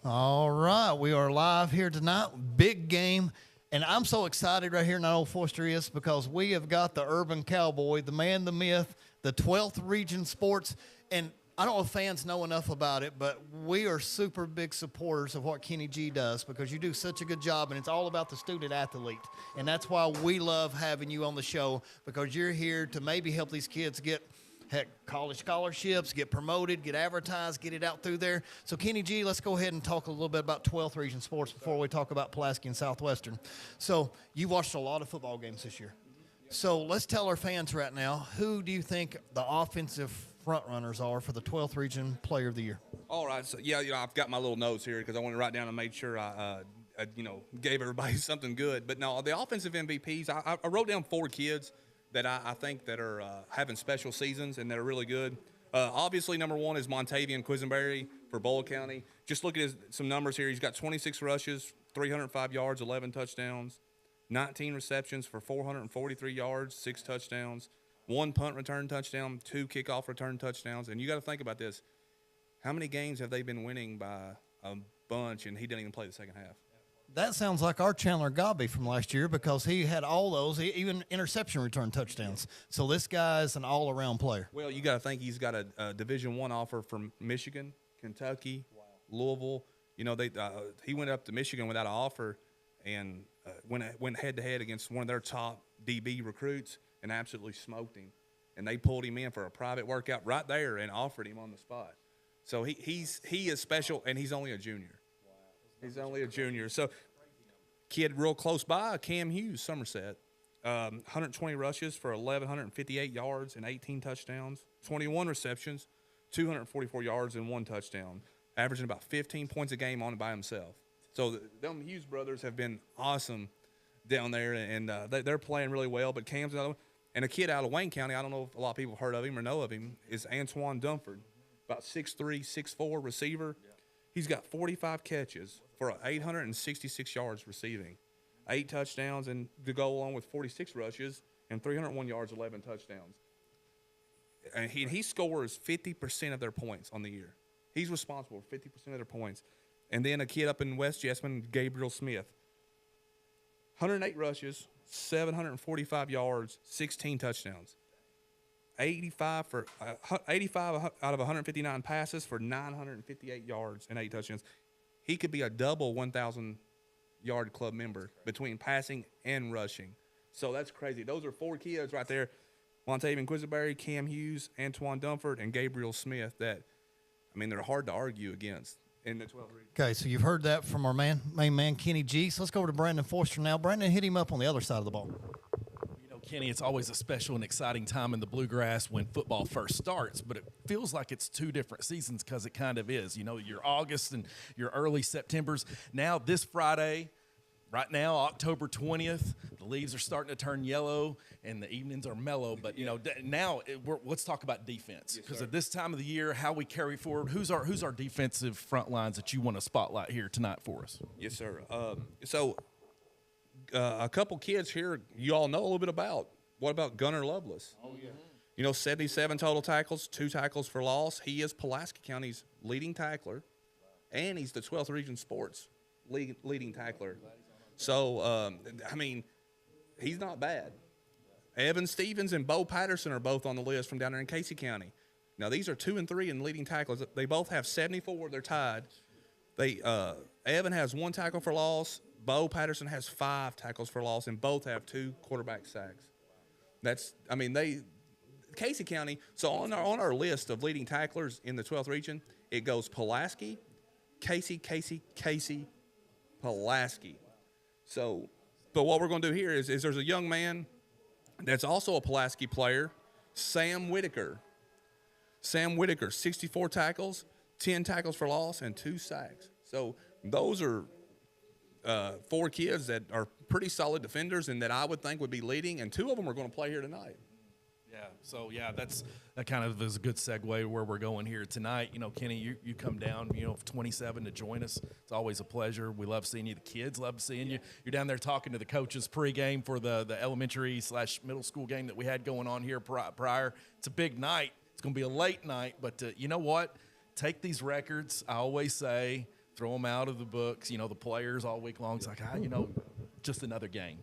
All right, we are live here tonight. Big game. And I'm so excited right here in Old Forster is because we have got the urban cowboy, the man, the myth, the 12th region sports. And I don't know if fans know enough about it, but we are super big supporters of what Kenny G does because you do such a good job, and it's all about the student athlete. And that's why we love having you on the show because you're here to maybe help these kids get college scholarships, get promoted, get advertised, get it out through there. So, Kenny G, let's go ahead and talk a little bit about 12th Region Sports before we talk about Pulaski and Southwestern. So, you watched a lot of football games this year. So, let's tell our fans right now, who do you think the offensive front runners are for the 12th Region Player of the Year? All right. So, I've got my little notes here because I want to write down and make sure I gave everybody something good. But no, the offensive MVPs, I wrote down 4 kids that I think that are having special seasons and that are really good. Obviously, number 1 is Montavian Quisenberry for Boyle County. Just look at some numbers here. He's got 26 rushes, 305 yards, 11 touchdowns, 19 receptions for 443 yards, 6 touchdowns, 1 punt return touchdown, 2 kickoff return touchdowns. And you got to think about this. How many games have they been winning by a bunch, and he didn't even play the second half? That sounds like our Chandler Gobby from last year because he had all those, even interception return touchdowns. So this guy's an all-around player. Well, you got to think he's got a Division I offer from Michigan, Kentucky, Louisville. He went up to Michigan without an offer and went head-to-head against one of their top DB recruits and absolutely smoked him. And they pulled him in for a private workout right there and offered him on the spot. So he is special, and he's only a junior. He's only a junior. So, kid real close by, Cam Hughes, Somerset. 120 rushes for 1,158 yards and 18 touchdowns. 21 receptions, 244 yards and 1 touchdown. Averaging about 15 points a game on it by himself. So, them Hughes brothers have been awesome down there, and they're playing really well. But Cam's another one. And a kid out of Wayne County, I don't know if a lot of people have heard of him or know of him, is Antoine Dunford. About 6'3", 6'4", receiver. He's got 45 catches for 866 yards receiving, 8 touchdowns, and to go along with 46 rushes and 301 yards, 11 touchdowns. And he scores 50% of their points on the year. He's responsible for 50% of their points. And then a kid up in West Jessamine, Gabriel Smith, 108 rushes, 745 yards, 16 touchdowns. 85 out of 159 passes for 958 yards and 8 touchdowns. He could be a double 1,000-yard club member between passing and rushing. So that's crazy. Those are 4 kids right there. Montavian Quisenberry, Cam Hughes, Antoine Dunford, and Gabriel Smith that, they're hard to argue against in the 12th region. Okay, so you've heard that from our main man, Kenny G. So let's go over to Brandon Forster now. Brandon, hit him up on the other side of the ball. Kenny, it's always a special and exciting time in the Bluegrass when football first starts, but it feels like it's 2 different seasons because it kind of is. Your August and your early Septembers. Now, this Friday, right now, October 20th, the leaves are starting to turn yellow and the evenings are mellow. But, now let's talk about defense because at this time of the year, how we carry forward. Who's our defensive front lines that you want to spotlight here tonight for us? Yes, sir. A couple kids here you all know a little bit about. What about Gunnar Lovelace? Oh, yeah. 77 total tackles, 2 tackles for loss. He is Pulaski County's leading tackler, and he's the 12th Region Sports leading tackler. So, he's not bad. Evan Stevens and Bo Patterson are both on the list from down there in Casey County. Now, these are 2 and 3 in leading tackles. They both have 74. They're tied. Evan has 1 tackle for loss. Bo Patterson has 5 tackles for loss, and both have 2 quarterback sacks. Casey County. So on our list of leading tacklers in the 12th region, it goes Pulaski, Casey, Pulaski. So, but what we're going to do here is there's a young man that's also a Pulaski player, Sam Whitaker. Sam Whitaker, 64 tackles, 10 tackles for loss, and 2 sacks. So those are 4 kids that are pretty solid defenders and that I would think would be leading, and 2 of them are going to play here tonight. Yeah, so that kind of is a good segue where we're going here tonight. Kenny, you come down, 27 to join us. It's always a pleasure. We love seeing you. The kids love seeing you. You're down there talking to the coaches pregame for the elementary/middle school game that we had going on here prior. It's a big night. It's going to be a late night, but you know what? Take these records. I always say throw them out of the books. The players all week long. It's like, just another game.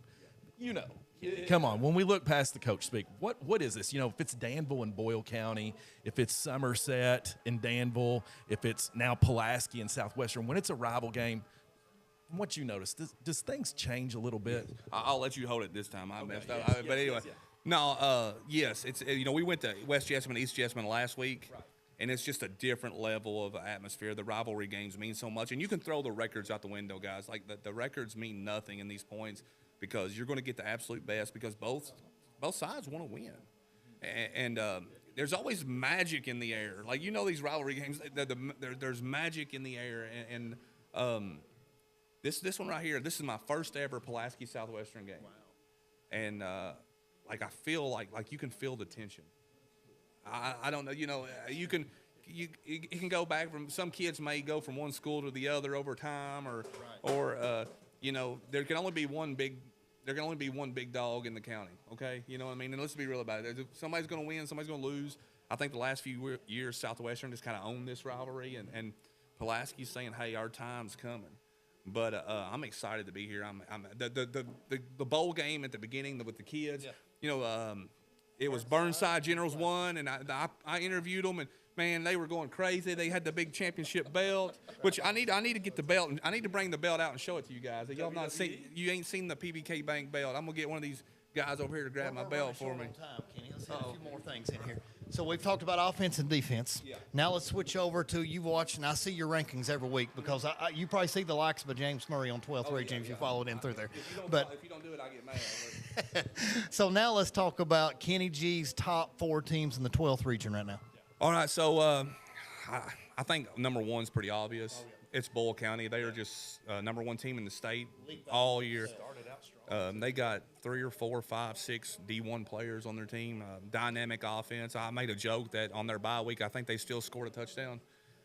Come on. When we look past the coach speak, what is this? If it's Danville and Boyle County, if it's Somerset and Danville, if it's now Pulaski and Southwestern, when it's a rival game, what you notice, does things change a little bit? I'll let you hold it this time. I messed up. Yes, But anyway, yes. no, yes. It's we went to West Jessamine, East Jessamine last week. Right. And it's just a different level of atmosphere. The rivalry games mean so much. And you can throw the records out the window, guys. Like, the records mean nothing in these points because you're going to get the absolute best because both sides want to win. And there's always magic in the air. Like, these rivalry games, there's magic in the air. And this one right here, this is my first ever Pulaski Southwestern game. Wow. And, I feel like you can feel the tension. I don't know. You can go back from some kids may go from one school to the other over time, or there can only be one big dog in the county. Okay, you know what I mean. And let's be real about it. Somebody's going to win, somebody's going to lose. I think the last few years Southwestern just kind of owned this rivalry, and Pulaski's saying, "Hey, our time's coming." But I'm excited to be here. The bowl game at the beginning with the kids. Yeah. It was Burnside Generals won, and I interviewed them, and man, they were going crazy. They had the big championship belt, which I need to get the belt, and I need to bring the belt out and show it to you guys. Y'all not seen, you ain't seen the PBK Bank belt. I'm gonna get one of these guys over here to grab my belt for me. Time, Kenny. Let's hit a few more things in here. So we've talked about offense and defense. Yeah. Now let's switch over to you watch, and I see your rankings every week because you probably see the likes of James Murray on 12th region if you followed him through there. If you don't do it, I get mad. So now let's talk about Kenny G's top 4 teams in the 12th region right now. All right, so I think number one's pretty obvious. It's Boyle County. They are just number 1 team in the state all year. They got 3 or 4, 5, 6 D1 players on their team. Dynamic offense. I made a joke that on their bye week, I think they still scored a touchdown.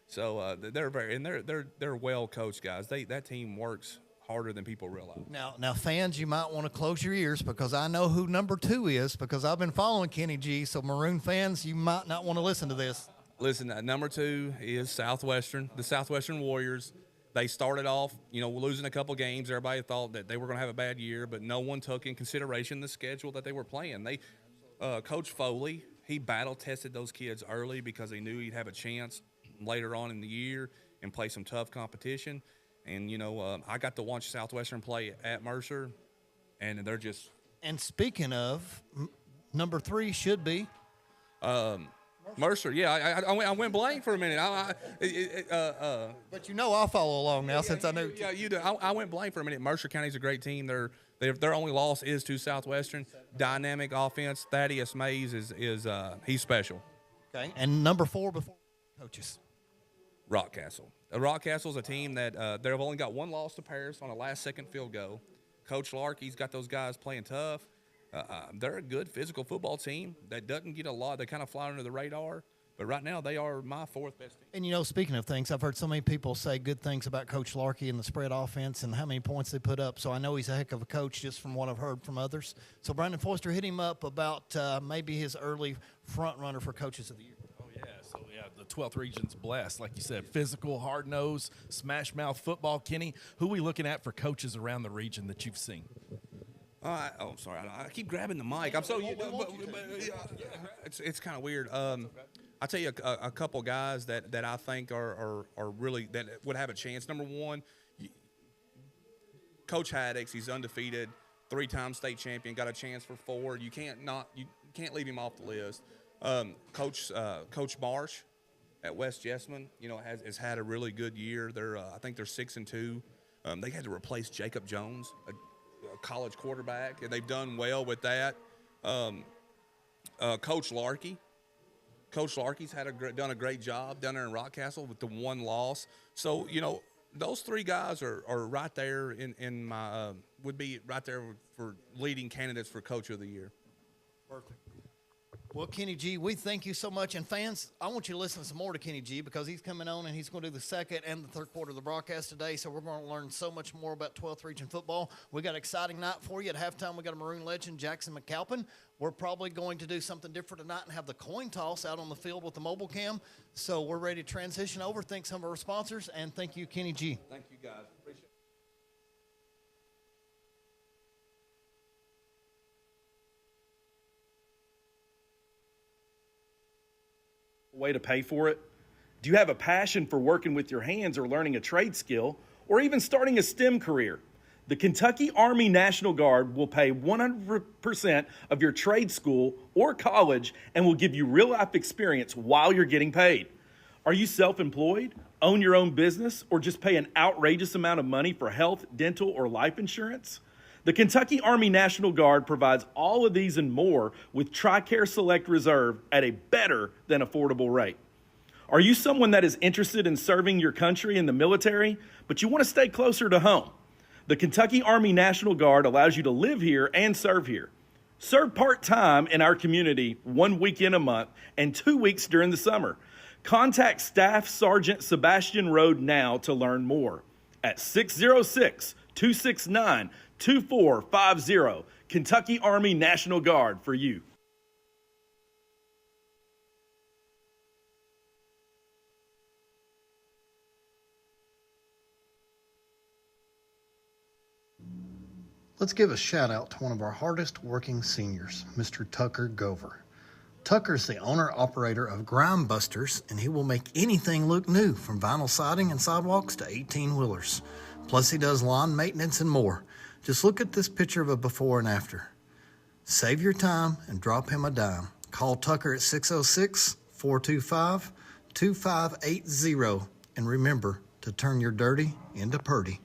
So they're well coached guys. That team works harder than people realize. Now, fans, you might want to close your ears because I know who number 2 is because I've been following Kenny G. So Maroon fans, you might not want to listen to this. Listen, number 2 is Southwestern, the Southwestern Warriors. They started off, losing a couple games. Everybody thought that they were going to have a bad year, but no one took in consideration the schedule that they were playing. Coach Foley, he battle-tested those kids early because he knew he'd have a chance later on in the year and play some tough competition. And, I got to watch Southwestern play at Mercer, and they're just – And speaking of, number 3 should be – Mercer, yeah, I went blank for a minute. But I'll follow along now since I know. Yeah, you do. I went blank for a minute. Mercer County's a great team. Their only loss is to Southwestern. Dynamic offense. Thaddeus Mays is he's special. Okay, and number 4 before coaches. Rockcastle. Rockcastle's a team that they've only got 1 loss to Paris on a last-second field goal. Coach Larkey's got those guys playing tough. They're a good physical football team that doesn't get a lot. They kind of fly under the radar. But right now, they are my 4th best team. And, speaking of things, I've heard so many people say good things about Coach Larkey and the spread offense and how many points they put up. So I know he's a heck of a coach just from what I've heard from others. So, Brandon Foster, hit him up about maybe his early front runner for Coaches of the Year. Oh, yeah. So, yeah, the 12th region's blessed. Like you said, physical, hard-nosed, smash-mouth football. Kenny, who are we looking at for coaches around the region that you've seen? Sorry. I keep grabbing the mic. I'm so it's kind of weird. I'll tell you a couple guys that I think are really that would have a chance. Number 1, Coach Haddix. He's undefeated, 3-time state champion. Got a chance for 4. You can't leave him off the list. Coach Marsh at West Jessamine, has had a really good year. I think they're 6-2. They had to replace Jacob Jones, a college quarterback, and they've done well with that. Coach Larkey's done a great job down there in Rockcastle with the 1 loss. So those 3 guys are right there in my would be right there for leading candidates for Coach of the Year. Perfect. Well, Kenny G, we thank you so much. And fans, I want you to listen some more to Kenny G because he's coming on and he's going to do the second and the third quarter of the broadcast today. So we're going to learn so much more about 12th Region football. We got an exciting night for you. At halftime, we got a Maroon legend, Jackson McAlpin. We're probably going to do something different tonight and have the coin toss out on the field with the mobile cam. So we're ready to transition over. Thank some of our sponsors, and thank you, Kenny G. Thank you, guys. Appreciate it. Way to pay for it? Do you have a passion for working with your hands or learning a trade skill or even starting a STEM career? The Kentucky Army National Guard will pay 100% of your trade school or college and will give you real-life experience while you're getting paid. Are you self-employed, own your own business, or just pay an outrageous amount of money for health, dental, or life insurance? The Kentucky Army National Guard provides all of these and more with TRICARE Select Reserve at a better than affordable rate. Are you someone that is interested in serving your country in the military, but you want to stay closer to home? The Kentucky Army National Guard allows you to live here and serve here. Serve part-time in our community 1 weekend a month and 2 weeks during the summer. Contact Staff Sergeant Sebastian Rode now to learn more at 606-269-2450. Kentucky Army National Guard for you. Let's give a shout out to one of our hardest working seniors, Mr. Tucker Gover. Tucker's the owner-operator of Grime Busters, and he will make anything look new, from vinyl siding and sidewalks to 18-wheelers. Plus, he does lawn maintenance and more. Just look at this picture of a before and after. Save your time and drop him a dime. Call Tucker at 606-425-2580, and remember to turn your dirty into purty.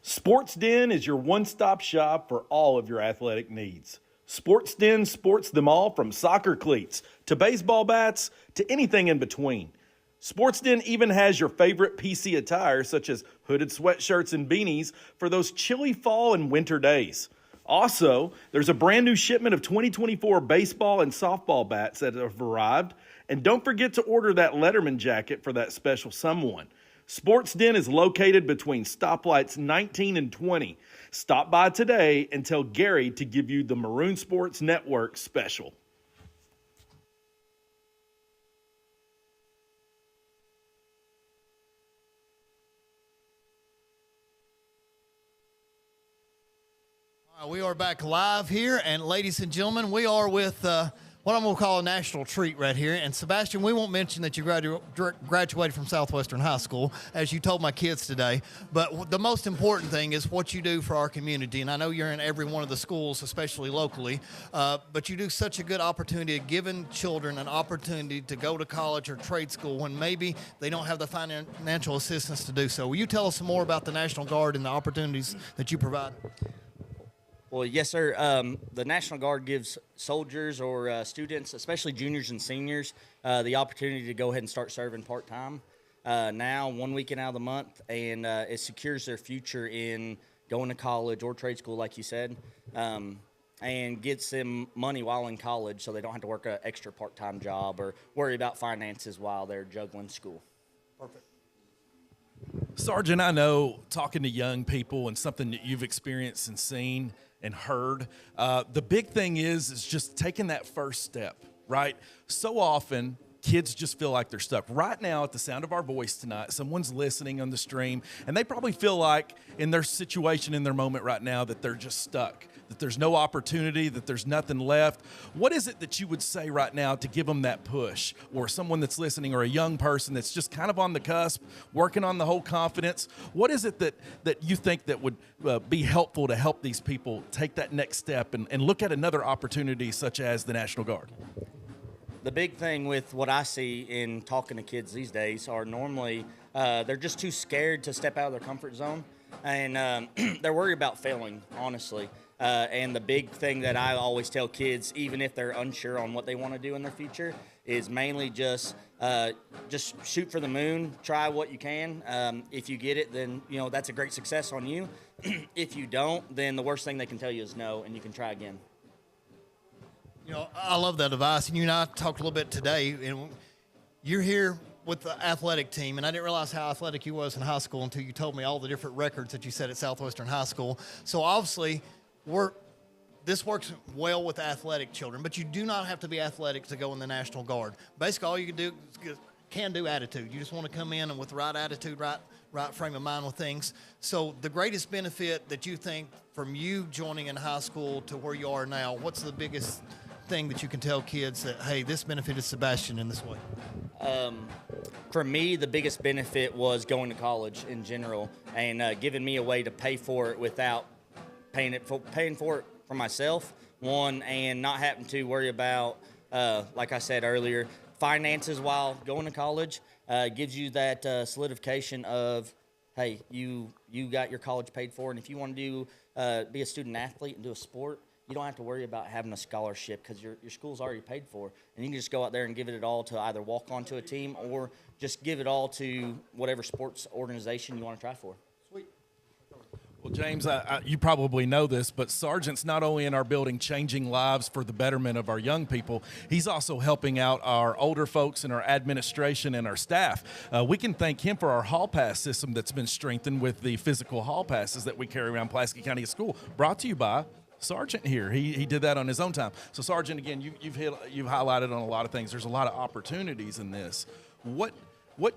Sports Den is your one-stop shop for all of your athletic needs. Sports Den sports them all, from soccer cleats to baseball bats to anything in between. Sports Den even has your favorite PC attire, such as hooded sweatshirts and beanies for those chilly fall and winter days. Also, there's a brand new shipment of 2024 baseball and softball bats that have arrived. And don't forget to order that Letterman jacket for that special someone. Sports Den is located between stoplights 19 and 20. Stop by today and tell Gary to give you the Maroon Sports Network special. We are back live here, and ladies and gentlemen, we are with what I'm going to call a national treat right here. And Sebastian, we won't mention that you graduated from Southwestern High School, as you told my kids today. But the most important thing is what you do for our community. And I know you're in every one of the schools, especially locally. But you do such a good opportunity of giving children an opportunity to go to college or trade school when maybe they don't have the financial assistance to do so. Will you tell us some more about the National Guard and the opportunities that you provide? Well, yes, sir. The National Guard gives soldiers or students, especially juniors and seniors, the opportunity to go ahead and start serving part-time now, 1 weekend out of the month, and it secures their future in going to college or trade school, like you said, and gets them money while in college so they don't have to work an extra part-time job or worry about finances while they're juggling school. Perfect. Sergeant, I know, talking to young people and something that you've experienced and seen and heard, the big thing is just taking that first step, right? So often, kids just feel like they're stuck. Right now, at the sound of our voice tonight, someone's listening on the stream, and they probably feel like in their situation, in their moment right now, that they're just stuck, that there's no opportunity, that there's nothing left. What is it that you would say right now to give them that push? Or someone that's listening, or a young person that's just kind of on the cusp, working on the whole confidence. What is it that you think that would be helpful to help these people take that next step and look at another opportunity such as the National Guard? The big thing with what I see in talking to kids these days are normally they're just too scared to step out of their comfort zone, and they're worried about failing, honestly. And the big thing that I always tell kids, even if they're unsure on what they want to do in their future, is mainly just shoot for the moon, try what you can. If you get it, then that's a great success on you. If you don't, then the worst thing they can tell you is no, and you can try again. I love that advice. And you and I talked a little bit today, and you're here with the athletic team, and I didn't realize how athletic you was in high school until you told me all the different records that you set at Southwestern High School. So obviously, this works well with athletic children, but you do not have to be athletic to go in the National Guard. Basically, all you can do attitude. You just want to come in and with the right attitude, right frame of mind with things. So the greatest benefit that you think from you joining in high school to where you are now, what's the biggest thing that you can tell kids that, hey, this benefited Sebastian in this way? For me, the biggest benefit was going to college in general and giving me a way to pay for it without paying for it for myself, one, and not having to worry about, like I said earlier, finances while going to college. Gives you that solidification of, hey, you got your college paid for, and if you want to be a student athlete and do a sport, you don't have to worry about having a scholarship because your school's already paid for, and you can just go out there and give it all to either walk onto a team or just give it all to whatever sports organization you want to try for. Well, James, you probably know this, but Sergeant's not only in our building changing lives for the betterment of our young people, he's also helping out our older folks and our administration and our staff. We can thank him for our hall pass system that's been strengthened with the physical hall passes that we carry around Pulaski County School, brought to you by Sergeant here. He did that on his own time. So, Sergeant, again, you've highlighted on a lot of things. There's a lot of opportunities in this. What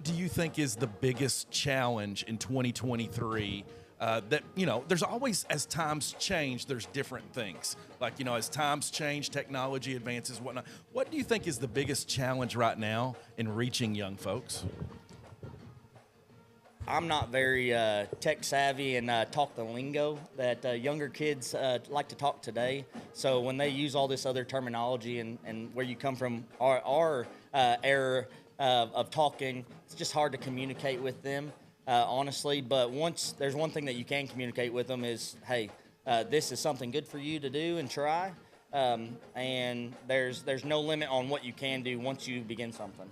do you think is the biggest challenge in 2023? There's always, as times change, there's different things. Like, as times change, technology advances, whatnot. What do you think is the biggest challenge right now in reaching young folks? I'm not very tech savvy and talk the lingo that younger kids like to talk today. So when they use all this other terminology and where you come from, our era of talking, it's just hard to communicate with them. Honestly, but there's one thing that you can communicate with them is, hey, this is something good for you to do and try, and there's no limit on what you can do once you begin something.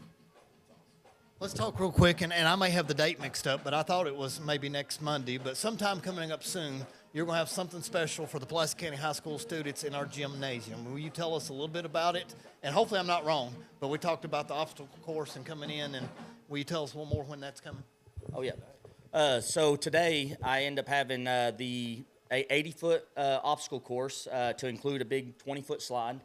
Let's talk real quick, and I may have the date mixed up, but I thought it was maybe next Monday, but sometime coming up soon, you're going to have something special for the Pulaski County High School students in our gymnasium. Will you tell us a little bit about it? And hopefully I'm not wrong, but we talked about the obstacle course and coming in, and will you tell us one more when that's coming? Oh, yeah. So today I end up having the 80-foot obstacle course to include a big 20-foot slide.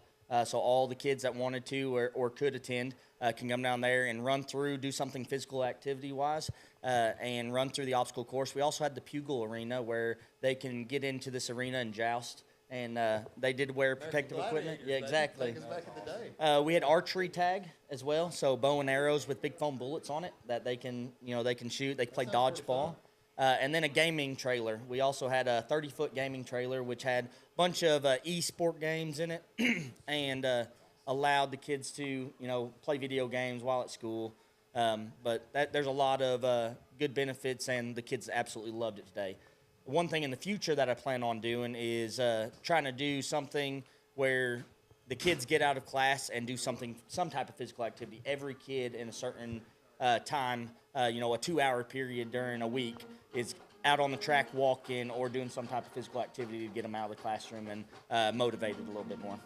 So all the kids that wanted to or could attend can come down there and run through, do something physical activity-wise, and run through the obstacle course. We also had the Pugil Arena where they can get into this arena and joust. And they did wear protective equipment. Yeah, exactly. Back in the day. We had archery tag as well, so bow and arrows with big foam bullets on it that they can shoot. They can play dodgeball. And then a gaming trailer. We also had a 30-foot gaming trailer, which had a bunch of e-sport games in it and allowed the kids to, play video games while at school. But there's a lot of good benefits, and the kids absolutely loved it today. One thing in the future that I plan on doing is trying to do something where the kids get out of class and do some type of physical activity. Every kid in a certain time, a 2-hour period during a week is out on the track walking or doing some type of physical activity to get them out of the classroom and motivated a little bit more.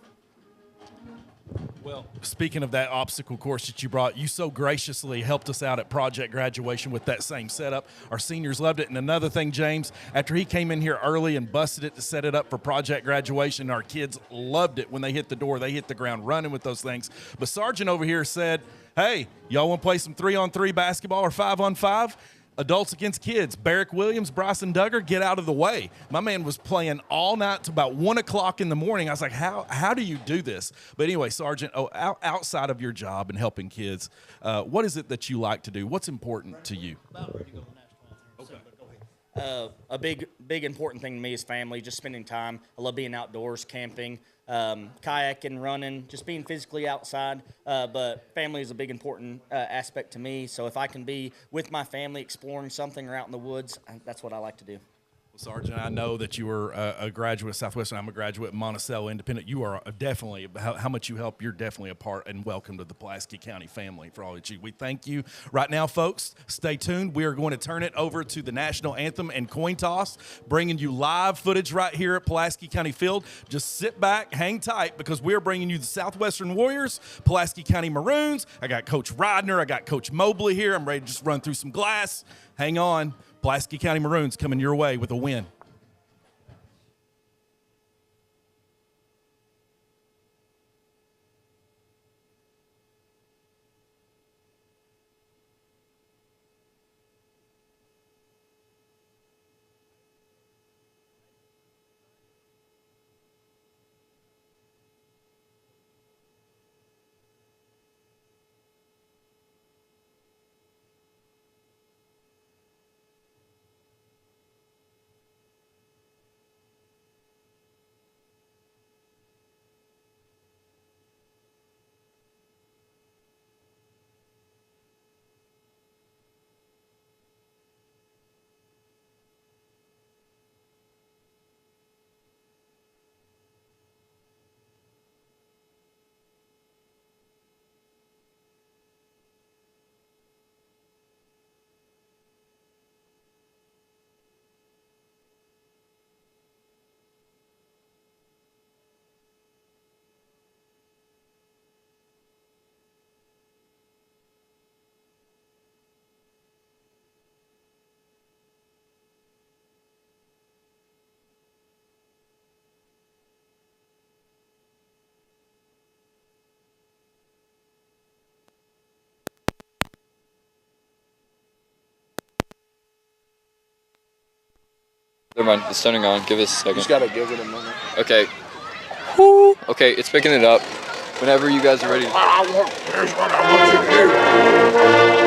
Well, speaking of that obstacle course that you brought, you so graciously helped us out at Project Graduation with that same setup. Our seniors loved it. And another thing, James, after he came in here early and busted it to set it up for Project Graduation, our kids loved it. When they hit the door, they hit the ground running with those things. But Sergeant over here said, hey, y'all want to play some 3-on-3 basketball or 5-on-5? Adults against kids. Barrick Williams, Bryson Duggar, get out of the way. My man was playing all night to about 1 o'clock in the morning. I was like, how do you do this? But anyway, Sergeant, outside of your job and helping kids, what is it that you like to do? What's important to you? A big important thing to me is family, just spending time. I love being outdoors, camping, kayaking, running, just being physically outside. But family is a big important aspect to me. So if I can be with my family exploring something or out in the woods, that's what I like to do. Well, Sergeant, I know that you were a graduate of Southwestern. I'm a graduate of Monticello Independent. You are definitely, how much you help, you're definitely a part, and welcome to the Pulaski County family for all that you. We thank you. Right now, folks, stay tuned. We are going to turn it over to the national anthem and coin toss, bringing you live footage right here at Pulaski County Field. Just sit back, hang tight, because we're bringing you the Southwestern Warriors, Pulaski County Maroons. I got Coach Ridner. I got Coach Mobley here. I'm ready to just run through some glass. Hang on. Pulaski County Maroons coming your way with a win. Never mind, it's turning on. Give us a second. Just gotta give it a minute. Okay. Woo! Okay, it's picking it up. Whenever you guys are ready. Here's what I want you to do.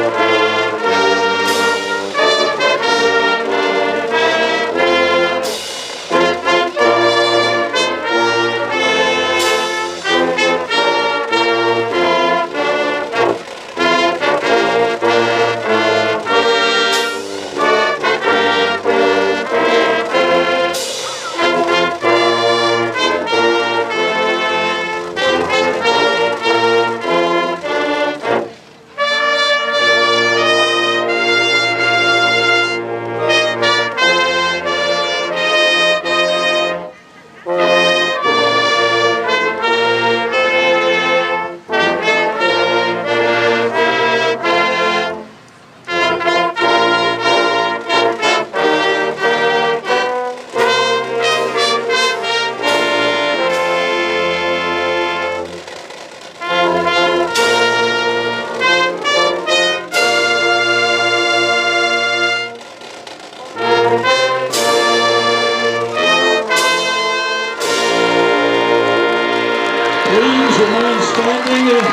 Please remain standing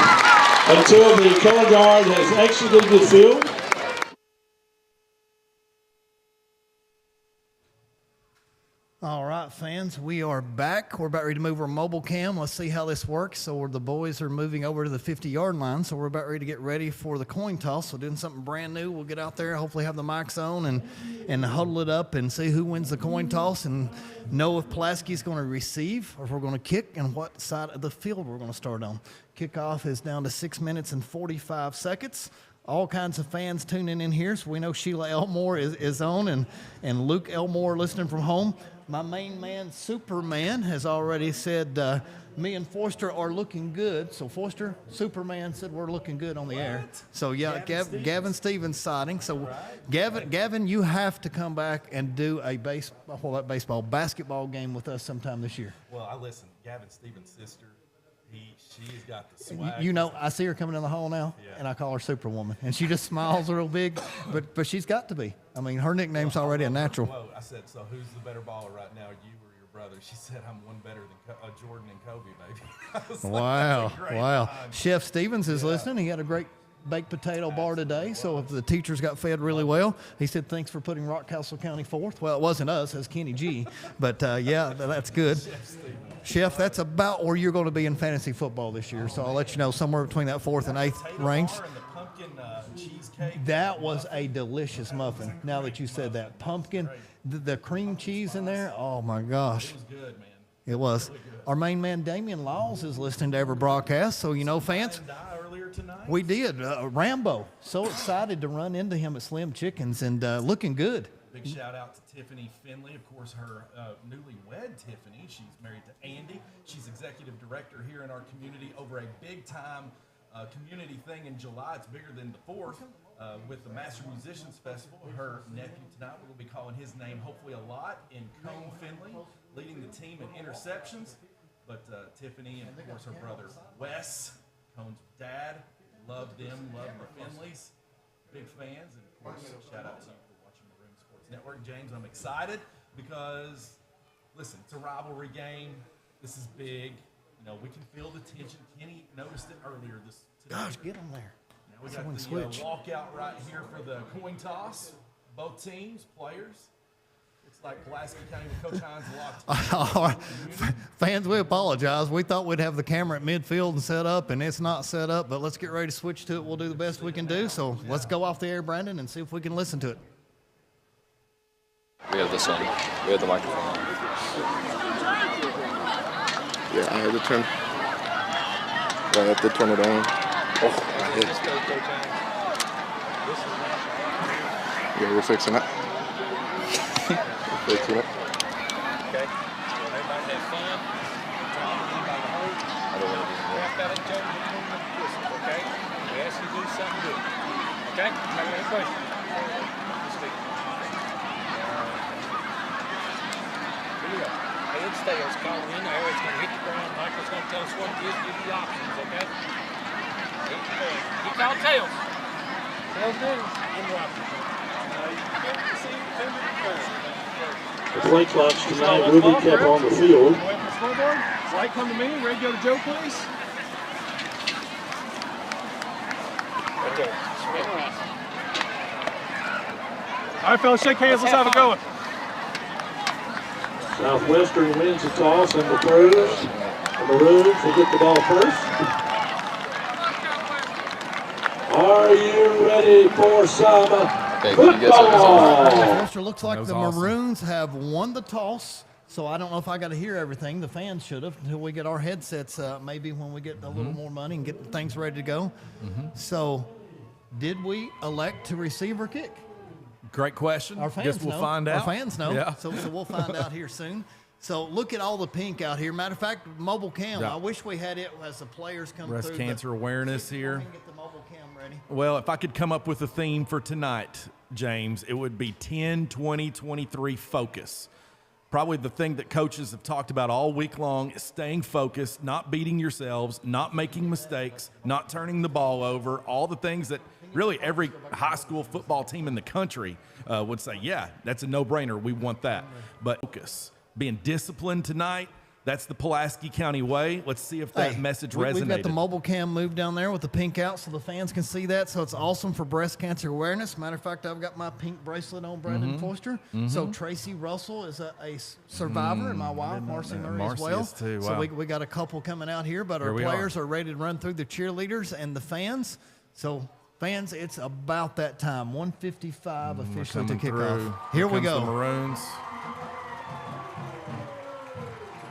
until the color guard has exited the field. All right, fans, we are back. We're about ready to move our mobile cam. Let's see how this works. So the boys are moving over to the 50-yard line, so we're about ready to get ready for the coin toss. So doing something brand new. We'll get out there, hopefully have the mics on and huddle it up and see who wins the coin toss and know if Pulaski's going to receive or if we're going to kick and what side of the field we're going to start on. Kickoff is down to 6 minutes and 45 seconds. All kinds of fans tuning in here, so we know Sheila Elmore is on and Luke Elmore listening from home. My main man, Superman, has already said me and Forster are looking good. So Forster, Superman said we're looking good on the air. So yeah, Gavin Stevens sighting. So Gavin, you have to come back and do a basketball game with us sometime this year. Well, I listen. Gavin Stevens' sister, she's got the swag. You know, I see her coming in the hall now, and I call her Superwoman, and she just smiles real big, but she's got to be. I mean, her nickname's already a natural. Whoa, I said, so who's the better baller right now, you or your brother? She said, I'm one better than Jordan and Kobe, baby. I was like, Wow, that's a great wow. line. Chef Stevens is listening. He had a great baked potato bar today, so if the teachers got fed really well, he said, thanks for putting Rockcastle County fourth. Well, it wasn't us, it was Kenny G, but yeah, that's good. Chef, that's about where you're going to be in fantasy football this year, so I'll let you know somewhere between that 4th and 8th range. That was a delicious muffin, now that you said that. Pumpkin, the cream cheese in there. Oh my gosh. It was good, man. It was. Our main man, Damian Laws, is listening to every broadcast. So, fans, Earlier tonight. we did. Rambo, so excited to run into him at Slim Chickens and looking good. Big shout out to Tiffany Finley, of course, her newlywed Tiffany. She's married to Andy. She's executive director here in our community over a big time community thing in July. It's bigger than the 4th with the Master Musicians Festival. Her nephew tonight, we'll be calling his name hopefully a lot, in Cone Finley, leading the team in interceptions. But Tiffany and, of course, her brother Wes, Cone's dad, love them, love the Finleys. Big fans. And, of course, shout out to you for watching the Room Sports Network. James, I'm excited because, listen, it's a rivalry game. This is big. We can feel the tension. Kenny noticed it earlier today. Gosh, get them there. Now we got the walkout right here for the coin toss. Both teams, players. Looks like Pulaski County with Coach Hines locked. Fans, we apologize. We thought we'd have the camera at midfield and set up, and it's not set up. But let's get ready to switch to it. We'll do the best we can do. So let's go off the air, Brandon, and see if we can listen to it. We have this on. We have the microphone. Yeah, I had to turn. I have to turn it on. Oh, I hit. Yeah, we're fixing it. We're fixing it. Okay. Everybody have fun. Anybody hurt? I don't want to do Wrap that in Joe. Okay. We ask you to do something good. Okay. Anybody got any questions? Speak. Here we go. Head tails calling in there. It's going to hit the ground. Michael's going to tell us what it is. Give you the options. Okay. He called tails. Tails do. Give the options. The play clocks tonight will be kept on the field. Right, come to me. Ready to go to Joe, please. Right there. Spin around. All right, fellas, shake hands. Let's have it going. Southwestern wins the toss and the throws. The Maroons will get the ball first. Are you ready for some football? Southwestern looks like the awesome. Maroons have won the toss. So I don't know if I got to hear everything. The fans should have until we get our headsets, maybe when we get a little more money and get things ready to go. So did we elect to receive or kick? Great question. Our fans Guess we'll know. find out. Our fans know. Yeah. So we'll find out here soon. So look at all the pink out here. Matter of fact, mobile cam. Yeah. I wish we had it as the players come Breast through. cancer awareness here. We can get the mobile cam ready. Well, if I could come up with a theme for tonight, James, it would be 10-20-23 focus. Probably the thing that coaches have talked about all week long is staying focused, not beating yourselves, not making mistakes, not turning the ball over, all the things that really every high school football team in the country would say, yeah, that's a no-brainer. We want that. But focus, being disciplined tonight, that's the Pulaski County way. Let's see if that message resonated. We've got the mobile cam moved down there with the pink out so the fans can see that. So it's awesome for breast cancer awareness. Matter of fact, I've got my pink bracelet on Brandon Foster. So Tracy Russell is a survivor, and my wife, Marcy Murray, Marcy as well. is too. So Wow. we got a couple coming out here, but our Here we players are ready to run through the cheerleaders and the fans. So fans, it's about that time. 1:55 officially to Coming kick through. off. Here we comes go. The Maroons.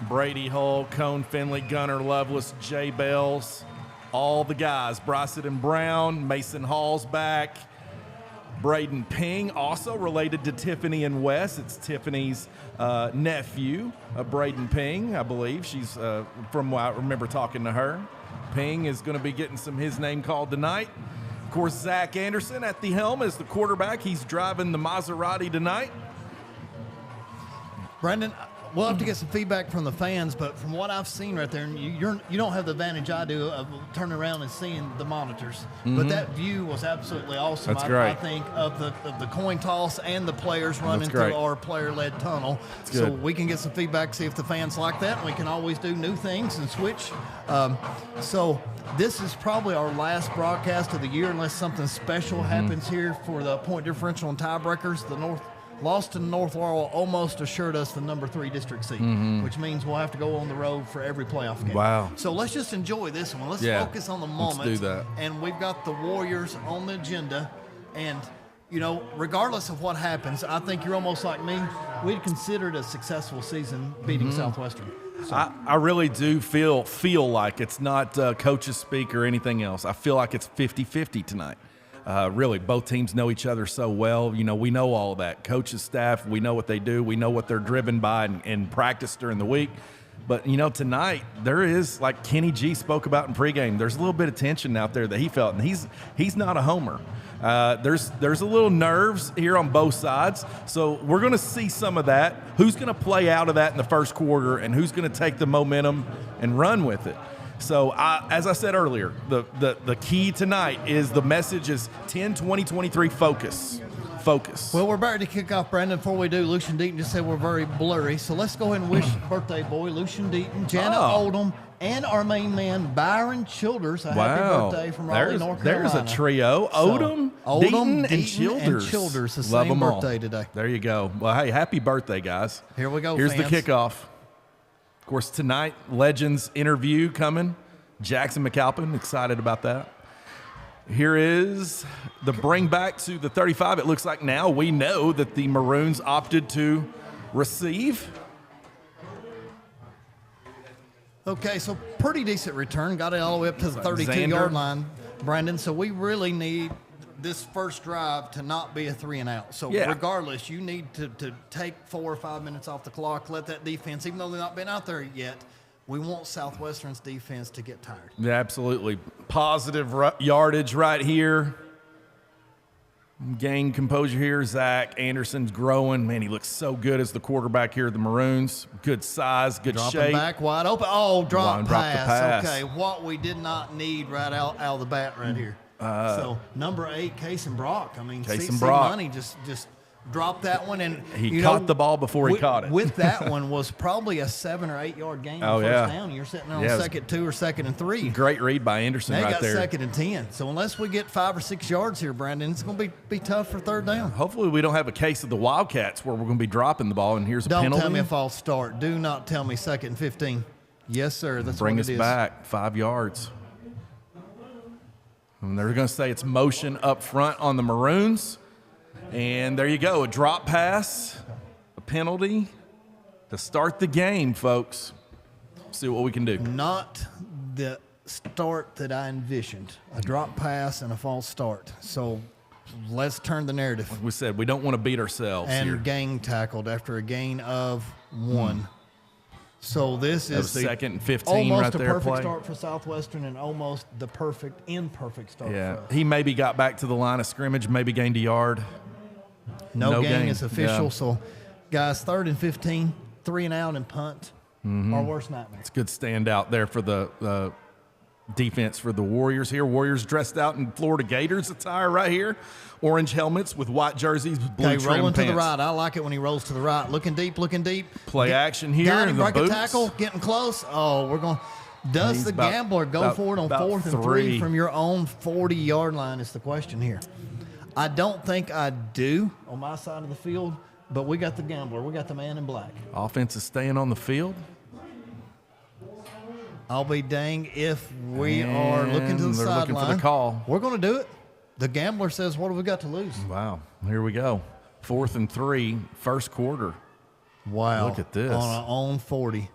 Brady Hull, Cone Finley, Gunner Lovelace, Jay Bells, all the guys. Bryson and Brown, Mason Hall's back. Braden Ping, also related to Tiffany and Wes. It's Tiffany's nephew, Braden Ping, I believe. She's, from what I remember talking to her. Ping is going to be getting his name called tonight. Of course, Zach Anderson at the helm as the quarterback. He's driving the Maserati tonight. Brandon, we'll have to get some feedback from the fans, but from what I've seen right there, and you don't have the advantage I do of turning around and seeing the monitors. But that view was absolutely awesome. That's great. I think of the coin toss and the players running That's great. through our player-led tunnel. That's So good. we can get some feedback, see if the fans like that. And we can always do new things and switch. So this is probably our last broadcast of the year, unless something special happens here for the point differential and tiebreakers. Lost to North Laurel almost assured us the number 3 district seed, which means we'll have to go on the road for every playoff game. Wow. So let's just enjoy this one. Let's Yeah, focus on the let's moment. do that. And we've got the Warriors on the agenda. And regardless of what happens, I think you're almost like me. We'd consider it a successful season beating Southwestern. So. I really do feel like it's not coaches speak or anything else. I feel like it's 50-50 tonight. Really, both teams know each other so well. We know all of that. Coaches, staff, we know what they do. We know what they're driven by in practice during the week. But, tonight there is, like Kenny G spoke about in pregame, there's a little bit of tension out there that he felt, and he's not a homer. There's a little nerves here on both sides, so we're going to see some of that. Who's going to play out of that in the first quarter, and who's going to take the momentum and run with it? So, as I said earlier, the key tonight is the message is 10-20-23 focus. Focus. Well, we're about to kick off, Brandon. Before we do, Lucian Deaton just said we're very blurry, so let's go ahead and wish birthday boy Lucian Deaton, Janet Oldham, and our main man Byron Childers a happy birthday from Raleigh, North Carolina. There's a trio: Oldham, Deaton, and Childers. Childers, the Love same them all. birthday today. There you go. Well, hey, happy birthday, guys. Here we go. Here's fans. the kickoff. Of course, tonight, Legends interview coming. Jackson McAlpin, excited about that. Here is the bring back to the 35. It looks like now we know that the Maroons opted to receive. Okay, so pretty decent return. Got it all the way up to the 32-yard line, Brandon. So we really need this first drive to not be a 3-and-out. So regardless, you need to take 4 or 5 minutes off the clock, let that defense, even though they've not been out there yet, we want Southwestern's defense to get tired. Yeah, absolutely. Positive yardage right here. Gain composure here. Zach Anderson's growing. Man, he looks so good as the quarterback here at the Maroons. Good size, good Dropping shape. back, wide open. Oh, drop pass. Pass. Okay, what we did not need right out of the bat right here. So number 8, Cason Brock. I mean, CC Money just dropped that one, and he caught the ball before he caught it. With that one was probably a 7 or 8 yard gain on first down. You're sitting there on second 2 or second and 3. Great read by Anderson they right got there. Second and 10. So unless we get 5 or 6 yards here, Brandon, it's going to be tough for third down. Hopefully we don't have a case of the Wildcats where we're going to be dropping the ball, and here's a penalty. Don't tell me a false start. Do not tell me 2nd and 15. Yes, sir. That's Bring what us it is. back 5 yards. And they're going to say it's motion up front on the Maroons. And there you go, a drop pass, a penalty to start the game, folks. See what we can do. Not the start that I envisioned. A drop pass and a false start. So let's turn the narrative. Like we said, we don't want to beat ourselves and here. gang tackled after a gain of 1. So this is the 2nd and 15 almost right a there. perfect start for Southwestern and almost the imperfect start for us. He maybe got back to the line of scrimmage, maybe gained a yard. No gain is official. So, guys, 3rd and 15, 3-and-out and punt. Our worst nightmare. It's a good standout there for the defense for the Warriors here. Warriors dressed out in Florida Gators attire right here. Orange helmets with white jerseys, blue trim rolling pants. to the right. I like it when he rolls to the right. Looking deep. Play action here. Got him, the break boots. a tackle, getting close. Oh, we're going. Does He's the gambler go for it on 4th and 3 from your own 40-yard line is the question here. I don't think I do on my side of the field, but we got the gambler. We got the man in black. Offense is staying on the field. I'll be dang if we are looking to the they're sideline. looking for the call. We're going to do it. The gambler says, what have we got to lose? Wow. Here we go. 4th and 3, first quarter. Wow. Look at this. On our own 40.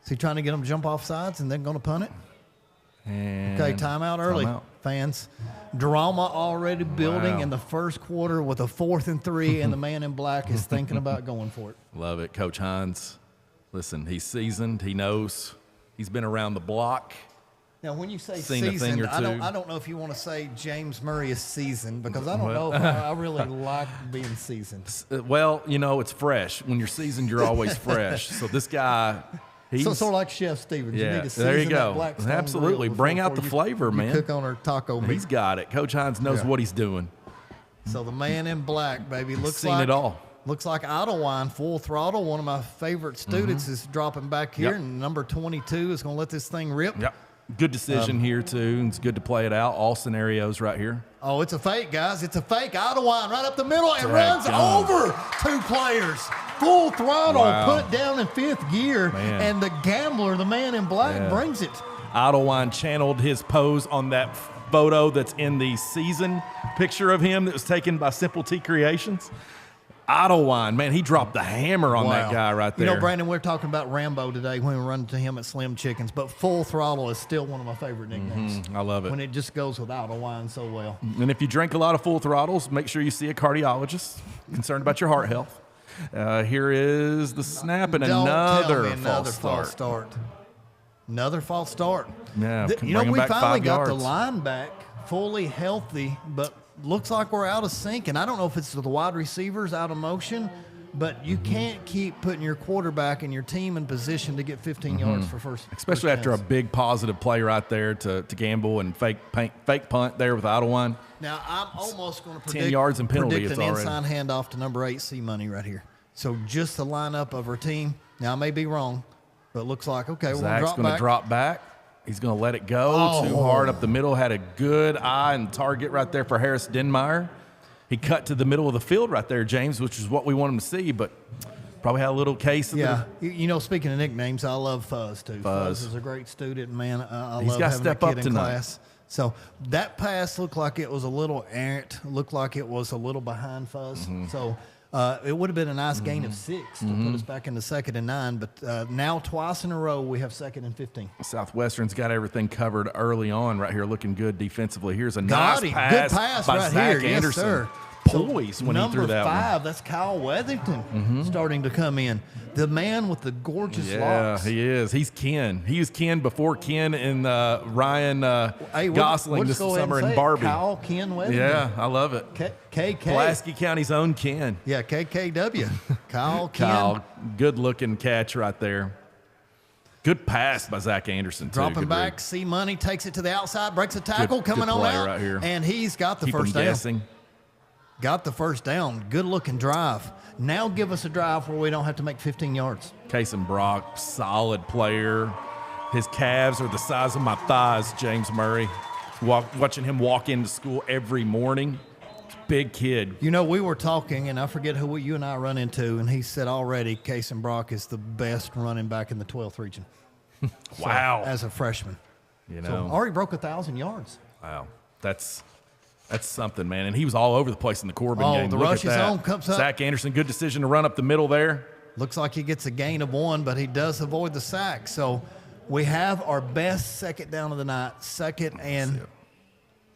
Is he trying to get them to jump off sides and then going to punt it? And Okay, timeout early, timeout. fans. Drama already building in the first quarter with a 4th and 3, and the man in black is thinking about going for it. Love it. Coach Hines, listen, he's seasoned. He knows. He's been around the block. Now, when you say Seen a thing seasoned, or I two. don't know if you want to say James Murray is seasoned because I don't know if I really like being seasoned. Well, it's fresh. When you're seasoned, you're always fresh. So this guy, he's So sort of like Chef Stevens. You need to season there you that go. Blackstone Absolutely. grill Bring out the before flavor, you man. cook on our taco meat. He's got it. Coach Hines knows what he's doing. So the man in black, baby, looks Seen like it all. Looks like Idlewind full throttle. One of my favorite students is dropping back here, Yep. and number 22 is going to let this thing rip. Yep. Good decision here, too. It's good to play it out. All scenarios right here. Oh, it's a fake, guys. It's a fake. Idlewind right up the middle and Drag runs down. over 2 players. Full throttle, Wow. put down in 5th gear, Man. and the gambler, the man in black, Yeah. brings it. Idlewind channeled his pose on that photo that's in the season picture of him that was taken by Simple T Creations. Otto, man, he dropped the hammer on that guy right there. You know, Brandon, we're talking about Rambo today when we run into him at Slim Chickens, but Full Throttle is still one of my favorite nicknames. I love it. When it just goes with Otto so well. And if you drink a lot of Full Throttles, make sure you see a cardiologist concerned about your heart health. Here is the snap and another false start. Another false start. Yeah, You know, we back finally 5 got yards. the line back fully healthy, but looks like we're out of sync. And I don't know if it's the wide receivers out of motion, but you can't keep putting your quarterback and your team in position to get 15 yards for first. Especially after a big positive play right there to gamble and fake punt there with Otto. Now, I'm almost going to 10 predict, yards and penalty, predict it's an already. inside handoff to number 8, C Money right here. So just the lineup of our team. Now, I may be wrong, but it looks like, okay, we're Zach's going to drop back. He's going to let it go too hard up the middle. Had a good eye and target right there for Harris Denmeyer. He cut to the middle of the field right there, James, which is what we want him to see, but probably had a little case of You know, speaking of nicknames, I love Fuzz, too. Fuzz is a great student, man. I He's love got to having step a up kid in tonight. class. So that pass looked like it was a little errant, looked like it was a little behind Fuzz. So it would have been a nice gain of 6 to put us back into 2nd and 9, but now twice in a row we have 2nd and 15. Southwestern's got everything covered early on right here, looking good defensively. Here's a nice Good pass pass by right Zach here. Anderson. Yes, sir. Poised when he threw that Number one. 5, that's Kyle Weathington starting to come in. The man with the gorgeous Yeah, locks. he is. He's Ken. He was Ken before Ken and Ryan Hey, Gosling we'll this just go ahead summer and in say it. Barbie. Kyle Ken Weathington. Yeah, I love it. KK. Pulaski County's own Ken. Yeah, KKW. Kyle Ken. Kyle, good-looking catch right there. Good pass by Zach Anderson, too. Dropping Good back, read. C Money takes it to the outside, breaks a tackle, Good coming on play out, right here. and he's got the Keep him first down. guessing. Got the first down. Good looking drive. Now give us a drive where we don't have to make 15 yards. Kason Brock, solid player. His calves are the size of my thighs, James Murray. Watching him walk into school every morning. Big kid. You know, we were talking, and I forget who you and I run into, and he said already Kason Brock is the best running back in the 12th region. Wow. As a freshman. You So know, already broke 1,000 yards. wow. That's something, man. And he was all over the place in the Corbin game. The Look rush at is that. on, comes up. Zach Anderson, good decision to run up the middle there. Looks like he gets a gain of 1, but he does avoid the sack. So we have our best second down of the night, 2nd and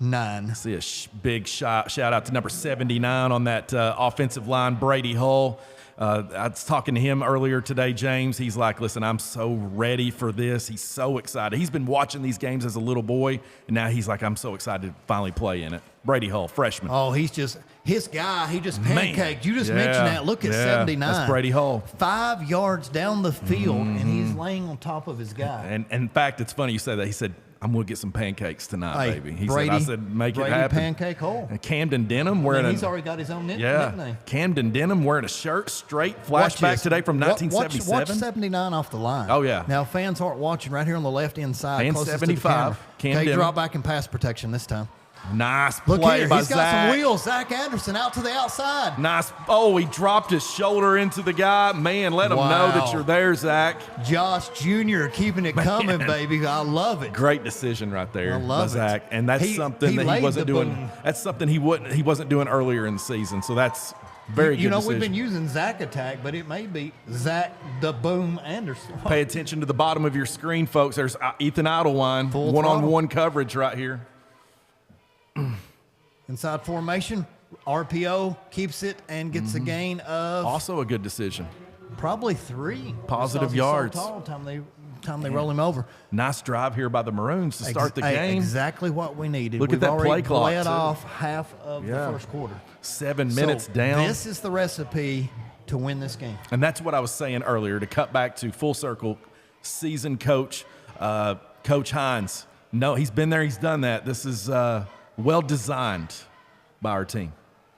9. See a big shout out to number 79 on that offensive line, Brady Hull. I was talking to him earlier today, James. He's like, listen, I'm so ready for this. He's so excited. He's been watching these games as a little boy, and now he's like, I'm so excited to finally play in it. Brady Hull, freshman. Oh, he's just his guy. He just pancaked. You just Yeah, mentioned that. Look at yeah, 79. that's Brady Hull. 5 yards down the field, and he's laying on top of his guy. And in fact, it's funny you say that. He said, I'm going to get some pancakes tonight, Hey, baby. He Brady, said, I said, make Brady it happen. Pancake Hole. And Camden Denham wearing He's already got his own yeah, nickname. Camden Denham wearing a shirt, straight Watch flashback this. today from Watch 1977. 79 off the line. Oh, yeah. Now, fans aren't watching right here on the left inside. And closest 75, To the camera. Cam Okay, Denham. drop back and pass protection this time. Nice Look play here. by He's got Zach. some wheels. Zach Anderson out to the outside. Nice. Oh, he dropped his shoulder into the guy. Man, let him know that Wow. you're there, Zach. Josh Jr. keeping it coming, baby. I love it. Great decision right there I by love it. Zach. And that's something that he laid wasn't the doing. boom. That's something he wasn't doing earlier in the season. So that's very good You know, decision. we've been using Zach Attack, but it may be Zach the Boom Anderson. Pay attention to the bottom of your screen, folks. There's Ethan Idlewind, Full one-on-one coverage right here. Inside formation, RPO keeps it and gets a gain of Also a good decision. probably 3. Positive Because he's yards. So tall, time they roll him over. Nice drive here by the Maroons to start the Hey, game. Exactly what we needed. Look at We've that already play clock, bled too. off half of Yeah. the first quarter. 7 minutes So down. This is the recipe to win this game. And that's what I was saying earlier, to cut back to full circle, seasoned coach, Coach Hines. No, he's been there. He's done that. This is well designed by our team.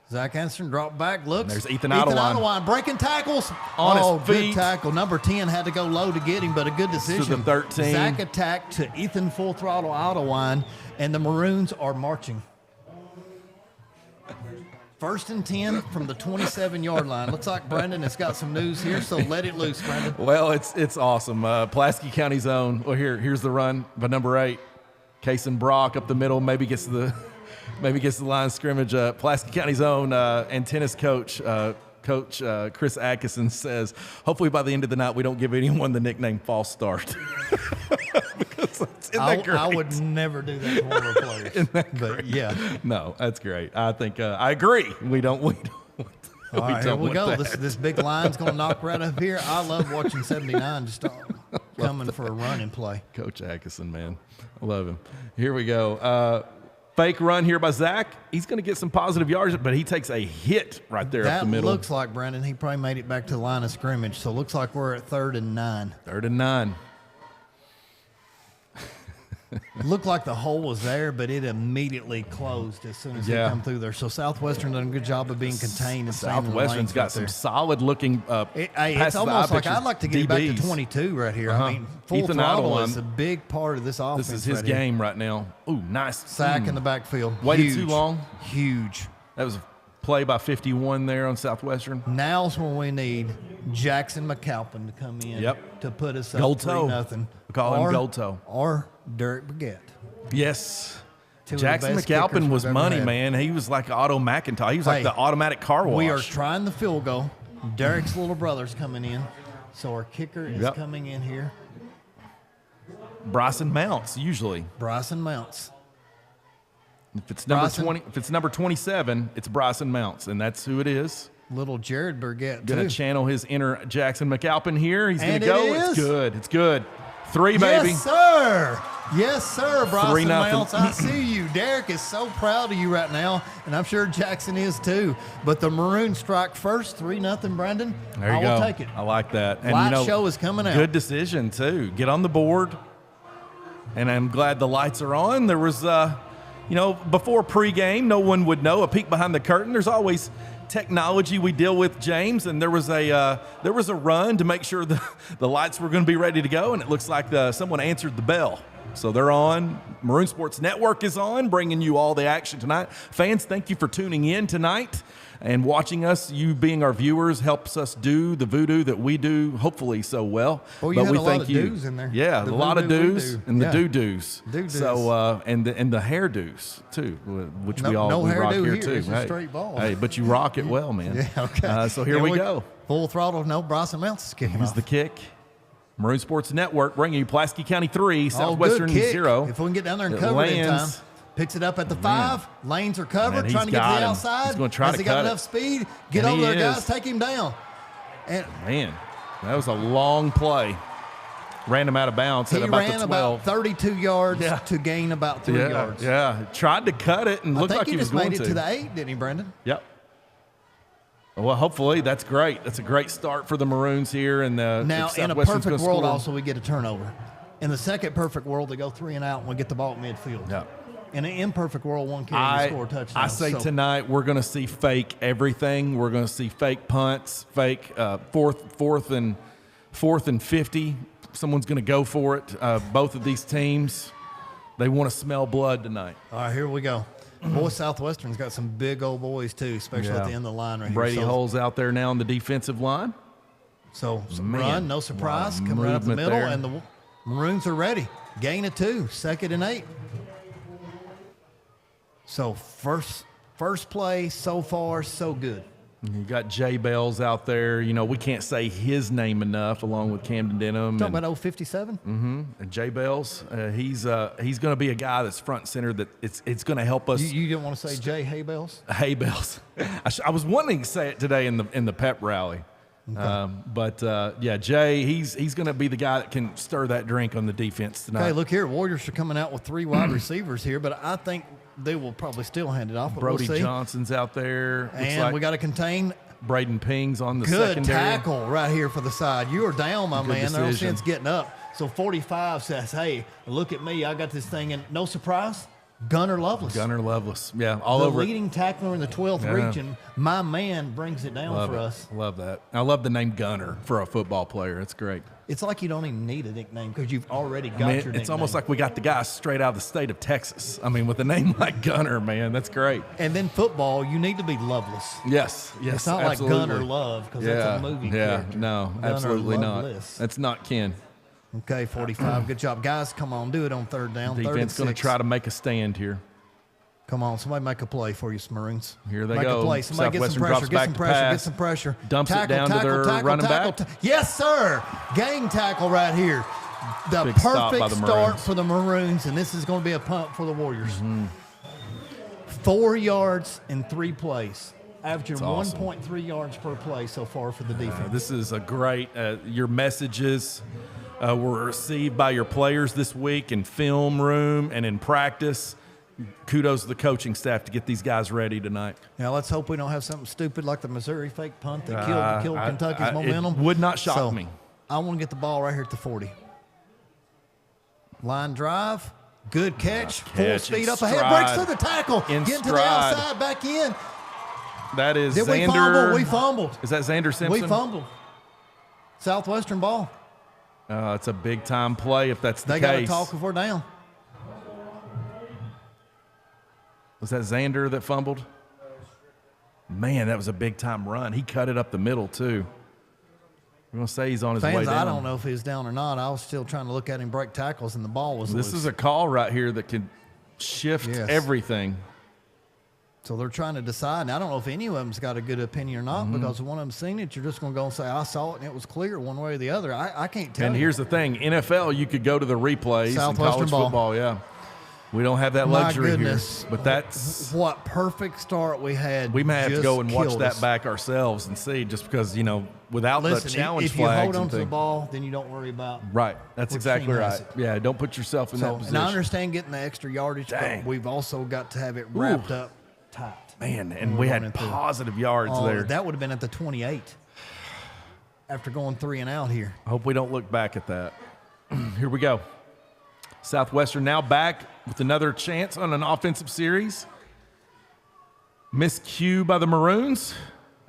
Zach Anderson drop back, looks. There's Ethan Idlewind. breaking tackles. On his Good feet. tackle. Number 10 had to go low to get him, but a good decision. the 13. Zach attack to Ethan Full Throttle Idlewind, and the Maroons are marching. 1st and 10 from the 27-yard line. Looks like Brandon has got some news here, so let it loose, Brandon. Well, it's awesome. Pulaski County's own. Well, here's the run by number 8. Kason Brock up the middle, maybe gets to the line of scrimmage. Pulaski County's own and tennis coach, Coach Chris Atkinson says, hopefully by the end of the night we don't give anyone the nickname False Start. I would never do that to one of our players. But yeah. No, that's great. I think I agree. We don't. All right, here we go. This big line's going to knock right up here. I love watching 79 just coming for a run and play. Coach Atkinson, man. I love him. Here we go. Fake run here by Zach. He's going to get some positive yards, but he takes a hit right there up the middle. That looks like, Brandon, he probably made it back to the line of scrimmage. So it looks like we're at 3rd and 9. 3rd and 9. Looked like the hole was there, but it immediately closed as soon as they come through there. So Southwestern done a good job of being contained. And Southwestern's got some solid-looking it's almost like I'd like to get back to 22 right here. I mean, full throttle is a big part of this offense. This is his game right now. Ooh, nice. Sack in the backfield. Waited too long. Huge. That was a play by 51 there on Southwestern. Now's when we need Jackson McAlpin to come in to put us up 3-0. We call him Gold Toe. Or Derek Baguette. Yes. Jackson McAlpin was money, man. He was like Otto McIntyre. He was like the automatic car wash. We are trying the field goal. Derek's little brother's coming in. So our kicker is coming in here. Bryson Mounts, usually. Bryson Mounts. If it's number 20, if it's number 27, it's Bryson Mounts, and that's who it is. Little Jared Burgett, Gonna channel his inner Jackson McAlpin here. He's gonna and go. It's good. It's good. 3, baby. Yes, sir. Yes, sir, Bryson 3-0. Mounts. I see you. Derek is so proud of you right now, and I'm sure Jackson is too. But the Maroons strike first, 3-0, Brandon. There you I go. will take it. I like that. And Light show is coming out. Good decision, too. Get on the board. And I'm glad the lights are on. There was, before pregame, no one would know. A peek behind the curtain. There's always technology we deal with, James, and there was a run to make sure the lights were going to be ready to go, and it looks like someone answered the bell. So they're on. Maroon Sports Network is on, bringing you all the action tonight. Fans, thank you for tuning in tonight and watching us. You being our viewers helps us do the voodoo that we do, hopefully so well. Well, you had a lot of do's in there. Yeah, a lot of do's and the do-dos. Do-dos. So and the hairdos too, which we rock here too. It's a straight ball. Hey, but you rock it well, man. Yeah, okay. So here we go. Full throttle. No, Bryson Mounts is kicking Here's off. the kick. Maroon Sports Network bringing you Pulaski County 3, Southwestern 0. If we can get down there and cover it in time. Picks it up at the 5. Lanes are covered, trying to get to the outside. He's going to try Has to he cut got enough speed? Get over there, guys. Take him down. And man, that was a long play. Ran him out of bounds at about the 12. He ran about 32 yards to gain about 3 yards. Yeah, tried to cut it and looked like he was going to. I think he just made it to the 8, didn't he, Brendan? Yep. Well, hopefully that's great. That's a great start for the Maroons here. And now, in a perfect world, also we get a turnover. In the second perfect world, they go 3 and out, and we get the ball at midfield. Yeah. In an imperfect world, one carry and score a touchdown. I say tonight we're going to see fake everything. We're going to see fake punts, fake fourth and 50. Someone's going to go for it. Both of these teams, they want to smell blood tonight. All right, here we go. Boy, Southwestern's got some big old boys, too, especially at the end of the line right here. Brady Hull's out there now on the defensive line. So, run, no surprise, coming right up the middle, and the Maroons are ready. Gain of 2, 2nd and 8. So, first play so far, so good. You got Jay Bells out there. You know, we can't say his name enough, along with Camden Denham. Talking about 057? Mm-hmm. And Jay Bells, he's going to be a guy that's front and center. That it's going to help us. You didn't want to say Jay Haybells? Haybells. I was wanting to say it today in the pep rally. Okay. But Jay, he's going to be the guy that can stir that drink on the defense tonight. Okay, look here. Warriors are coming out with 3 wide receivers here, but I think they will probably still hand it off. But Brody we'll see. Johnson's out there. And we got to contain. Braden Ping's on the good secondary. Good tackle right here for the side. You are down, my man. Decision. No sense getting up. So 45 says, hey, look at me. I got this thing. And no surprise, Gunnar Lovelace. Gunnar Lovelace. Yeah, all the over the leading tackler in the 12th region. My man brings it down for us. Love that. I love the name Gunnar for a football player. It's great. It's like you don't even need a nickname because you've already got your nickname. It's almost like we got the guy straight out of the state of Texas. I mean, with a name like Gunnar, man, that's great. And then football, you need to be Loveless. Yes. It's not absolutely. like Gunnar Love because that's a movie character. No, Gunnar absolutely Loveless. not. That's not Ken. Okay, 45. Good job. Guys, come on. Do it on third down. Defense going to try to make a stand here. Come on. Somebody make a play for you, Maroons. Here they make go. A play. Somebody get some pressure. Get some pressure. Get some pressure. Dumps it down to their running back. Yes, sir. Gang tackle right here. The Big stop by perfect the start Maroons. for the Maroons, and this is going to be a punt for the Warriors. 4 yards in 3 plays. Averaging That's awesome. 1.3 yards per play so far for the defense. This is a great, your messages were received by your players this week in film room and in practice. Kudos to the coaching staff to get these guys ready tonight. Now, let's hope we don't have something stupid like the Missouri fake punt that killed Kentucky's momentum. It would not shock me. I want to get the ball right here at the 40. Line drive. Good catch. Full speed up ahead. Breaks through the tackle. Getting to the outside, back in. That is Did Xander. we fumbled. Is that Xander Simpson? We fumbled. Southwestern ball. It's a big-time play if that's the They case. got to talk if we're down. Was that Xander that fumbled? Man, that was a big-time run. He cut it up the middle, too. We're going to say he's on his way down. I don't know if he's down or not. I was still trying to look at him break tackles, and the ball was loose. This is a call right here that could shift everything. So they're trying to decide. And I don't know if any of them's got a good opinion or not, because if one of them's seen it, you're just going to go and say, I saw it, and it was clear one way or the other. I can't tell And here's the thing. NFL, you could go to the replays. Southwestern in college football, yeah. We don't have that luxury here. But that's what perfect start we had. We may have to go and watch that us. back ourselves and see, just because, without the challenge if you flags hold on and to the things. ball, then you don't worry about Right. That's which exactly team right. has it. Yeah, don't put yourself in that position. And I understand getting the extra yardage, Dang. but we've also got to have it wrapped up tight. Man, and we had positive yards there. That would have been at the 28 after going 3 and out here. I hope we don't look back at that. Here we go. Southwestern now back with another chance on an offensive series. Miscue by the Maroons.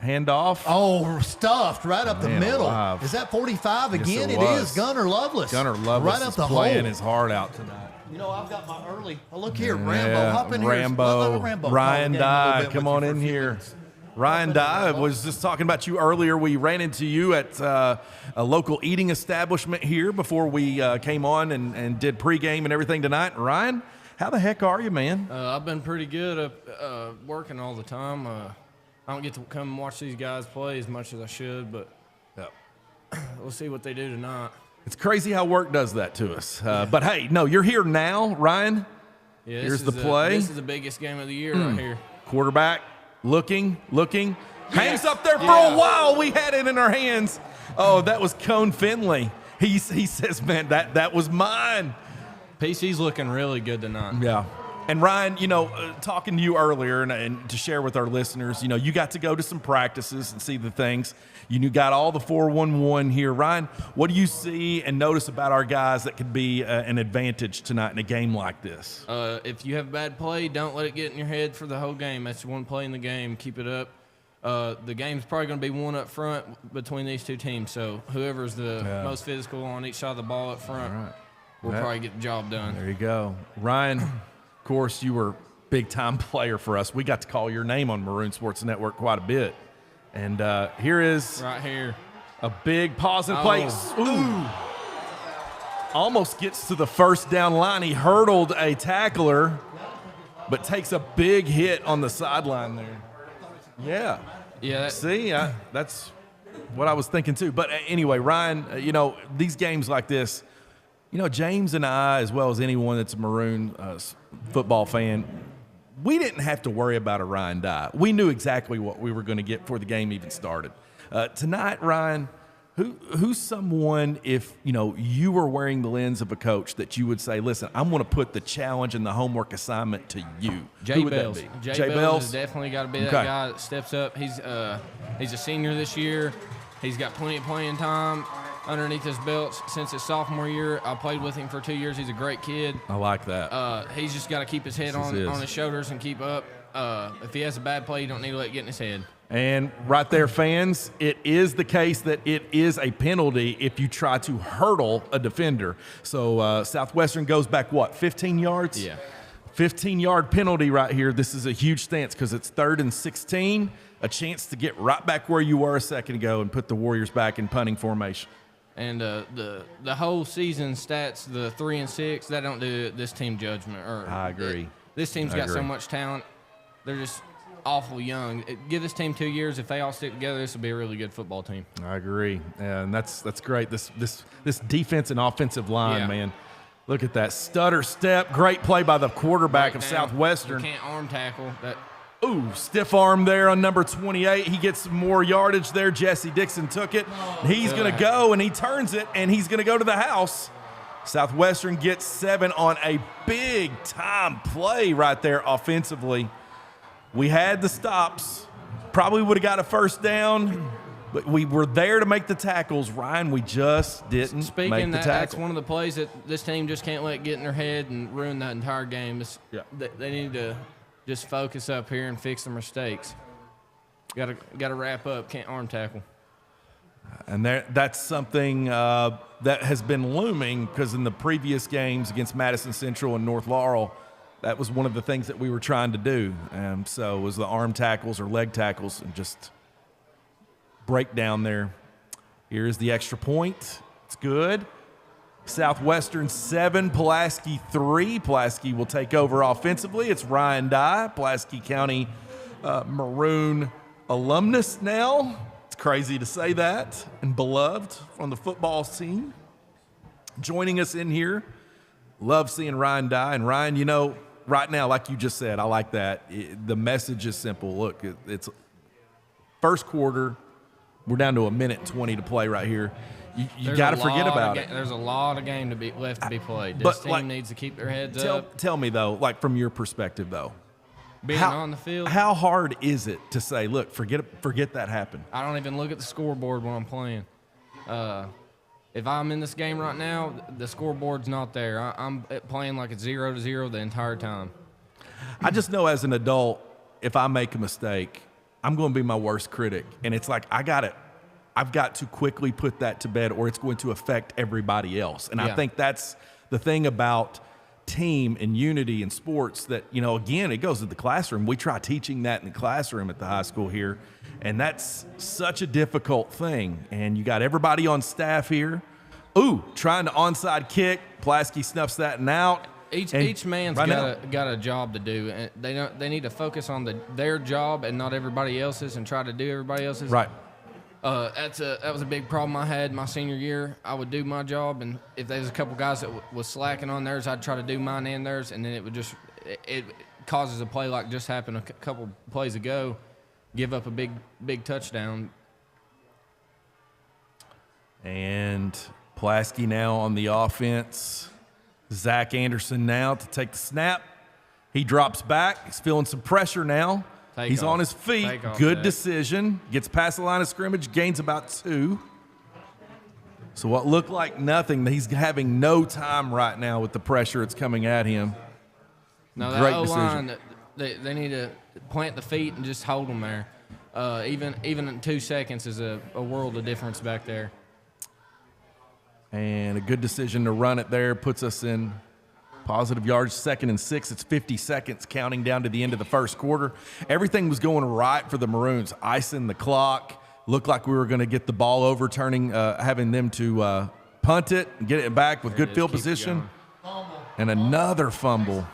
Handoff. Oh, stuffed right up the middle. Alive. Is that 45 Yes, again? it It was. is. Gunnar Lovelace. Gunnar Lovelace right up is the playing hole. his heart out tonight. I've got my early. Oh, look here, Rambo. Hop in here. Rambo. Rambo. Ryan Call the game a little Dye, bit come with on you for in a few here. minutes. Ryan Dye was just talking about you earlier. We ran into you at a local eating establishment here before we came on and did pregame and everything tonight. Ryan, how the heck are you, man? I've been pretty good working all the time. I don't get to come and watch these guys play as much as I should, but we'll see what they do tonight. It's crazy how work does that to us. But, hey, no, you're here now, Ryan. Yeah, Here's the play. This is the biggest game of the year right here. Quarterback looking, hangs up there for a while. We had it in our hands. Oh, that was Cone Finley. He says, man, that was mine. PC's looking really good tonight. Yeah. And Ryan, talking to you earlier and to share with our listeners, you got to go to some practices and see the things. You got all the 4-1-1 here. Ryan, what do you see and notice about our guys that could be an advantage tonight in a game like this? If you have a bad play, don't let it get in your head for the whole game. That's one play in the game. Keep it up. The game's probably going to be one up front between these two teams. So whoever's the most physical on each side of the ball up front will probably get the job done. There you go. Ryan, of course, you were a big-time player for us. We got to call your name on Maroon Sports Network quite a bit. And here is right here a big positive play. Ooh. Almost gets to the first down line. He hurdled a tackler, but takes a big hit on the sideline there. Yeah. Yeah. See, that's what I was thinking too. But anyway, Ryan, these games like this, James and I, as well as anyone that's a Maroon football fan, we didn't have to worry about a Ryan Dye. We knew exactly what we were going to get before the game even started. Tonight, Ryan, who's someone, if you were wearing the lens of a coach, that you would say, listen, I'm going to put the challenge and the homework assignment to you? Jay Bells. Jay Bells has definitely got to be that guy that steps up. He's a senior this year. He's got plenty of playing time underneath his belt since his sophomore year. I played with him for 2 years. He's a great kid. I like that. He's just got to keep his head on his shoulders and keep up. If he has a bad play, you don't need to let it get in his head. And right there, fans, it is the case that it is a penalty if you try to hurdle a defender. So Southwestern goes back, 15 yards? Yeah. 15-yard penalty right here. This is a huge stance because it's 3rd and 16, a chance to get right back where you were a second ago and put the Warriors back in punting formation. And the whole season stats, the 3 and 6, that don't do this team judgment. I agree. This team's got so much talent. They're just awful young. Give this team 2 years. If they all stick together, this will be a really good football team. I agree, and that's great. This defense and offensive line, man. Look at that stutter step. Great play by the quarterback of Southwestern. You can't arm tackle that. Ooh, stiff arm there on number 28. He gets some more yardage there. Jesse Dixon took it. He's going to go, and he turns it, and he's going to go to the house. Southwestern gets 7 on a big-time play right there offensively. We had the stops. Probably would have got a first down, but we were there to make the tackles. Ryan, we just didn't make the tackle. That's one of the plays that this team just can't let get in their head and ruin that entire game. They need to just focus up here and fix their mistakes. Got to wrap up. Can't arm tackle. And that's something that has been looming because in the previous games against Madison Central and North Laurel, that was one of the things that we were trying to do. So it was the arm tackles or leg tackles and just break down there. Here's the extra point. It's good. Southwestern 7, Pulaski 3. Pulaski will take over offensively. It's Ryan Dye, Pulaski County Maroon alumnus now. It's crazy to say that. And beloved from the football team. Joining us in here. Love seeing Ryan Dye. And Ryan, you know, right now, like you just said, I like that. The message is simple. Look, it's first quarter. We're down to a minute and 20 to play right here. You got to forget about it. There's a lot of game left to be played. This team needs to keep their heads up. Tell me, though, like from your perspective, though. Being on the field. How hard is it to say, look, forget that happened? I don't even look at the scoreboard when I'm playing. If I'm in this game right now, the scoreboard's not there. I'm playing like it's 0-0 the entire time. I just know as an adult, if I make a mistake, I'm going to be my worst critic. And it's like, I've got to quickly put that to bed or it's going to affect everybody else. And I think that's the thing about team and unity in sports that, you know, again, it goes to the classroom. We try teaching that in the classroom at the high school here. And that's such a difficult thing. And you got everybody on staff here. Ooh, trying to onside kick. Pulaski snuffs that and out. Each man's got a job to do, and they need to focus on their job and not everybody else's, and try to do everybody else's. Right. That was a big problem I had my senior year. I would do my job, and if there's a couple guys that was slacking on theirs, I'd try to do mine and theirs, and then it causes a play like just happened a couple plays ago, give up a big touchdown. And Pulaski now on the offense. Zach Anderson now to take the snap. He drops back. He's feeling some pressure now. He's on his feet. Good decision. Gets past the line of scrimmage, gains about 2. So what looked like nothing, he's having no time right now with the pressure that's coming at him. No, that O-line, they need to plant the feet and just hold them there. Even in 2 seconds is a world of difference back there. And a good decision to run it there puts us in positive yards, 2nd and 6. It's 50 seconds counting down to the end of the first quarter. Everything was going right for the Maroons. Icing the clock. Looked like we were going to get the ball overturning, having them to punt it and get it back with good field position. And another fumble.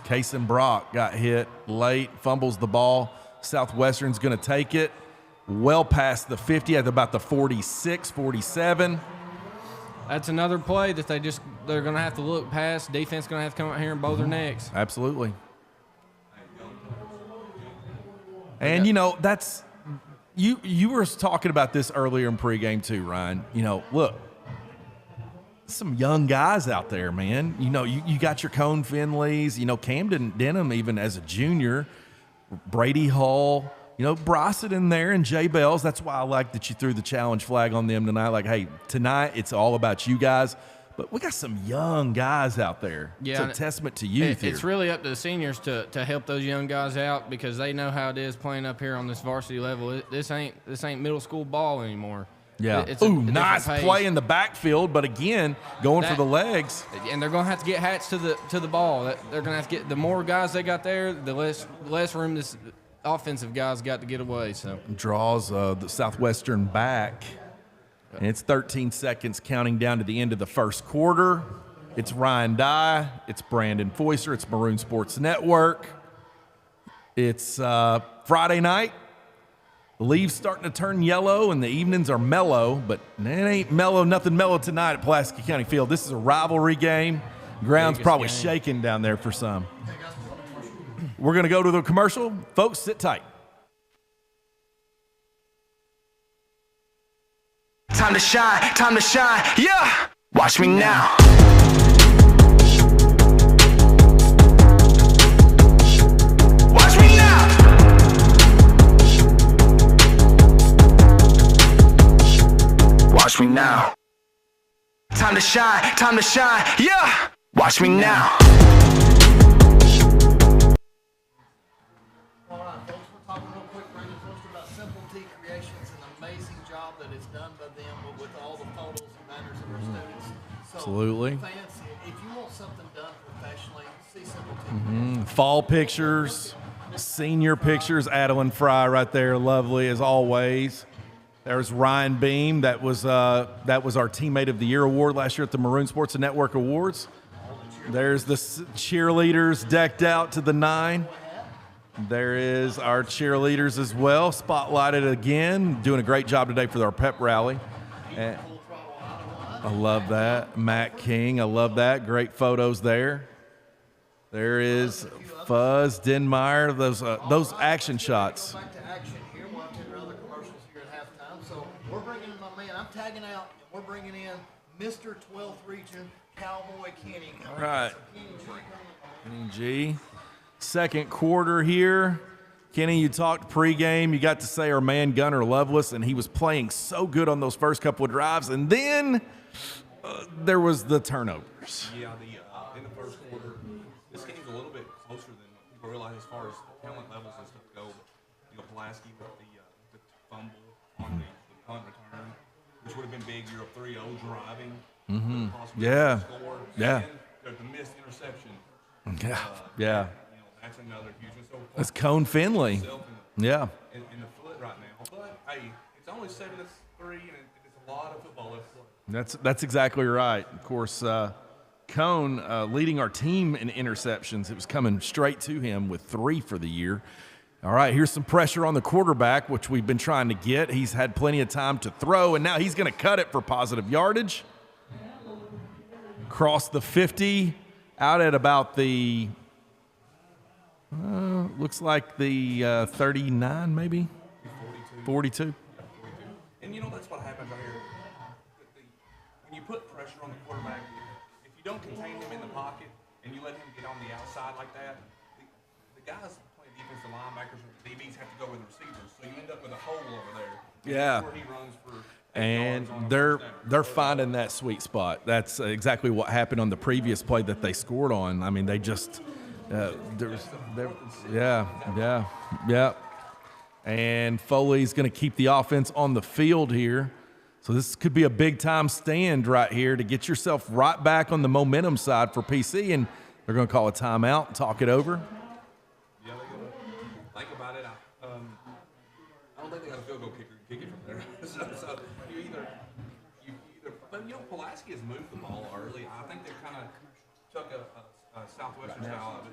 Kason Brock got hit late, fumbles the ball. Southwestern's going to take it well past the 50 at about the 46, 47. That's another play that they're going to have to look past. Defense going to have to come out here and bow their necks. Absolutely. And, you know, that's you were talking about this earlier in pregame too, Ryan. You know, look, some young guys out there, man. You know, you got your Cone Finleys, you know, Camden Denham even as a junior, Brady Hall, you know, Brossett in there and Jay Bells. That's why I like that you threw the challenge flag on them tonight. Like, hey, tonight it's all about you guys. But we got some young guys out there. Yeah, it's a testament to youth It's really up to the seniors to help those young guys out because they know how it is playing up here on this varsity level. This ain't middle school ball anymore. Yeah. It's Ooh, nice play in the backfield, but again, going for the legs. And they're going to have to get hats to the ball. They're going to have to get the more guys they got there, the less room this offensive guys got to get away. So draws the Southwestern back. And it's 13 seconds counting down to the end of the first quarter. It's Ryan Dye. It's Brandon Foister. It's Maroon Sports Network. It's Friday night. The leaves starting to turn yellow, and the evenings are mellow, but it ain't mellow, nothing mellow tonight at Pulaski County Field. This is a rivalry game. Ground's probably shaking down there for some. We're going to go to the commercial. Folks, sit tight. Time to shine, yeah! Watch me now. Watch me now. Watch me now. Time to shine, yeah! Watch me now. All right, folks, we're talking real quick, Brandon Foster, about Simple T Creations, an amazing job that is done by them with all the photos and banners of our students. So, Absolutely. Fans, if you want something done professionally, see Simple T. Fall pictures, senior pictures. Adeline Fry right there, lovely as always. There's Ryan Beam. That was our Teammate of the Year award last year at the Maroon Sports Network Awards. There's the cheerleaders decked out to the nine. There is our cheerleaders as well, spotlighted again, doing a great job today for our pep rally. And I love that. Matt King, I love that. Great photos there. There is Fuzz Denmeyer, those action shots. Back to action here. We'll have to do other commercials here at halftime. So we're bringing in my man. I'm tagging out, and we're bringing in Mr. 12th Region Cowboy Kenny. All right. Kenny G. Second quarter here. Kenny, you talked pregame. You got to say our man Gunnar Lovelace, and he was playing so good on those first couple of drives. And then there was the turnovers. Yeah, in the first quarter, this game's a little bit closer than people realize as far as talent levels and stuff go. Pulaski with the fumble on the punt return, which would have been big. You're up 3-0 driving. Yeah. Yeah. And the missed interception. Yeah. That's another huge one. So That's Cone Finley. Yeah. In the foot right now. But, hey, it's only 7-3, and it's a lot of football left to play. That's exactly right. Of course, Cone leading our team in interceptions. It was coming straight to him with 3 for the year. All right, here's some pressure on the quarterback, which we've been trying to get. He's had plenty of time to throw, and now he's going to cut it for positive yardage. Cross the 50, out at about the, looks like the 39 maybe? 42. And, that's what happens right here. When you put pressure on the quarterback, if you don't contain him in the pocket and you let him get on the outside like that, the guys playing defensive linebackers or the DBs have to go with the receivers. So you end up with a hole over there. Yeah. Where he runs for and they're finding that sweet spot. That's exactly what happened on the previous play that they scored on. I mean, they just yeah. And Foley's going to keep the offense on the field here. So this could be a big-time stand right here to get yourself right back on the momentum side for PC, and they're going to call a timeout and talk it over. Yeah, they got to think about it. I don't think they got a field goal kicker to kick it from there. so you either, but Pulaski has moved the ball early. I think they've kind of took a Southwestern style of it.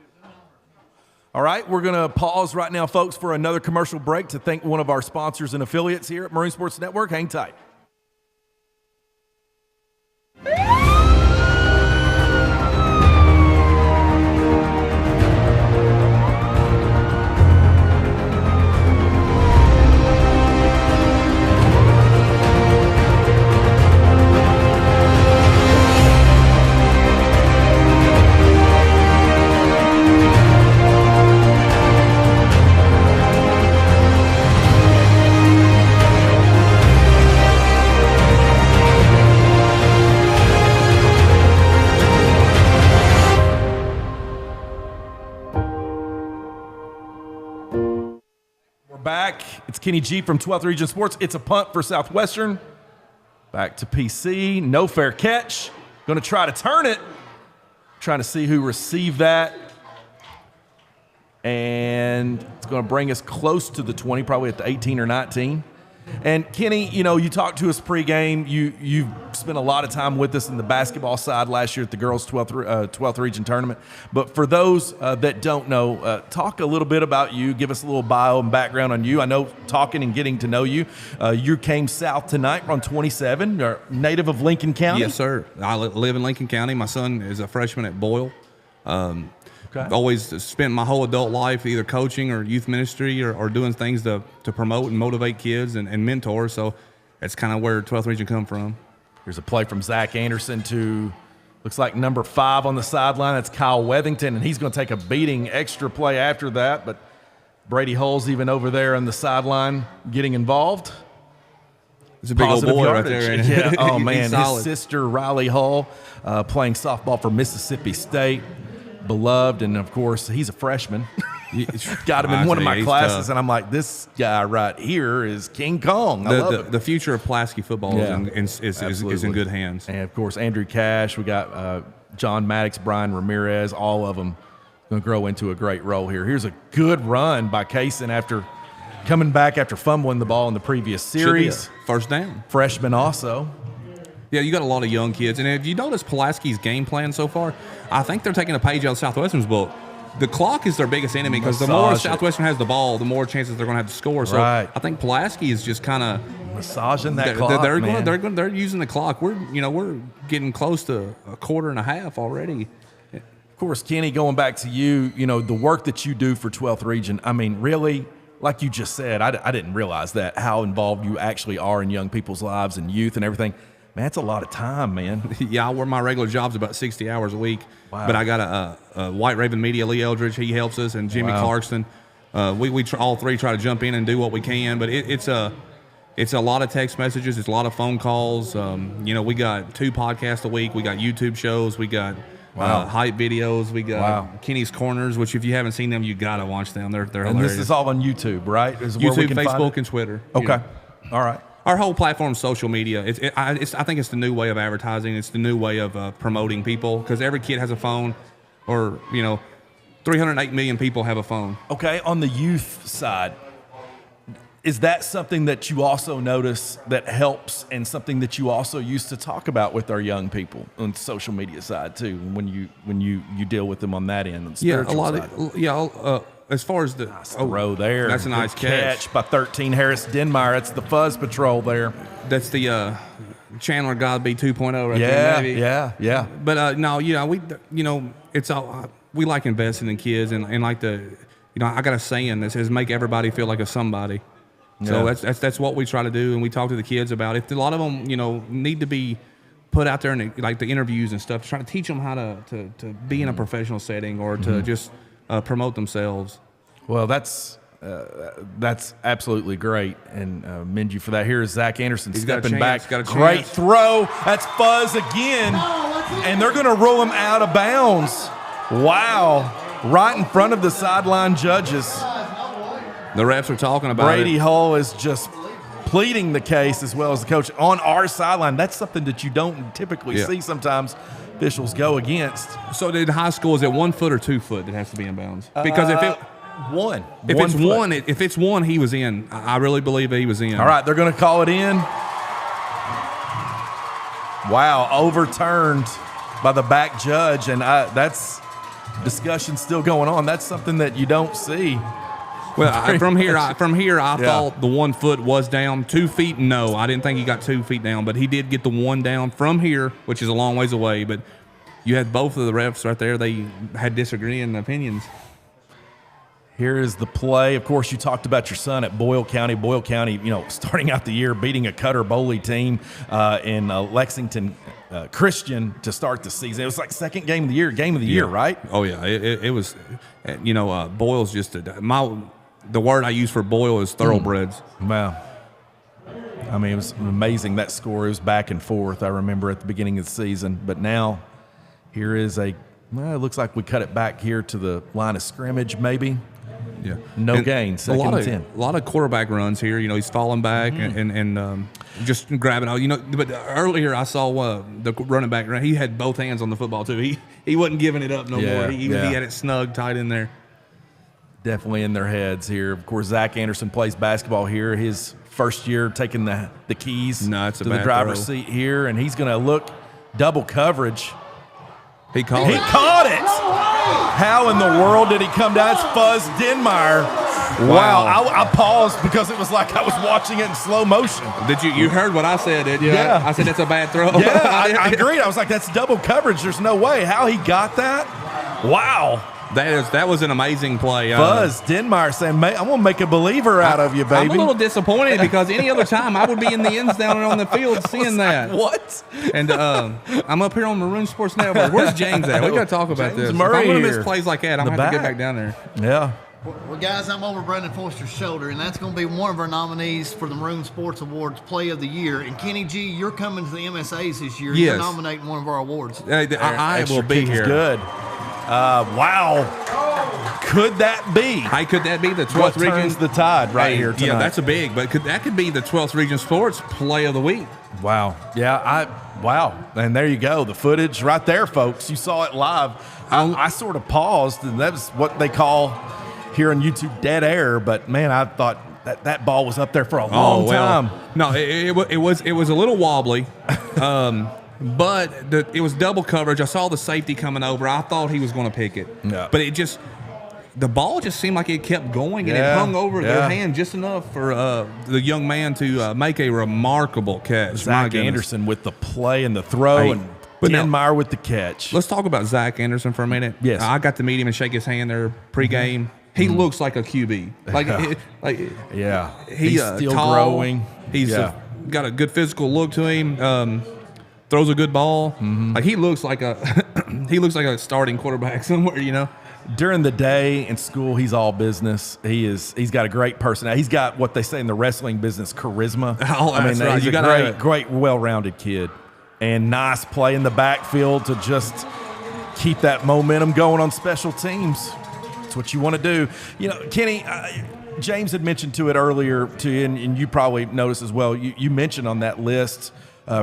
All right, we're going to pause right now, folks, for another commercial break to thank one of our sponsors and affiliates here at Maroon Sports Network. Hang tight. Back. It's Kenny G from 12th Region Sports. It's a punt for Southwestern. Back to PC. No fair catch. Going to try to turn it. Trying to see who received that. And it's going to bring us close to the 20, probably at the 18 or 19. And Kenny, you talked to us pregame. You've spent a lot of time with us in the basketball side last year at the girls' 12th region tournament. But for those that don't know, talk a little bit about you. Give us a little bio and background on you. I know talking and getting to know you. You came south tonight on 27. You're native of Lincoln County. Yes, sir. I live in Lincoln County. My son is a freshman at Boyle. I've always spent my whole adult life either coaching or youth ministry or doing things to promote and motivate kids and mentor. So that's kind of where 12th Region come from. Here's a play from Zach Anderson to, looks like number 5 on the sideline. That's Kyle Wethington, and he's going to take a beating extra play after that. But Brady Hull's even over there on the sideline getting involved. It's a big old boy right there. Yeah. Oh, man. His sister, Riley Hull, playing softball for Mississippi State. Beloved, and of course he's a freshman. Got him in one of my classes, and I'm like, this guy right here is King Kong. I love it. The future of Pulaski football is in good hands. And of course Andrew Cash, we got John Maddox, Brian Ramirez, all of them going to grow into a great role here. Here's a good run by Kaysen after coming back after fumbling the ball in the previous series. First down. Freshman also. Yeah, you got a lot of young kids. And if you notice Pulaski's game plan so far, I think they're taking a page out of Southwestern's book. The clock is their biggest enemy because the more Southwestern has the ball, the more chances they're going to have to score. So I think Pulaski is just kind of massaging that clock. They're using the clock. We're getting close to a quarter and a half already. Of course, Kenny, going back to you, the work that you do for 12th Region. I mean, really, like you just said, I didn't realize that how involved you actually are in young people's lives and youth and everything. Man, that's a lot of time, man. Yeah, I work my regular job's about 60 hours a week. Wow. But I got a White Raven Media, Lee Eldridge. He helps us, and Jimmy Clarkston. We all three try to jump in and do what we can. But it's a lot of text messages. It's a lot of phone calls. We got 2 podcasts a week. We got YouTube shows. We got hype videos. We got Kenny's Corners, which if you haven't seen them, you got to watch them. They're hilarious. And this is all on YouTube, right? Is YouTube, where we can Facebook, and Twitter. Okay. All right. Our whole platform is social media. I think it's the new way of advertising. It's the new way of promoting people because every kid has a phone, or 308 million people have a phone. Okay, on the youth side, is that something that you also notice that helps, and something that you also used to talk about with our young people on the social media side too, when you deal with them on that end? Yeah, a lot of as far as the throw there, that's a nice catch by 13 Harris Denmeyer. It's the Fuzz Patrol there. That's the Chandler Godby 2.0 right there. Maybe. Yeah. But it's all we like investing in kids and like I got a saying that says make everybody feel like a somebody. So that's what we try to do, and we talk to the kids about it. A lot of them need to be put out there in the interviews and stuff, trying to teach them how to be in a professional setting or to just promote themselves. Well, that's absolutely great, and commend you for that. Here is Zach Anderson stepping back. Great throw. That's Fuzz again, and they're going to roll him out of bounds. Wow. Right in front of the sideline judges. The refs are talking about Brady Hull is just pleading the case as well as the coach on our sideline. That's something that you don't typically see sometimes officials go against. So in high school, is it 1 foot or 2 foot that has to be in bounds? Because if it's one, he was in. I really believe that he was in. All right, they're going to call it in. Wow, overturned by the back judge, and that's discussion still going on. That's something that you don't see. Well, from here, I thought the 1 foot was down. 2 feet, no. I didn't think he got 2 feet down, but he did get the one down from here, which is a long ways away. But you had both of the refs right there. They had disagreeing opinions. Here is the play. Of course, you talked about your son at Boyle County. Boyle County, starting out the year, beating a Cutter Bowley team in Lexington Christian to start the season. It was like second game of the year, right? Oh, yeah. It was, Boyle's just the word I use for Boyle is thoroughbreds. Wow. I mean, it was amazing, that score. It was back and forth, I remember, at the beginning of the season. But now here is it looks like we cut it back here to the line of scrimmage maybe. Yeah. No gain, second and 10. A lot of quarterback runs here. He's falling back and just grabbing out. But earlier I saw the running back. He had both hands on the football too. He wasn't giving it up no more. He had it snug, tight in there. definitely in their heads here. Of course, Zach Anderson plays basketball here. His first year taking the keys to the driver's seat here, and he's going to look double coverage. He caught it. How in the world did he come down? It's Fuzz Denmeyer. Wow. I paused because it was like I was watching it in slow motion. Did you heard what I said, did you? Yeah. I said that's a bad throw. Yeah, I agreed. I was like, that's double coverage. There's no way. How he got that? Wow. That was an amazing play. Buzz Denmeyer saying, I'm going to make a believer out of you, baby. I'm a little disappointed because any other time I would be in the ends down and on the field seeing that. What? And I'm up here on Maroon Sports Network. Where's James at? We got to talk about this. Murray if I'm going to miss plays like that, I'm going to have to get back down there. Yeah. Well, guys, I'm over Brendan Forster's shoulder, and that's going to be one of our nominees for the Maroon Sports Awards Play of the Year. And Kenny G, you're coming to the MSAs this year. Yes. You're nominating one of our awards. I will be here. Good. Wow. Could that be? Could that be the 12th what region? turns the tide right here tonight? Yeah, that's a big, but that could be the 12th Region Sports Play of the Week. Wow. Yeah, wow. And there you go. The footage right there, folks. You saw it live. I sort of paused, and that was what they call here on YouTube dead air. But, man, I thought that ball was up there for a long time. No, it was a little wobbly. But it was double coverage. I saw the safety coming over. I thought he was going to pick it. Yeah. But the ball just seemed like it kept going, and it hung over their hand just enough for the young man to make a remarkable catch. Zach Anderson with the play and the throw, and Denmeyer with the catch. Let's talk about Zach Anderson for a minute. Yes. I got to meet him and shake his hand there pregame. He looks like a QB. He's still growing. He's got a good physical look to him. Throws a good ball. Like he looks like a starting quarterback somewhere, During the day in school, he's all business. He's got a great personality. He's got what they say in the wrestling business, charisma. That's right. He's a great, well-rounded kid. And nice play in the backfield to just keep that momentum going on special teams. That's what you want to do. Kenny, James had mentioned to it earlier, and you probably noticed as well. You mentioned on that list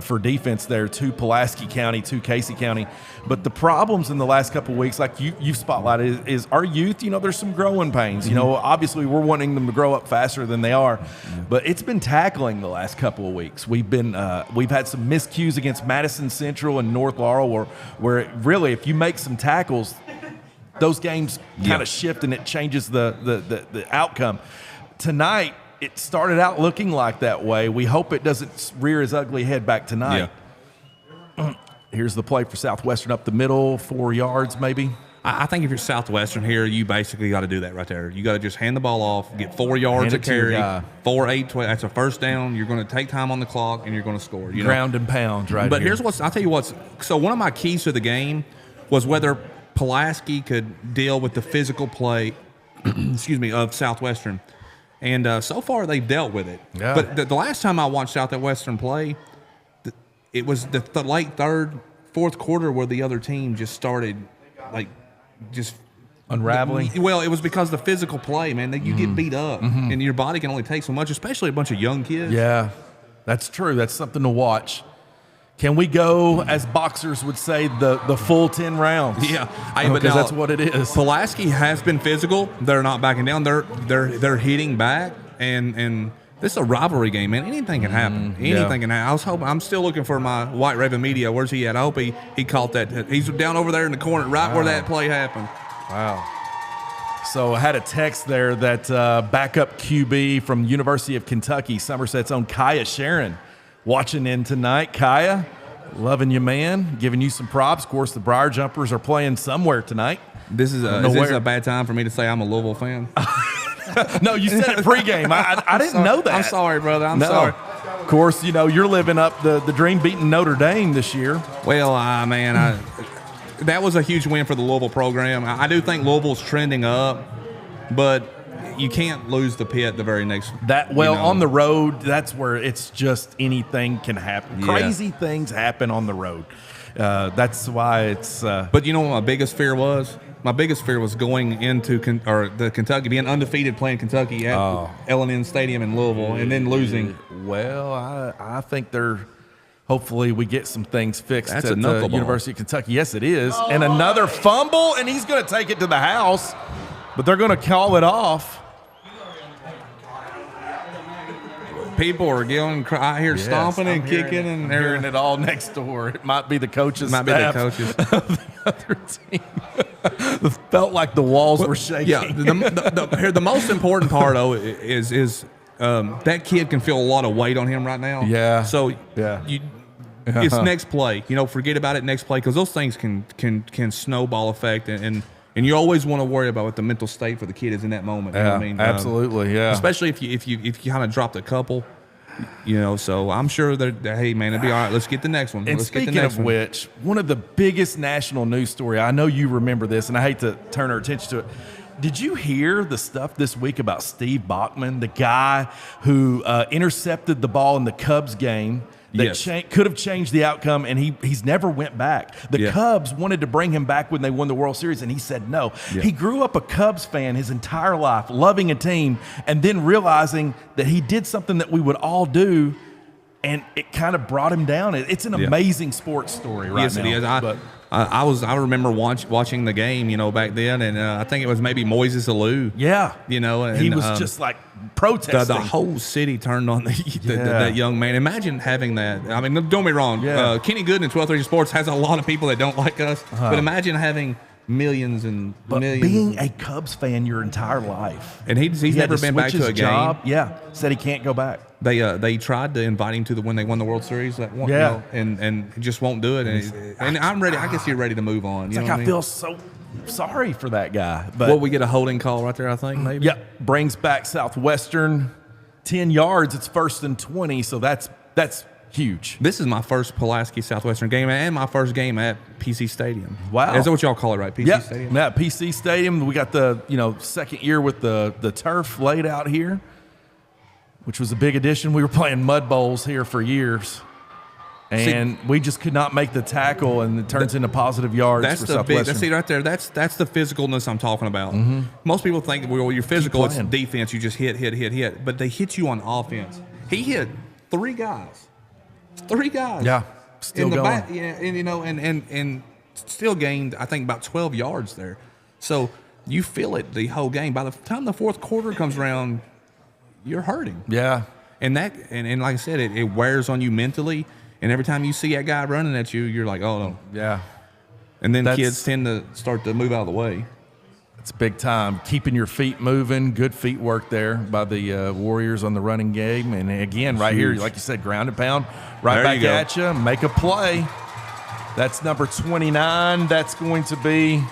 for defense there, 2 Pulaski County, 2 Casey County. But the problems in the last couple of weeks, like you've spotlighted, is our youth, there's some growing pains. Obviously we're wanting them to grow up faster than they are. But it's been tackling the last couple of weeks. We've had some miscues against Madison Central and North Laurel where really if you make some tackles, those games kind of shift and it changes the outcome. Tonight, it started out looking like that way. We hope it doesn't rear his ugly head back tonight. Yeah. Here's the play for Southwestern up the middle, 4 yards maybe. I think if you're Southwestern here, you basically got to do that right there. You got to just hand the ball off, get 4 yards of carry, 4, 8, 12. That's a first down. You're going to take time on the clock, and you're going to score. Ground and pound right But here. I'll tell you what's – so one of my keys to the game was whether Pulaski could deal with the physical play, of Southwestern. And so far, they've dealt with it. Yeah. But the last time I watched Southwestern play, it was the late third, fourth quarter where the other team just started, just unraveling. Well, it was because the physical play, man. You get beat up, and your body can only take so much, especially a bunch of young kids. Yeah, that's true. That's something to watch. Can we go, as boxers would say, the full 10 rounds? Yeah, because that's what it is. Pulaski has been physical. They're not backing down. They're hitting back, and this is a rivalry game, man. Anything can happen. Anything can happen. I'm still looking for my White Raven Media. Where's he at? I hope he caught that. He's down over there in the corner, right where that play happened. Wow. So I had a text there that backup QB from University of Kentucky, Somerset's own Kaya Sharon, watching in tonight. Kaya, loving you, man. Giving you some props. Of course, the Briar Jumpers are playing somewhere tonight. Is this a bad time for me to say I'm a Louisville fan? No, you said it pregame. I didn't know that. I'm sorry, brother. I'm sorry. Of course, you're living up the dream beating Notre Dame this year. Well, man, that was a huge win for the Louisville program. I do think Louisville's trending up, but you can't lose the Pitt the very next. On the road, that's where it's just anything can happen. Yeah. Crazy things happen on the road. That's why it's. But you know what my biggest fear was? My biggest fear was going into the Kentucky, being undefeated playing Kentucky at L&N Stadium in Louisville, and then losing. Well, I think hopefully we get some things fixed at the University of Kentucky. Yes, it is. And another fumble, and he's going to take it to the house. but they're going to call it off. People are out here stomping and kicking, and I'm hearing it all next door. It might be the coaches. Might be the coaches of the other team. It felt like the walls were shaking. Yeah, the most important part though is that kid can feel a lot of weight on him right now. Yeah. So yeah. It's next play. Forget about it next play, because those things can snowball effect, and you always want to worry about what the mental state for the kid is in that moment. You know what I mean? Absolutely, yeah. Especially if you kind of dropped a couple, So I'm sure that hey man, it'll be all right. Let's get the next one. And Let's speaking get the next of one. which, one of the biggest national news story, I know you remember this, and I hate to turn our attention to it. Did you hear the stuff this week about Steve Bachman, the guy who intercepted the ball in the Cubs game that Yes. could have changed the outcome, and he's never went back? The Cubs wanted to bring him back when they won the World Series, and he said no. Yeah. He grew up a Cubs fan his entire life, loving a team, and then realizing that he did something that we would all do, and it kind of brought him down. It's an amazing sports story right yes, now. Yes, it is. I remember watching the game, back then, and I think it was maybe Moises Alou. Yeah, and he was just like protesting. The whole city turned on that young man. Imagine having that. I mean, don't get me wrong. Yeah. Kenny Gooden in 1230 Sports has a lot of people that don't like us, but imagine having millions and millions. Being a Cubs fan your entire life, and he's never been back to a game. Job. Yeah, said he can't go back. They tried to invite him to when they won the World Series that one, and he just won't do it. And I'm ready. I guess you're ready to move on. It's like I feel so sorry for that guy. But we get a holding call right there, I think maybe. Yep, brings back Southwestern 10 yards. It's 1st and 20, so that's huge. This is my first Pulaski Southwestern game and my first game at PC Stadium. Wow, is that what y'all call it, right? PC Stadium. Yeah, PC Stadium. We got the second year with the turf laid out here, which was a big addition. We were playing mud bowls here for years, and we just could not make the tackle, and it turns into positive yards. That's for the Southwestern. big. Right there. That's the physicalness I'm talking about. Mm-hmm. Most people think, well, you're physical. It's defense. You just hit, but they hit you on offense. He hit 3 guys. 3 guys. Yeah, still in the going. back, and still gained, I think, about 12 yards there. So you feel it the whole game. By the time the fourth quarter comes around, you're hurting. Yeah. And like I said, it wears on you mentally. And every time you see that guy running at you, you're like, oh no. Yeah. And then kids tend to start to move out of the way. It's big time. Keeping your feet moving. Good feet work there by the Warriors on the running game. And again, right here, like you said, ground and pound. Right back at you. Make a play. That's number 29. That's going to be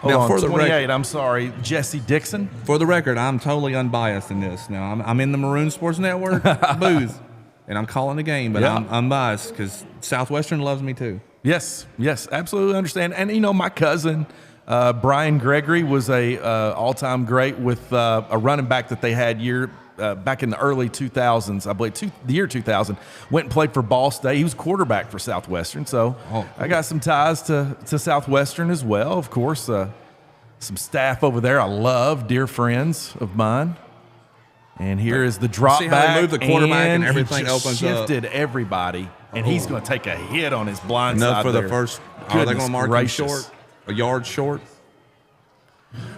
now, for 28. I'm sorry, Jesse Dixon. For the record, I'm totally unbiased in this. Now, I'm in the Maroon Sports Network booth, and I'm calling the game, but I'm unbiased because Southwestern loves me too. Yes, absolutely understand. And, my cousin, Brian Gregory, was a all-time great with a running back that they had back in the early 2000s, I believe, the year 2000, went and played for Ball State. He was quarterback for Southwestern, so I got some ties to Southwestern as well. Of course, some staff over there I love, dear friends of mine. And here is the drop See back. how they move the quarterback and everything he just opens shifted everybody, and he's going to take a hit on his blind side for there. the first. Are they going to mark him short? A yard short?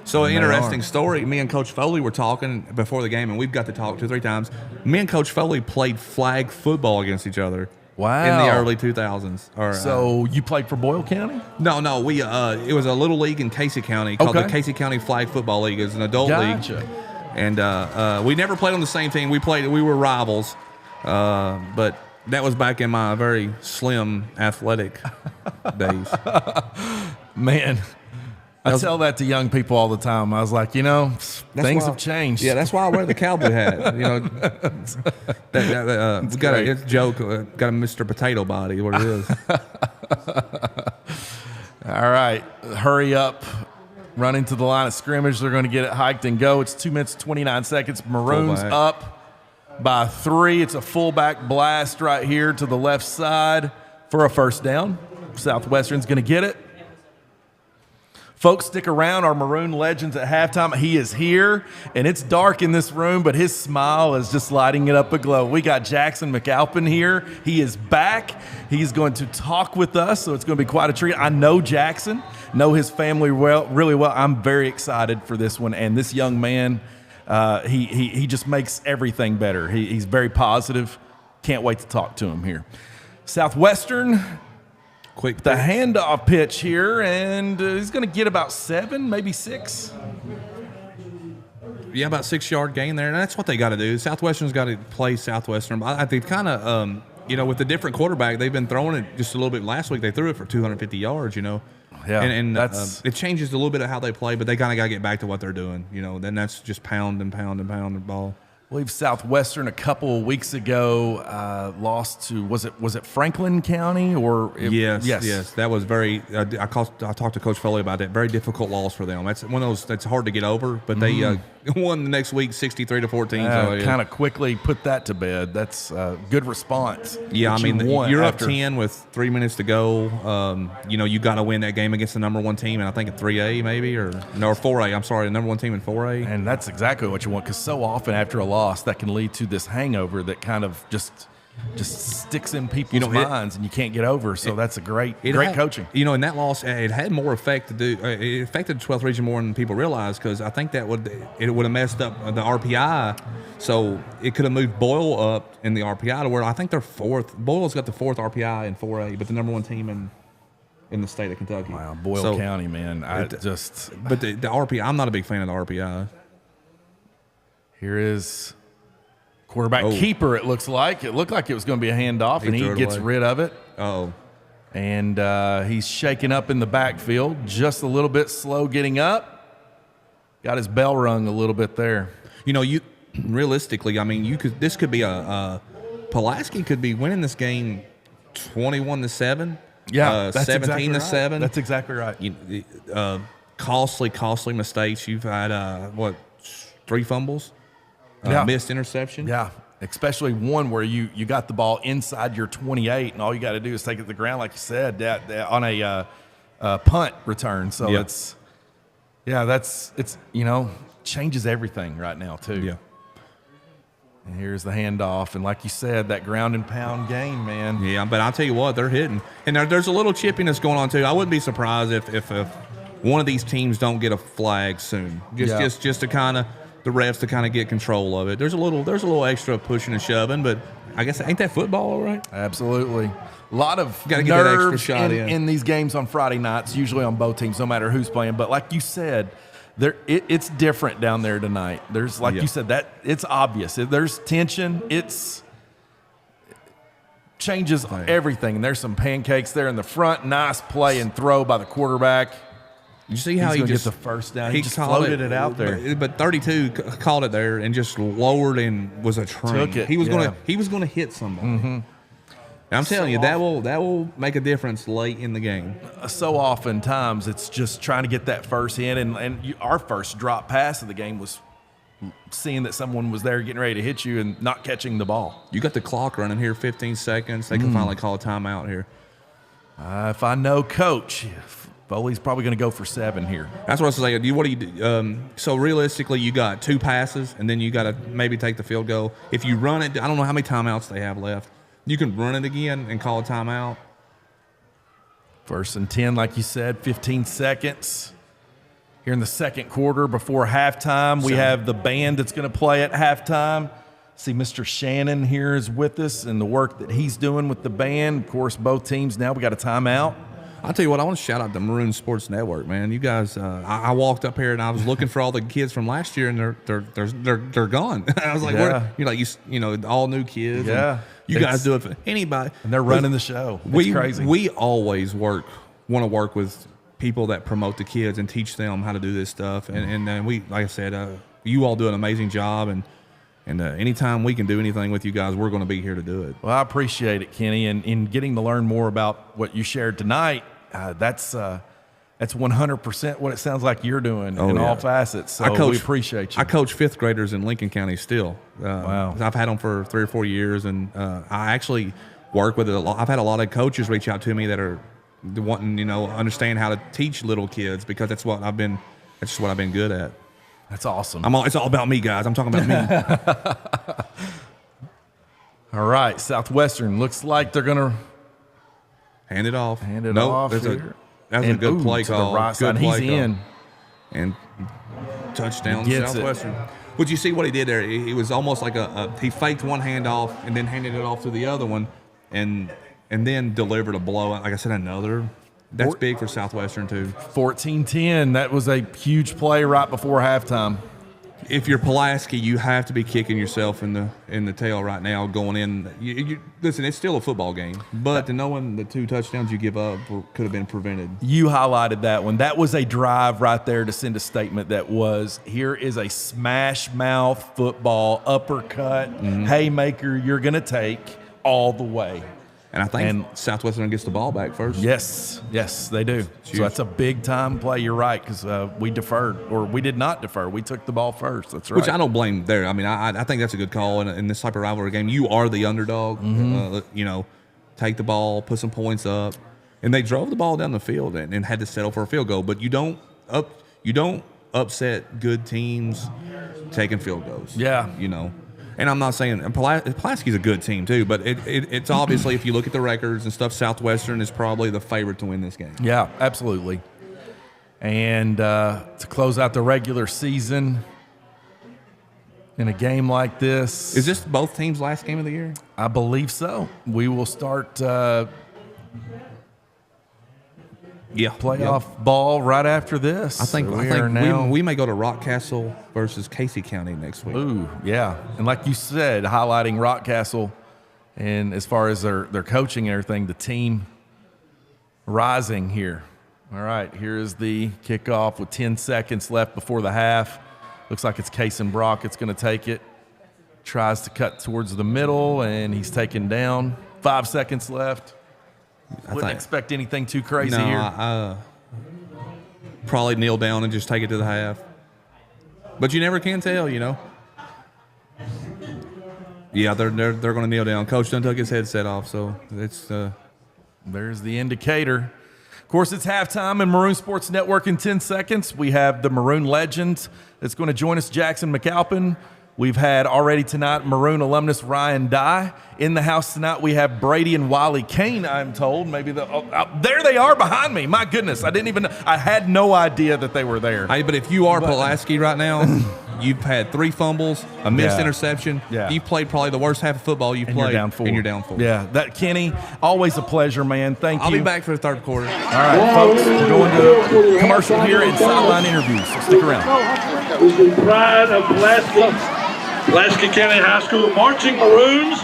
So an interesting story. Me and Coach Foley were talking before the game, and we've got to talk 2 or 3 times. Me and Coach Foley played flag football against each other. Wow. In the early 2000s. So you played for Boyle County? No. We it was a little league in Casey County called the Casey County Flag Football League. It's an adult league. And we never played on the same team. We were rivals, but that was back in my very slim athletic days. Man. I tell that to young people all the time. I was like, things have changed. Yeah, that's why I wear the cowboy hat. We got a joke. Got a Mr. Potato Body. What it is. All right, hurry up. Running to the line of scrimmage. They're going to get it hiked and go. It's 2 minutes, 29 seconds. Maroons up by 3. It's a fullback blast right here to the left side for a first down. Southwestern's going to get it. Folks, stick around. Our Maroon Legends at halftime. He is here, and it's dark in this room, but his smile is just lighting it up a glow. We got Jackson McAlpin here. He is back. He's going to talk with us, so it's going to be quite a treat. I know Jackson, know his family really well. I'm very excited for this one, and this young man, he just makes everything better. He's very positive. Can't wait to talk to him here. Southwestern. Quick, the handoff pitch here, and he's going to get about 7, maybe 6. Yeah, about 6-yard gain there, and that's what they got to do. Southwestern's got to play Southwestern. They've kind of, with the different quarterback, they've been throwing it just a little bit. Last week they threw it for 250 yards, Yeah, and it changes a little bit of how they play, but they kind of got to get back to what they're doing. Then that's just pound and pound and pound the ball. I believe Southwestern a couple of weeks ago lost to was it Franklin County or yes that was very I talked to Coach Foley about that. Very difficult loss for them. That's one of those that's hard to get over, but they won the next week 63-14. Kind of quickly put that to bed. That's a good response. Yeah, you're up 10 with 3 minutes to go. You got to win that game against the number 1 team, and I think at 3A maybe or 4A. I'm sorry, the number 1 team in 4A. And that's exactly what you want, because so often after a loss that can lead to this hangover that kind of just sticks in people's minds and you can't get over. So that's a great coaching. In that loss, it had more effect to do. It affected the 12th region more than people realize, because I think it would have messed up the RPI. So it could have moved Boyle up in the RPI to where I think they're 4th. Boyle's got the 4th RPI in 4A, but the number 1 team in the state of Kentucky. Wow, Boyle County, man. But the RPI, I'm not a big fan of the RPI. Here is quarterback keeper, it looks like. It looked like it was going to be a handoff, and he gets rid of it. And he's shaking up in the backfield, just a little bit slow getting up. Got his bell rung a little bit there. You realistically, this could be Pulaski could be winning this game 21-7. Yeah, that's 17-7. Exactly right. That's exactly right. Costly mistakes. You've had 3 fumbles. Missed interception. Yeah, especially one where you got the ball inside your 28, and all you got to do is take it to the ground, like you said, that on a punt return. So it's changes everything right now too. Yeah. And here's the handoff, and like you said, that ground and pound game, man. Yeah, but I'll tell you what, they're hitting, and there's a little chippiness going on too. I wouldn't be surprised if one of these teams don't get a flag soon. Just to kind of. The refs to kind of get control of it. There's a little extra pushing and shoving, but I guess ain't that football, all right? Absolutely. A lot of got to get that extra shot in these games on Friday nights, usually on both teams, no matter who's playing. But like you said, it's different down there tonight. There's you said, that it's obvious. There's tension. It's changes everything. And there's some pancakes there in the front. Nice play and throw by the quarterback. You see how he just get the first down. He just floated it out there. But 32 called it there and just lowered and was a train. Took it. He was going to hit somebody. Mm-hmm. I'm telling you, that will make a difference late in the game. So oftentimes it's just trying to get that first in, and our first drop pass of the game was seeing that someone was there getting ready to hit you and not catching the ball. You got the clock running here, 15 seconds. They can finally call a timeout here. If I know Coach, Foley's probably going to go for 7 here. That's what I was saying. What do you do? So realistically, you got 2 passes, and then you got to maybe take the field goal. If you run it, I don't know how many timeouts they have left. You can run it again and call a timeout. 1st and 10, like you said, 15 seconds. Here in the second quarter before halftime, we have the band that's going to play at halftime. See, Mr. Shannon here is with us and the work that he's doing with the band. Of course, both teams now, we got a timeout. I'll tell you what, I want to shout out the Maroon Sports Network, man. You guys, I walked up here and I was looking for all the kids from last year, and they're gone. I was like, all new kids. Yeah, you guys do it for anybody, and they're running the show. It's crazy. We always want to work with people that promote the kids and teach them how to do this stuff. And we, like I said, you all do an amazing job, and anytime we can do anything with you guys, we're going to be here to do it. Well, I appreciate it, Kenny, and in getting to learn more about what you shared tonight. That's 100% what it sounds like you're doing in all facets. So we appreciate you. I coach 5th graders in Lincoln County still. Wow. I've had them for 3 or 4 years, and I actually work with it a lot. I've had a lot of coaches reach out to me that are wanting, understand how to teach little kids because that's just what I've been good at. That's awesome. It's all about me, guys. I'm talking about me. All right, Southwestern looks like they're gonna hand it off. That's a good play to call. The right side. He's in. And touchdown Gets Southwestern. Would you see what he did there? He was almost like he faked one handoff and then handed it off to the other one, and then delivered a blowout. Like I said, another. That's big for Southwestern too. 14-10. That was a huge play right before halftime. If you're Pulaski, you have to be kicking yourself in the tail right now going in. Listen, it's still a football game, but knowing the 2 touchdowns you give up could have been prevented. You highlighted that one. That was a drive right there to send a statement that was, here is a smash mouth football, uppercut, haymaker you're going to take all the way. And I think Southwestern gets the ball back first. Yes, they do. So that's a big-time play. You're right, because we deferred, or we did not defer. We took the ball first. That's right. Which I don't blame there. I mean, I think that's a good call in this type of rivalry game. You are the underdog. Take the ball, put some points up. And they drove the ball down the field and had to settle for a field goal. But you don't upset good teams taking field goals. Yeah. And I'm not saying Pulaski's a good team too, but it's obviously, if you look at the records and stuff, Southwestern is probably the favorite to win this game. Yeah, absolutely. And to close out the regular season in a game like this. Is this both teams' last game of the year? I believe so. We will start playoff ball right after this. I think we may go to Rockcastle versus Casey County next week. Ooh, yeah. And like you said, highlighting Rockcastle, and as far as their coaching and everything, the team rising here. All right, here is the kickoff with 10 seconds left before the half. Looks like it's Kason Brock. It's going to take it. Tries to cut towards the middle, and he's taken down. 5 seconds left. Wouldn't expect anything too crazy here. Probably kneel down and just take it to the half. But you never can tell, Yeah, they're going to kneel down. Coach done took his headset off, so it's. There's the indicator. Of course, it's halftime in Maroon Sports Network in 10 seconds. We have the Maroon legend that's going to join us, Jackson McAlpin. We've had already tonight Maroon alumnus Ryan Dye. In the house tonight, we have Brady and Wiley Kane, I'm told. Maybe there they are behind me. My goodness, I had no idea that they were there. Hey, but if you are Pulaski right now, you've had 3 fumbles, a missed interception. Yeah. You've played probably the worst half of football you've played. And you're down 4. Yeah, that Kenny, always a pleasure, man. Thank you. I'll be back for the third quarter. All right, folks, we're going to commercial here and sideline interviews, so stick around. With the pride of Pulaski County High School Marching Maroons,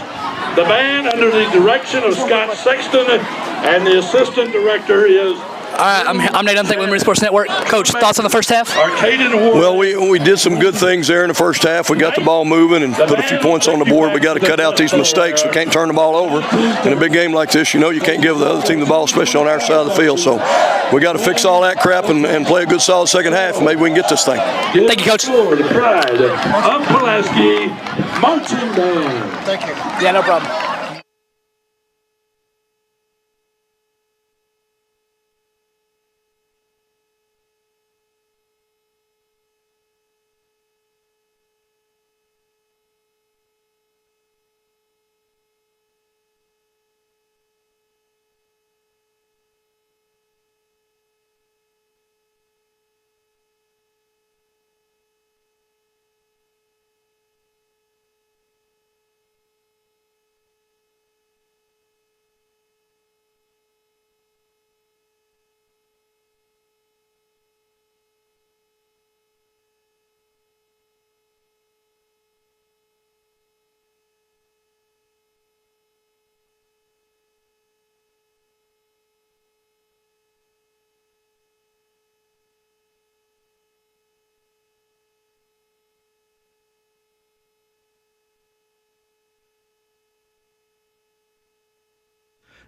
the band under the direction of Scott Sexton, and the assistant director is All right, I'm Nate Unthink with Maroon Sports Network. Coach, thoughts on the first half? Well, we did some good things there in the first half. We got the ball moving and put a few points on the board. We got to cut out these mistakes. We can't turn the ball over. In a big game like this, you can't give the other team the ball, especially on our side of the field. So we got to fix all that crap and play a good, solid second half. Maybe we can get this thing. Thank you, Coach. For the pride of Pulaski Marching Band. Thank you. Yeah, no problem.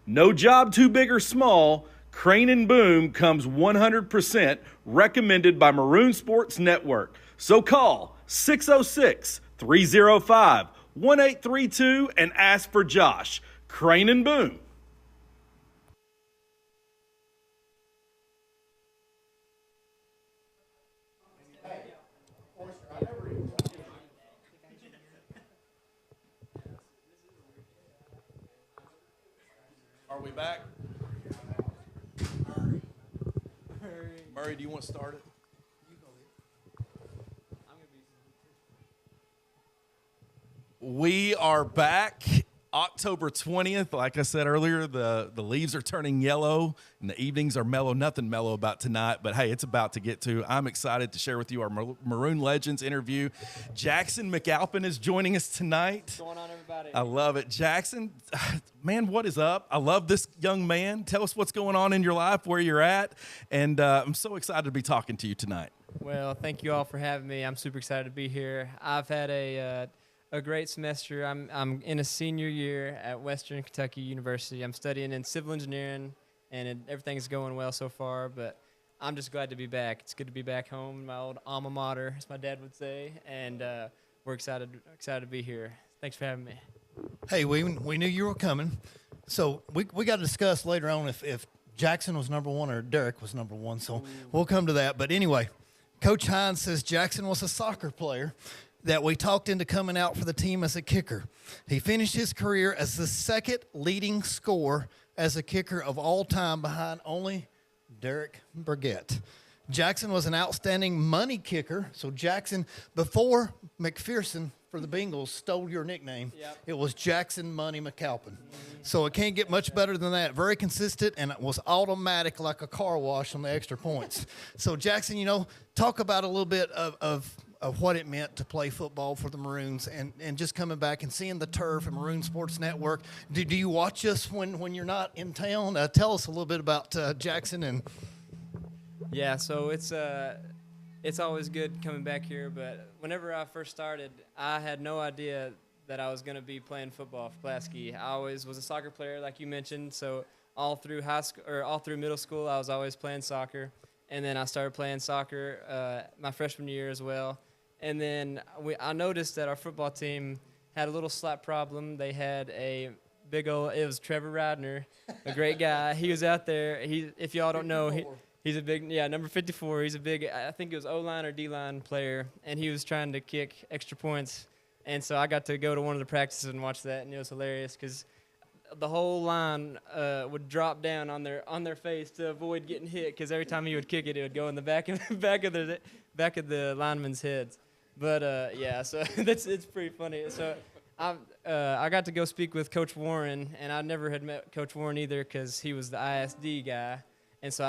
No job too big or small, Crane and Boom comes 100% recommended by Maroon Sports Network. So call 606-305-1832 and ask for Josh. Crane and Boom. Are we back? Murray, do you want to start it? We are back. October 20th, like I said earlier, the leaves are turning yellow and the evenings are mellow. Nothing mellow about tonight, but hey, it's about to get to. I'm excited to share with you our Maroon Legends interview. Jackson McAlpin is joining us tonight. What's going on, everybody? I love it. Jackson, man, what is up? I love this young man. Tell us what's going on in your life, where you're at, and I'm so excited to be talking to you tonight. Well, thank you all for having me. I'm super excited to be here. I've had a great semester. I'm in a senior year at Western Kentucky University. I'm studying in civil engineering, and everything's going well so far, but I'm just glad to be back. It's good to be back home, my old alma mater, as my dad would say, and we're excited to be here. Thanks for having me. Hey, we knew you were coming, so we got to discuss later on if Jackson was number one or Derek was number one, so we'll come to that. But anyway, Coach Hines says Jackson was a soccer player that we talked into coming out for the team as a kicker. He finished his career as the second leading scorer as a kicker of all time behind only Derek Burgett. Jackson was an outstanding money kicker. So Jackson, before McPherson for the Bengals stole your nickname, it was Jackson Money McAlpin. So it can't get much better than that. Very consistent, and it was automatic like a car wash on the extra points. So Jackson, talk about a little bit of what it meant to play football for the Maroons and just coming back and seeing the turf and Maroon Sports Network. Do you watch us when you're not in town? Tell us a little bit about Jackson. And Yeah, so it's always good coming back here, but whenever I first started, I had no idea that I was going to be playing football for Pulaski. I always was a soccer player, like you mentioned, so all through high school or all through middle school, I was always playing soccer. And then I started playing soccer my freshman year as well. And then I noticed that our football team had a little slap problem. They had a big old, it was Trevor Radner, a great guy. He was out there. If y'all don't know, he's a big, number 54. He's a big, I think it was O-line or D-line player, and he was trying to kick extra points. And so I got to go to one of the practices and watch that, and it was hilarious because the whole line would drop down on their face to avoid getting hit because every time he would kick it, it would go in the back of the linemen's heads. But so it's pretty funny. So I got to go speak with Coach Warren, and I never had met Coach Warren either because he was the ISD guy, and so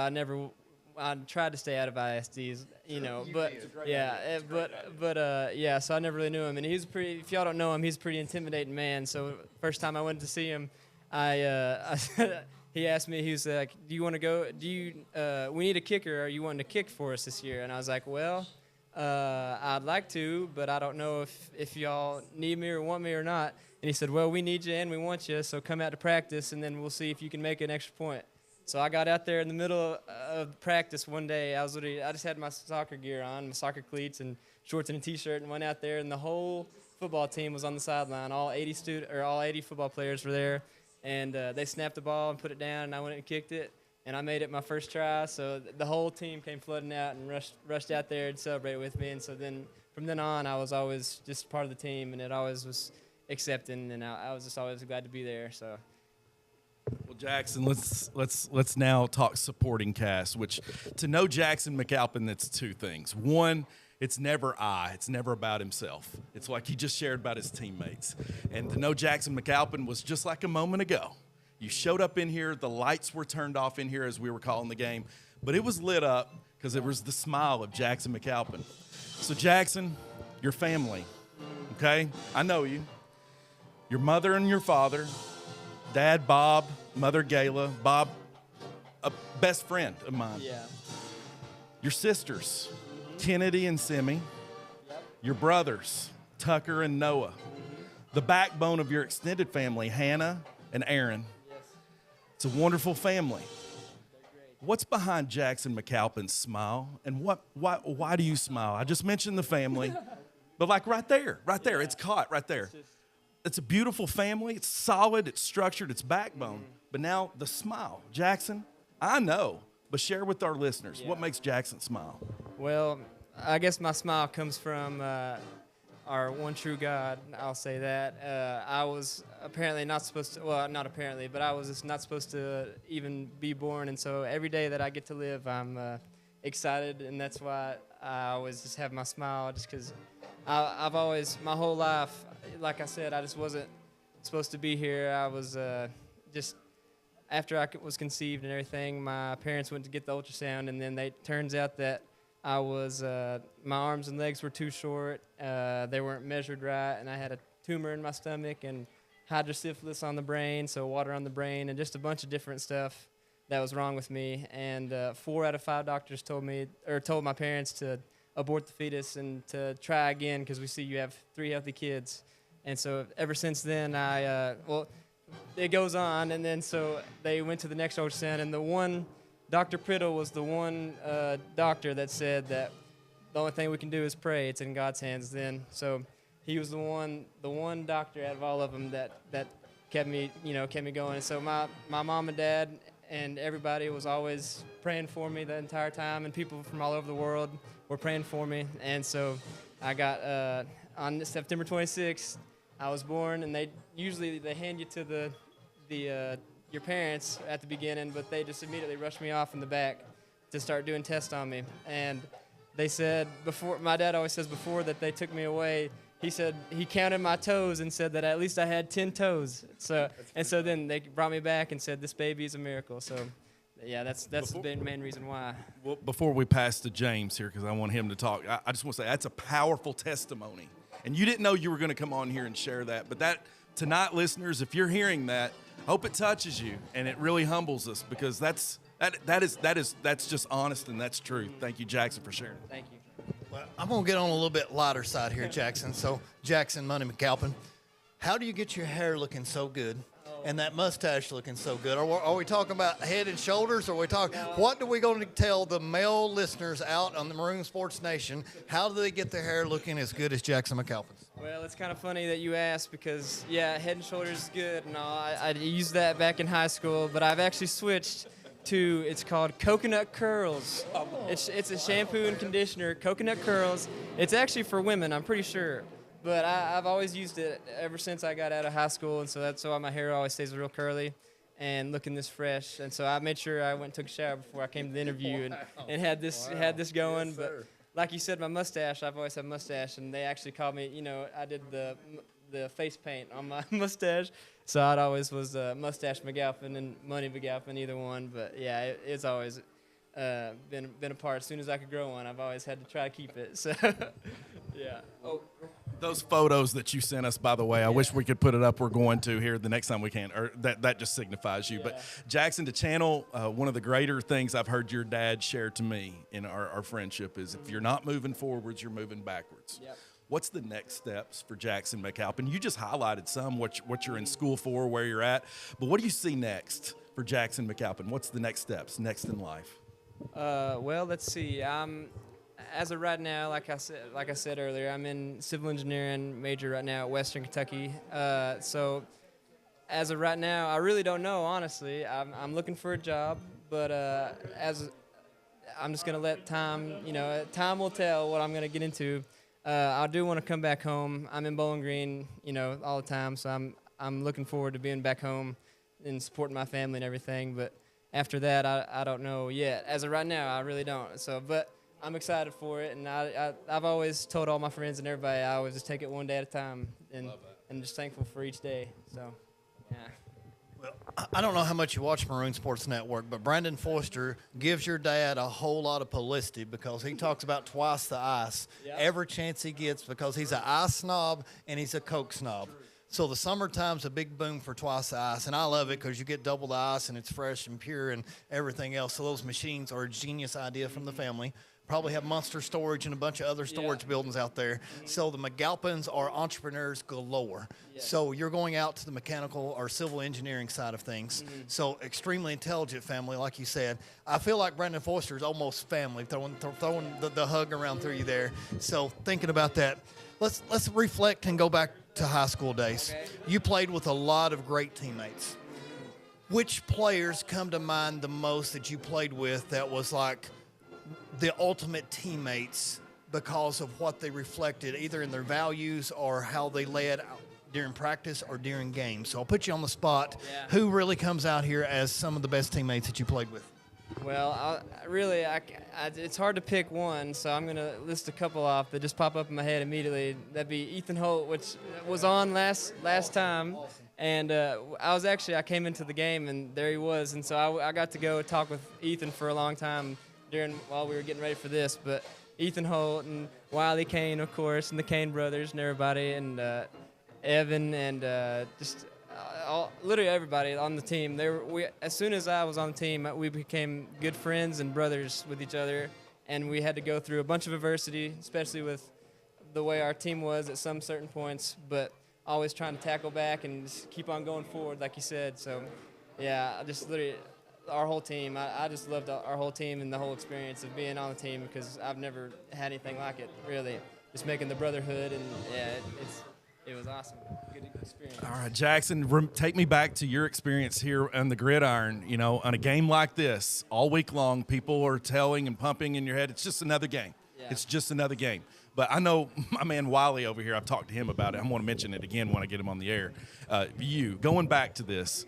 I tried to stay out of ISDs, so I never really knew him, and he's pretty. If y'all don't know him, he's a pretty intimidating man. So first time I went to see him, he asked me, he was like, "Do you want to go? We need a kicker. Are you wanting to kick for us this year?" And I was like, "Well, I'd like to, but I don't know if y'all need me or want me or not." And he said, "Well, we need you and we want you, so come out to practice, and then we'll see if you can make an extra point." So I got out there in the middle of practice one day. I just had my soccer gear on, my soccer cleats and shorts and a T-shirt, and went out there, and the whole football team was on the sideline. All 80 football players were there, and they snapped the ball and put it down, and I went and kicked it. And I made it my first try, so the whole team came flooding out and rushed out there to celebrate with me. And so then from then on, I was always just part of the team, and it always was accepting, and I was just always glad to be there. So, well, Jackson, let's now talk supporting cast. Which to know Jackson McAlpin, that's two things. One, it's never it's never about himself. It's like he just shared about his teammates. And to know Jackson McAlpin was just like a moment ago. You showed up in here, the lights were turned off in here as we were calling the game, but it was lit up because it was the smile of Jackson McAlpin. So Jackson, your family, okay? I know you. Your mother and your father, Dad Bob, Mother Gayla, Bob, a best friend of mine. Yeah. Your sisters, Kennedy and Simi. Yep. Your brothers, Tucker and Noah. The backbone of your extended family, Hannah and Aaron. It's a wonderful family. What's behind Jackson McAlpin's smile, and why do you smile? I just mentioned the family, but like right there, it's caught right there. It's a beautiful family. It's solid. It's structured. It's backbone. But now the smile, Jackson. I know, but share with our listeners what makes Jackson smile. Well, I guess my smile comes from our one true God. I'll say that. I was apparently not supposed to, well, not apparently, but I was just not supposed to even be born. And so every day that I get to live, I'm excited. And that's why I always just have my smile, just because I've always, my whole life, like I said, I just wasn't supposed to be here. I was just, after I was conceived and everything, my parents went to get the ultrasound, and then turns out that I was, my arms and legs were too short. They weren't measured right, and I had a tumor in my stomach and hydrocephalus on the brain, so water on the brain, and just a bunch of different stuff that was wrong with me. And 4 out of 5 doctors told my parents to abort the fetus and to try again, because we see you have 3 healthy kids. And so ever since then, it goes on, and then so they went to the next ultrasound, and the one, Dr. Priddle was the one doctor that said that the only thing we can do is pray. It's in God's hands then. So he was the one doctor out of all of them that kept me going. And so my mom and dad and everybody was always praying for me the entire time, and people from all over the world were praying for me. And so I got, on September 26th, I was born, and they hand you to your parents at the beginning, but they just immediately rushed me off in the back to start doing tests on me. And they said my dad always says before that they took me away, he said he counted my toes and said that at least I had 10 toes. So then they brought me back and said this baby is a miracle. So yeah, that's the main reason why. Well, before we pass to James here, because I want him to talk, I just want to say that's a powerful testimony. And you didn't know you were going to come on here and share that, but that tonight, listeners, if you're hearing that, I hope it touches you, and it really humbles us, because that's just honest and that's true. Thank you, Jackson, for sharing. Thank you. Well, I'm going to get on a little bit lighter side here, Jackson. So, Jackson Money McAlpin, how do you get your hair looking so good and that mustache looking so good? Are we talking about head and shoulders, or are we talking? What are we going to tell the male listeners out on the Maroon Sports Nation? How do they get their hair looking as good as Jackson McAlpin's? Well, it's kind of funny that you asked, because, yeah, Head and Shoulders is good and all. I used that back in high school, but I've actually switched to, it's called Coconut Curls. It's a shampoo and conditioner, Coconut Curls. It's actually for women, I'm pretty sure. But I've always used it ever since I got out of high school, and so that's why my hair always stays real curly and looking this fresh. And so I made sure I went and took a shower before I came to the interview and had this going. Yes, but like you said, my mustache, I've always had a mustache, and they actually called me, I did the face paint on my mustache. So I always was Mustache McAlpin and Money McAlpin, either one. But yeah, it's always been a part. As soon as I could grow one, I've always had to try to keep it. So yeah. Oh. Those photos that you sent us, by the way, I wish we could put it up. We're going to here the next time we can, or that just signifies you. Yeah. But Jackson, to channel one of the greater things I've heard your dad share to me in our friendship is, if you're not moving forwards, you're moving backwards. Yep. What's the next steps for Jackson McAlpin? You just highlighted some, what you're in school for, where you're at. But what do you see next for Jackson McAlpin? What's the next steps, next in life? Well, let's see. As of right now, like I said earlier, I'm in civil engineering major right now at Western Kentucky. So as of right now, I really don't know, honestly. I'm looking for a job, but I'm just gonna let time. Time will tell what I'm gonna get into. I do want to come back home. I'm in Bowling Green, all the time. So I'm looking forward to being back home and supporting my family and everything. But after that, I don't know yet. As of right now, I really don't. So, but I'm excited for it, and I've always told all my friends and everybody I always just take it one day at a time, and just thankful for each day. So, yeah. Well, I don't know how much you watch Maroon Sports Network, but Brandon Foster gives your dad a whole lot of publicity, because he talks about twice the ice every chance he gets, because he's an ice snob and he's a Coke snob. So the summertime's a big boom for twice the ice, and I love it because you get double the ice and it's fresh and pure and everything else. So those machines are a genius idea from the family. Probably have Monster Storage and a bunch of other storage buildings out there. So the McAlpins are entrepreneurs galore. So you're going out to the mechanical or civil engineering side of things. So extremely intelligent family, like you said. I feel like Brandon Foster is almost family, throwing the hug around through you there. So thinking about that, let's reflect and go back to high school days. Okay. You played with a lot of great teammates. Which players come to mind the most that you played with that was like the ultimate teammates because of what they reflected, either in their values or how they led during practice or during games. So I'll put you on the spot. Yeah. Who really comes out here as some of the best teammates that you played with? Well, it's hard to pick one, so I'm going to list a couple off that just pop up in my head immediately. That'd be Ethan Holt, which was on last time. And I came into the game, and there he was. And so I got to go talk with Ethan for a long time while we were getting ready for this. But Ethan Holt and Wiley Kane, of course, and the Kane brothers and everybody, and Evan, and literally everybody on the team. As soon as I was on the team, we became good friends and brothers with each other, and we had to go through a bunch of adversity, especially with the way our team was at some certain points, but always trying to tackle back and just keep on going forward, like you said. So, yeah, I just literally, our whole team, I just loved our whole team and the whole experience of being on the team, because I've never had anything like it, really. Just making the brotherhood, and yeah, it was awesome. Good experience. All right, Jackson, take me back to your experience here on the gridiron. You know, on a game like this, all week long, people are telling and pumping in your head, it's just another game. Yeah. It's just another game. But I know my man Wiley over here, I've talked to him about it. I'm going to mention it again when I get him on the air. Going back to this.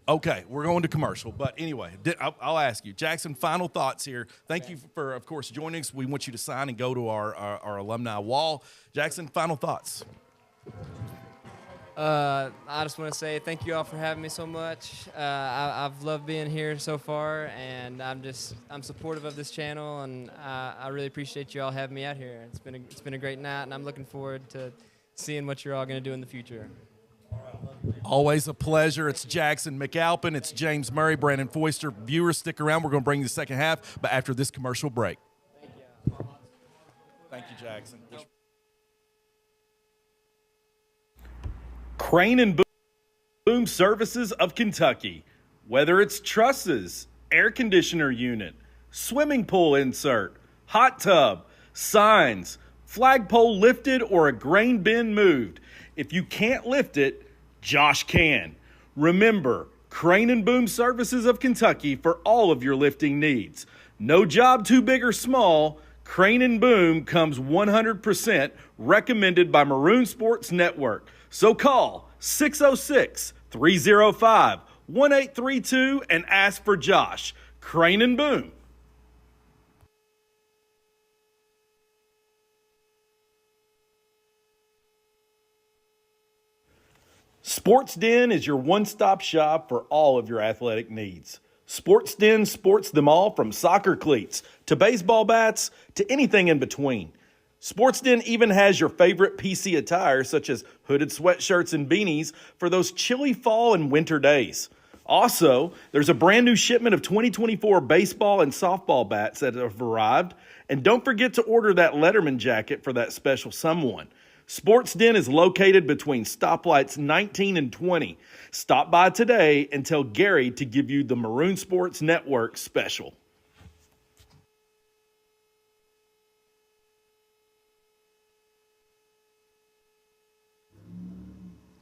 Okay, we're going to commercial. But anyway, I'll ask you. Jackson, final thoughts here. Thank you for, of course, joining us. We want you to sign and go to our alumni wall. Jackson, final thoughts. I just want to say thank you all for having me so much. I've loved being here so far, and I'm supportive of this channel, and I really appreciate you all having me out here. It's been a great night, and I'm looking forward to seeing what you're all going to do in the future. Always a pleasure. It's Jackson McAlpin. It's James Murray, Brandon Foister. Viewers, stick around. We're going to bring you the second half, but after this commercial break. Thank you. Thank you, Jackson. Crane and Boom Services of Kentucky. Whether it's trusses, air conditioner unit, swimming pool insert, hot tub, signs, flagpole lifted, or a grain bin moved, if you can't lift it, Josh can. Remember, Crane and Boom Services of Kentucky for all of your lifting needs. No job too big or small. Crane and Boom comes 100% recommended by Maroon Sports Network. So call 606-305-1832 and ask for Josh. Crane and Boom. Sports Den is your one-stop shop for all of your athletic needs. Sports Den sports them all, from soccer cleats to baseball bats to anything in between. Sports Den even has your favorite PC attire, such as hooded sweatshirts and beanies for those chilly fall and winter days. Also, there's a brand new shipment of 2024 baseball and softball bats that have arrived. And don't forget to order that Letterman jacket for that special someone. Sports Den is located between stoplights 19 and 20. Stop by today and tell Gary to give you the Maroon Sports Network special.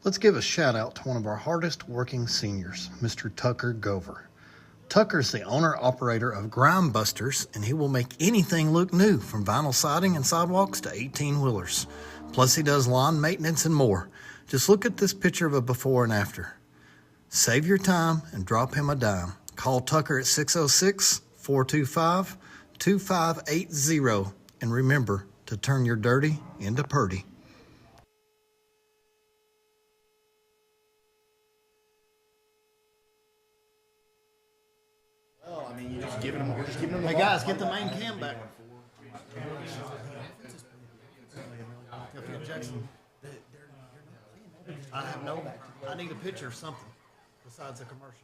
Let's give a shout out to one of our hardest working seniors, Mr. Tucker Gover. Tucker's the owner-operator of Grime Busters, and he will make anything look new, from vinyl siding and sidewalks to 18-wheelers. Plus, he does lawn maintenance and more. Just look at this picture of a before and after. Save your time and drop him a dime. Call Tucker at 606-425-2580. And remember to turn your dirty into purty. We're just giving them. Hey guys, get the main cam back. Jackson. I need a picture of something besides a commercial.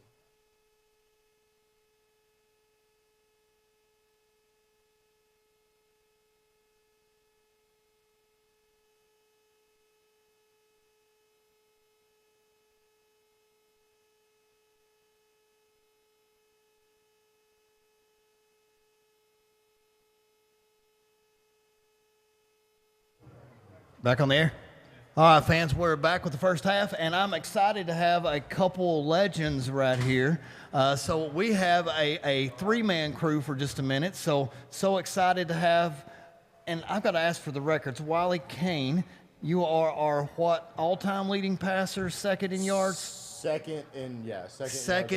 Back on the air? All right, fans, we're back with the first half, and I'm excited to have a couple legends right here. So we have a three-man crew for just a minute. So excited to have, and I've got to ask for the records. Wiley Kane, you are our what all-time leading passer, second in yards? Second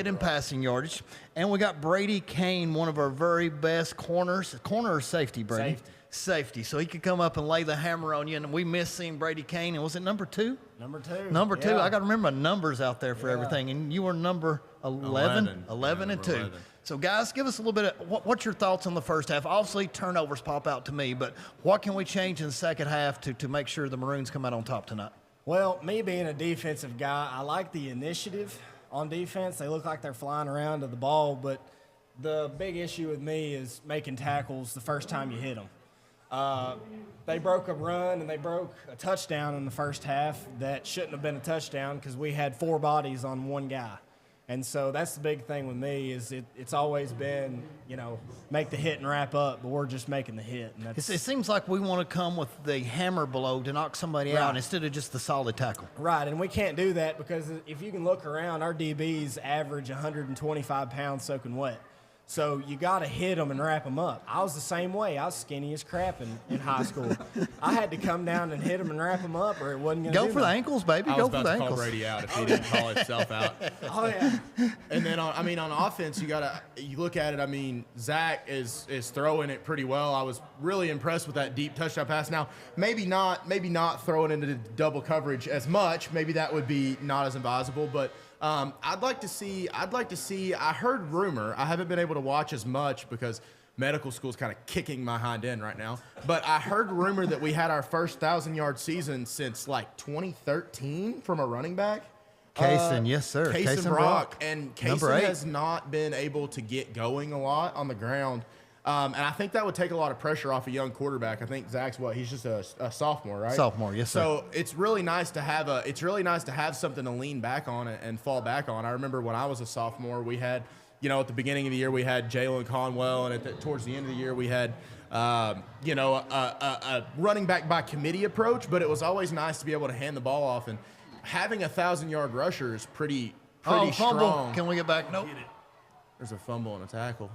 in passing yardage. And we got Brady Kane, one of our very best corners. Corner or safety, Brady? Safety. So he could come up and lay the hammer on you. And we missed seeing Brady Kane. And was it number 2? Number 2. Number 2. I got to remember numbers out there for everything. And you were number 11? 11 and 2. 11. So, guys, give us a little bit of what's your thoughts on the first half? Obviously, turnovers pop out to me. But what can we change in the second half to make sure the Maroons come out on top tonight? Well, me being a defensive guy, I like the initiative on defense. They look like they're flying around to the ball, but the big issue with me is making tackles the first time you hit them. They broke a run and they broke a touchdown in the first half that shouldn't have been a touchdown because we had 4 bodies on one guy. And so that's the big thing with me is it's always been, make the hit and wrap up, but we're just making the hit. And it seems like we want to come with the hammer blow to knock somebody out instead of just the solid tackle. Right, and we can't do that because if you can look around, our DBs average 125 pounds soaking wet. So you got to hit them and wrap them up. I was the same way. I was skinny as crap in high school. I had to come down and hit them and wrap them up, or it wasn't going to go for the ankles, baby. I go was for about the to ankles. call Brady out if he didn't call himself out. Oh yeah. And then on offense, you look at it. I mean, Zach is throwing it pretty well. I was really impressed with that deep touchdown pass. Now, maybe not throwing into the double coverage as much. Maybe that would be not as advisable, but. I'd like to see. I heard rumor. I haven't been able to watch as much because medical school is kind of kicking my hind end right now. But I heard rumor that we had our first 1,000-yard season since like 2013 from a running back. Kaysen, yes sir. Kaysen Brock, and Kaysen has not been able to get going a lot on the ground. And I think that would take a lot of pressure off a young quarterback. I think Zach's he's just a sophomore, right? Sophomore, yes, sir. So it's really nice to have something to lean back on and fall back on. I remember when I was a sophomore, we had, at the beginning of the year we had Jalen Conwell, and towards the end of the year we had, a running back by committee approach. But it was always nice to be able to hand the ball off, and having a 1,000-yard rusher is pretty fumble. strong. Can we get back? Nope. There's a fumble and a tackle.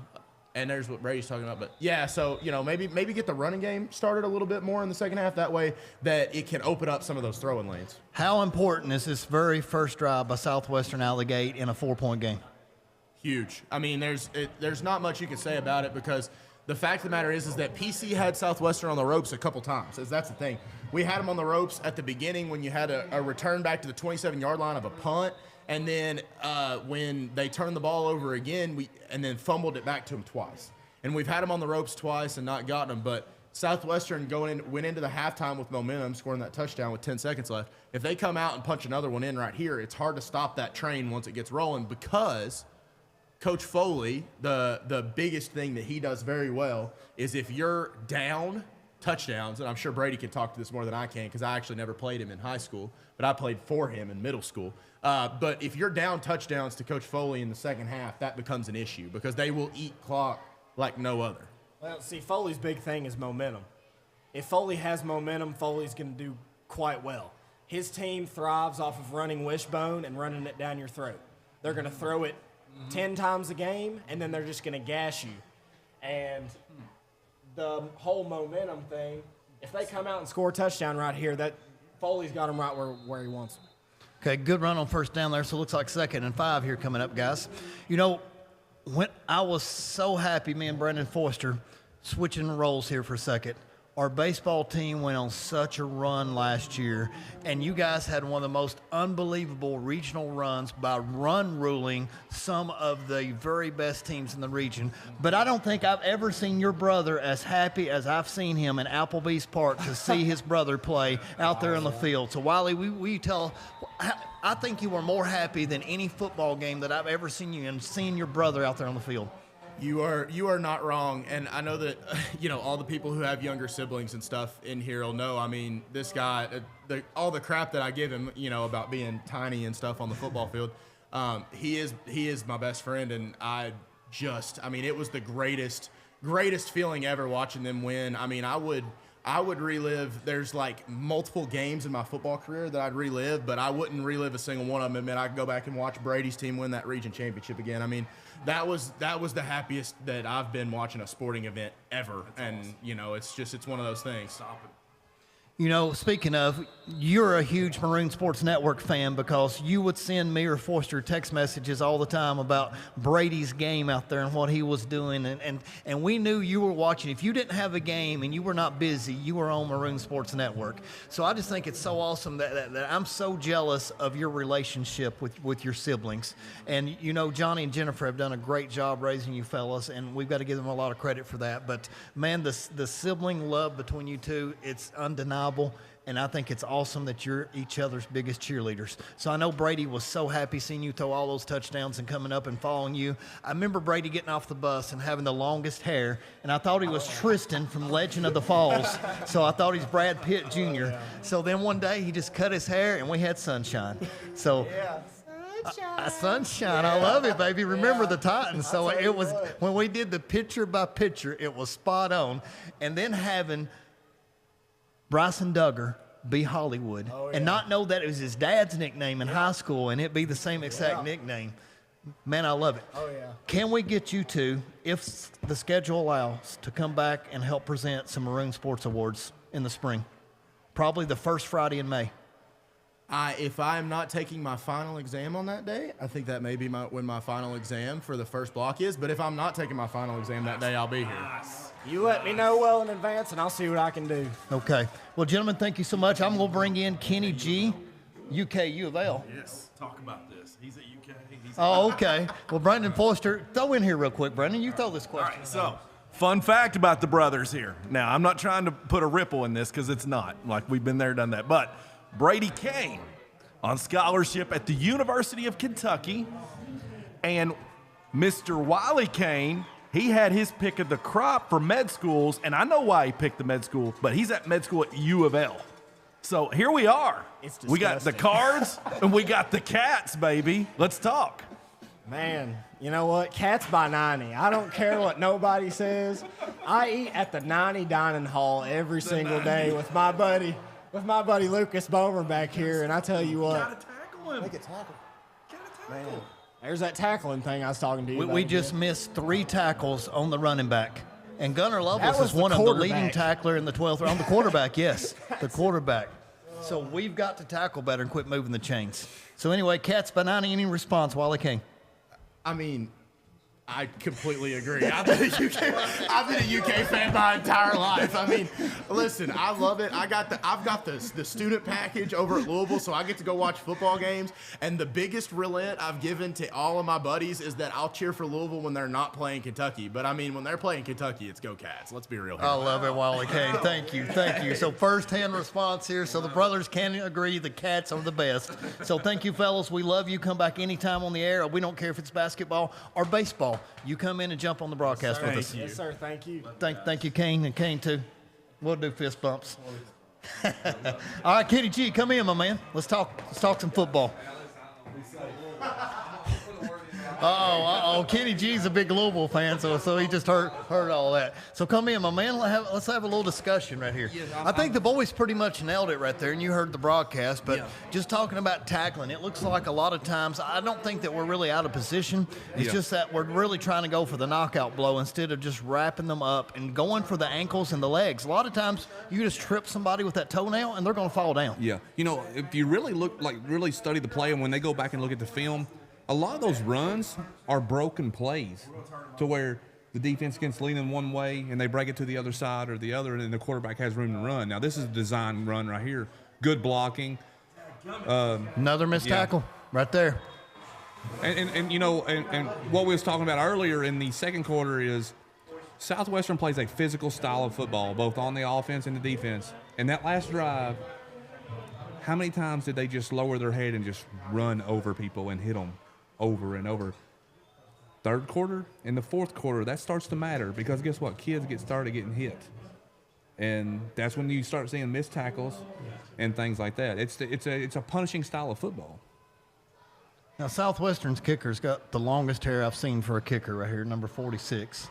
And there's what Brady's talking about. But, yeah, so, maybe get the running game started a little bit more in the second half. That way that it can open up some of those throwing lanes. How important is this very first drive by Southwestern out of the gate in a 4-point game? Huge. I mean, there's not much you can say about it because the fact of the matter is that PC had Southwestern on the ropes a couple times. That's the thing. We had them on the ropes at the beginning when you had a return back to the 27-yard line of a punt. And then when they turned the ball over again, and then fumbled it back to them twice. And we've had them on the ropes twice and not gotten them. But Southwestern went into the halftime with momentum, scoring that touchdown with 10 seconds left. If they come out and punch another one in right here, it's hard to stop that train once it gets rolling because Coach Foley, the biggest thing that he does very well is if you're down touchdowns, and I'm sure Brady can talk to this more than I can because I actually never played him in high school, but I played for him in middle school. But if you're down touchdowns to Coach Foley in the second half, that becomes an issue because they will eat clock like no other. Well, see, Foley's big thing is momentum. If Foley has momentum, Foley's going to do quite well. His team thrives off of running wishbone and running it down your throat. They're going to throw it 10 times a game, and then they're just going to gash you. And the whole momentum thing, if they come out and score a touchdown right here, that Foley's got them right where he wants them. Okay, good run on first down there. So it looks like 2nd and 5 here coming up, guys. When I was so happy, me and Brendan Foster, switching roles here for a second. Our baseball team went on such a run last year, and you guys had one of the most unbelievable regional runs by run ruling some of the very best teams in the region. But I don't think I've ever seen your brother as happy as I've seen him in Applebee's Park to see his brother play out there in the field. So, Wiley, we tell – I think you were more happy than any football game that I've ever seen you in, seeing your brother out there on the field. You are not wrong, and I know that all the people who have younger siblings and stuff in here will know. I mean, this guy, all the crap that I give him, about being tiny and stuff on the football field, he is my best friend, and it was the greatest feeling ever watching them win. I mean, I I would relive. There's like multiple games in my football career that I'd relive, but I wouldn't relive a single one of them. And I could go back and watch Brady's team win that region championship again. I mean, that was the happiest that I've been watching a sporting event ever. And awesome. You know, it's one of those things. Stop it. You know, speaking of, you're a huge Maroon Sports Network fan because you would send me or Forster text messages all the time about Brady's game out there and what he was doing. And we knew you were watching. If you didn't have a game and you were not busy, you were on Maroon Sports Network. So I just think it's so awesome that I'm so jealous of your relationship with your siblings. And, you know, Johnny and Jennifer have done a great job raising you fellas, and we've got to give them a lot of credit for that. But, man, the sibling love between you two, it's undeniable. And I think it's awesome that you're each other's biggest cheerleaders. So I know Brady was so happy seeing you throw all those touchdowns and coming up and following you. I remember Brady getting off the bus and having the longest hair, and I thought he was Tristan from Legend of the Falls. So I thought he's Brad Pitt Jr. So then one day he just cut his hair and we had sunshine. So sunshine. I love it, baby. Remember the Titans. So it was when we did the picture by picture, it was spot on. And then having Bryson Duggar be Hollywood and not know that it was his dad's nickname in high school and it be the same exact nickname. Man, I love it. Oh, yeah. Can we get you two, if the schedule allows, to come back and help present some Maroon Sports Awards in the spring? Probably the first Friday in May. If I'm not taking my final exam on that day, I think that may be when my final exam for the first block is. But if I'm not taking my final exam that day, I'll be here. You let me know well in advance, and I'll see what I can do. Okay. Well, gentlemen, thank you so much. I'm going to bring in Kenny G, UK U of L. Yes, talk about this. He's at UK. Okay. Well, Brendan Forster, throw in here real quick, Brendan. You throw this question. All right, so fun fact about the brothers here. Now, I'm not trying to put a ripple in this because it's not. Like, we've been there, done that. But Brady Kane on scholarship at the University of Kentucky. And Mr. Wiley Kane, he had his pick of the crop for med schools, and I know why he picked the med school, but he's at med school at U of L. So here we are. We got the Cards, and we got the Cats, baby. Let's talk. Man, you know what? Cats by 90. I don't care what nobody says. I eat at the 90 dining hall every single day with my buddy Lucas Bomer back here, and I tell you what. Gotta tackle him. Make it tackle. Man, there's that tackling thing I was talking to you about. We just missed 3 tackles on the running back. And Gunnar Lovelace is one of the leading tackler in the 12th round. The quarterback, yes, the quarterback. So we've got to tackle better and quit moving the chains. So anyway, Cats by 90, any response, Wally King? I mean, I completely agree. I've been a UK fan my entire life. I mean, listen, I love it. I've got the student package over at Louisville, so I get to go watch football games. And the biggest relent I've given to all of my buddies is that I'll cheer for Louisville when they're not playing Kentucky. But I mean, when they're playing Kentucky, it's go Cats. Let's be real here. I love it, Wally Kane. Thank you. So first-hand response here. So the brothers can agree the Cats are the best. So thank you, fellas. We love you. Come back anytime on the air. We don't care if it's basketball or baseball. You come in and jump on the broadcast with us. Yes, sir. Thank you. Thank you, Kane, and Kane too. We'll do fist bumps. All right, Kenny G, come in, my man. Let's talk some football. Kenny G's a big Louisville fan, so he just heard all that. So come in, my man. Let's have a little discussion right here. I think the boys pretty much nailed it right there, and you heard the broadcast. But just talking about tackling, it looks like a lot of times I don't think that we're really out of position. It's just that we're really trying to go for the knockout blow instead of just wrapping them up and going for the ankles and the legs. A lot of times you just trip somebody with that toenail, and they're going to fall down. Yeah, you know, if you really study the play, and when they go back and look at the film, a lot of those runs are broken plays to where the defense gets leaning one way and they break it to the other side or the other, and then the quarterback has room to run. Now, this is a design run right here. Good blocking. Another missed tackle right there. And you know, and what we was talking about earlier in the second quarter is Southwestern plays a physical style of football, both on the offense and the defense. And that last drive, how many times did they just lower their head and just run over people and hit them over and over? Third quarter, in the fourth quarter, that starts to matter because guess what? Kids started getting hit. And that's when you start seeing missed tackles and things like that. It's a punishing style of football. Now, Southwestern's kicker's got the longest hair I've seen for a kicker right here, number 46.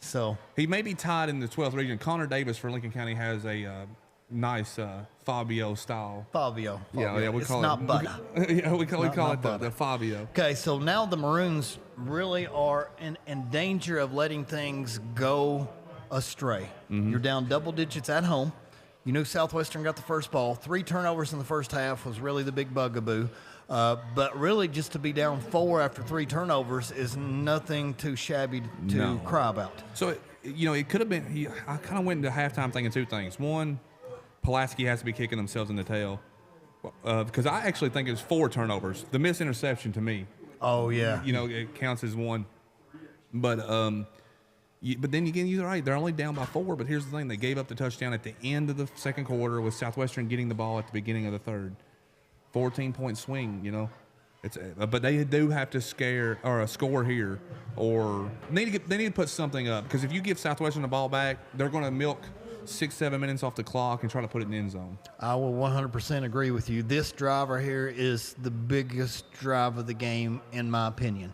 So he may be tied in the 12th region. Connor Davis for Lincoln County has a nice Fabio style. Fabio. Yeah, we it's call not it butter. Yeah, we call it butter. the Fabio. Okay, so now the Maroons really are in danger of letting things go astray. You're down double digits at home. You knew Southwestern got the first ball. 3 turnovers in the first half was really the big bugaboo. But really, just to be down 4 after 3 turnovers is nothing too shabby to cry about. So, it could have been I kind of went into halftime thinking 2 things. One, Pulaski has to be kicking themselves in the tail. Because I actually think it's 4 turnovers. The missed interception to me. Oh, yeah. It counts as 1. But but then again, you're right. They're only down by 4. But here's the thing: they gave up the touchdown at the end of the second quarter, with Southwestern getting the ball at the beginning of the third. 14-point swing. It's but they do have to score here, or they need to put something up, because if you give Southwestern the ball back, they're going to milk 6-7 minutes off the clock and try to put it in the end zone. I will 100% agree with you. This drive right here is the biggest drive of the game, in my opinion.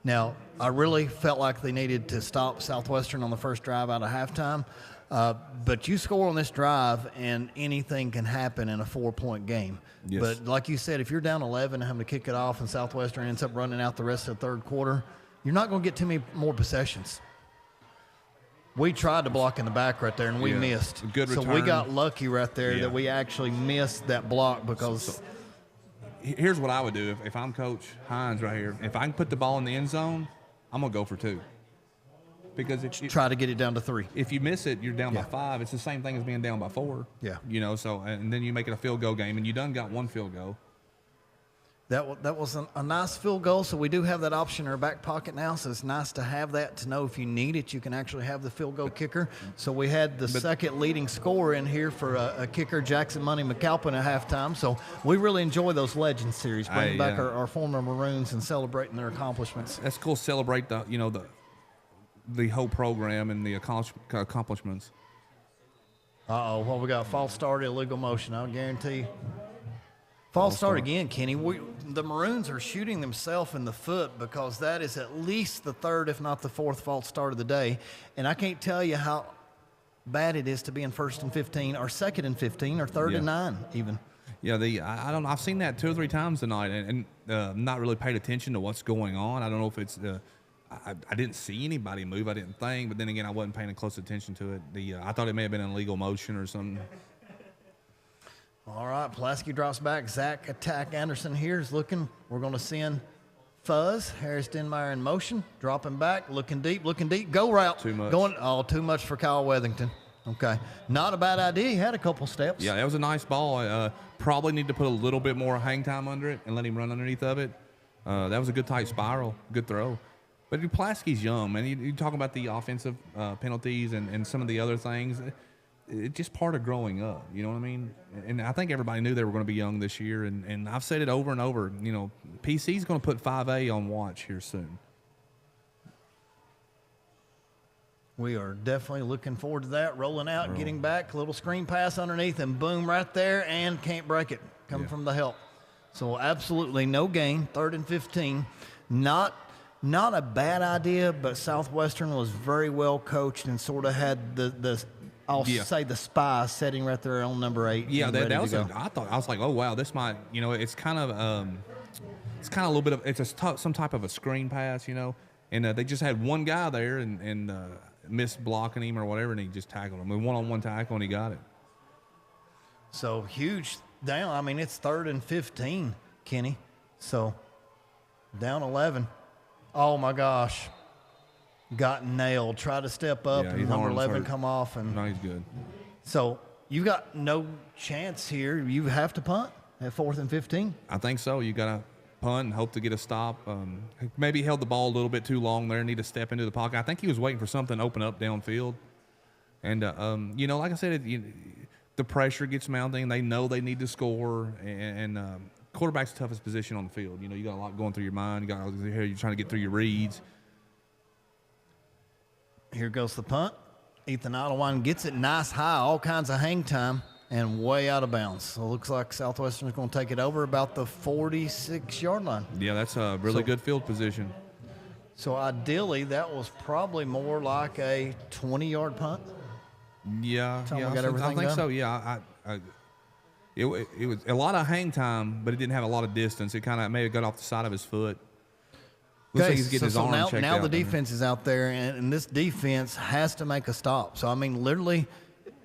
Now, I really felt like they needed to stop Southwestern on the first drive out of halftime, but you score on this drive and anything can happen in a 4-point game. Yes. But like you said, if you're down 11 and having to kick it off and Southwestern ends up running out the rest of the third quarter, you're not going to get too many more possessions. We tried to block in the back right there, and we missed. Good return. So we got lucky right there that we actually missed that block, because here's what I would do if I'm Coach Hines right here. If I can put the ball in the end zone, I'm going to go for 2. Because try to get it down to 3. If you miss it, you're down by 5. It's the same thing as being down by 4. Yeah. So and then you make it a field goal game, and you done got 1 field goal. That was a nice field goal, so we do have that option in our back pocket now, so it's nice to have that, to know if you need it, you can actually have the field goal kicker. So we had the second leading scorer in here for a kicker, Jackson Money McAlpin, at halftime. So we really enjoy those Legends series, bringing back our former Maroons and celebrating their accomplishments. That's cool. Celebrate the whole program and the accomplishments. Uh-oh, what we got? False start, illegal motion, I'll guarantee. False start again, Kenny. The Maroons are shooting themselves in the foot, because that is at least the 3rd, if not the 4th, false start of the day. And I can't tell you how bad it is to be in 1st and 15, or 2nd and 15, or 3rd and 9 even. Yeah, I don't know. I've seen that 2 or 3 times tonight, and not really paid attention to what's going on. I don't know if it's I didn't see anybody move. I didn't think, but then again, I wasn't paying close attention to it. I thought it may have been an illegal motion or something. All right, Pulaski drops back. Zach Attack Anderson here is looking. We're going to send Fuzz. Harris Denmeyer in motion. Dropping back. Looking deep. Go route. Too much. Too much for Kyle Wethington. Okay. Not a bad idea. He had a couple steps. Yeah, that was a nice ball. Probably need to put a little bit more hang time under it and let him run underneath of it. That was a good tight spiral. Good throw. But Pulaski's young, man. You talk about the offensive penalties and some of the other things. It's just part of growing up, you know what I mean? And I think everybody knew they were going to be young this year, and I've said it over and over. PC's going to put 5A on watch here soon. We are definitely looking forward to that. Rolling out, getting back, little screen pass underneath, and boom, right there, and can't break it. Coming from the help. So absolutely no gain. 3rd and 15. Not a bad idea, but Southwestern was very well coached and sort of had say the spy sitting right there on number 8. Yeah, that was. I was like, oh wow, this might. It's kind of a little bit of some type of a screen pass, and they just had one guy there and missed blocking him or whatever, and he just tackled him. A one-on-one tackle, and he got it. So huge down. I mean, it's 3rd and 15, Kenny. So down 11. Oh my gosh. Got nailed. Try to step up, and number 11 come off. And no, he's good. So you got no chance here. You have to punt at 4th and 15. I think so. You got to punt and hope to get a stop. Maybe held the ball a little bit too long there. Need to step into the pocket. I think he was waiting for something to open up downfield. And like I said, the pressure gets mounting. They know they need to score, and quarterback's the toughest position on the field. You got a lot going through your mind. You're trying to get through your reads. Here goes the punt. Ethan Idlewind gets it nice high, all kinds of hang time, and way out of bounds. So it looks like Southwestern is going to take it over about the 46-yard line. Yeah, that's a really good field position. So ideally, that was probably more like a 20-yard punt. Yeah, Time we yeah, got I everything think done? so. Yeah, it was a lot of hang time, but it didn't have a lot of distance. It kind of may have got off the side of his foot. Looks like he's getting his arm now, checked now out the there. defense is out there, and this defense has to make a stop. So, I mean, literally,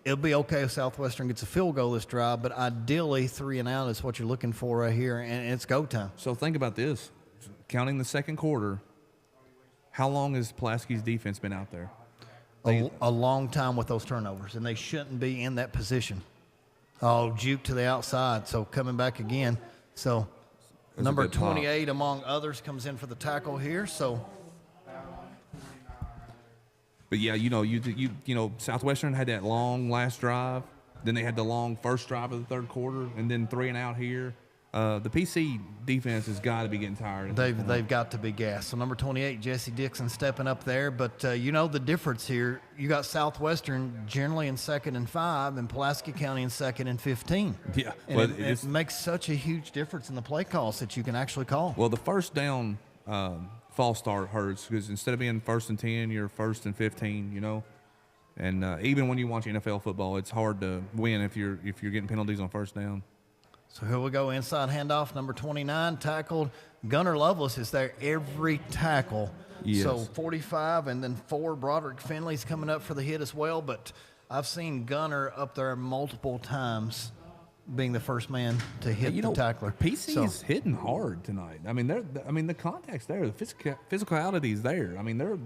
it'll be okay if Southwestern gets a field goal this drive, but ideally 3 and out is what you're looking for right here, and it's go time. So think about this. Counting the second quarter, how long has Pulaski's defense been out there? A long time with those turnovers, and they shouldn't be in that position. Oh, juke to the outside, so coming back again. So That's number a good pop. 28, among others, comes in for the tackle here. So But yeah, you know, Southwestern had that long last drive. Then they had the long first drive of the third quarter, and then 3 and out here. The PC defense has got to be getting tired. they've got to be gassed. So number 28, Jesse Dixon, stepping up there. But you know the difference here. You got Southwestern generally in 2nd and 5, and Pulaski County in 2nd and 15. Yeah, and well, it makes such a huge difference in the play calls that you can actually call. Well, the first down false start hurts because instead of being 1st and 10, you're 1st and 15. You know, and even when you watch NFL football, it's hard to win if you're getting penalties on first down. So here we go, inside handoff, number 29, tackled. Gunnar Lovelace is there every tackle. Yes. So 45, and then 4, Broderick Finley's coming up for the hit as well. But I've seen Gunnar up there multiple times being the first man to hit the tackler. PC is hitting hard tonight. I mean, the contact's there. The physicality is there. I mean, they're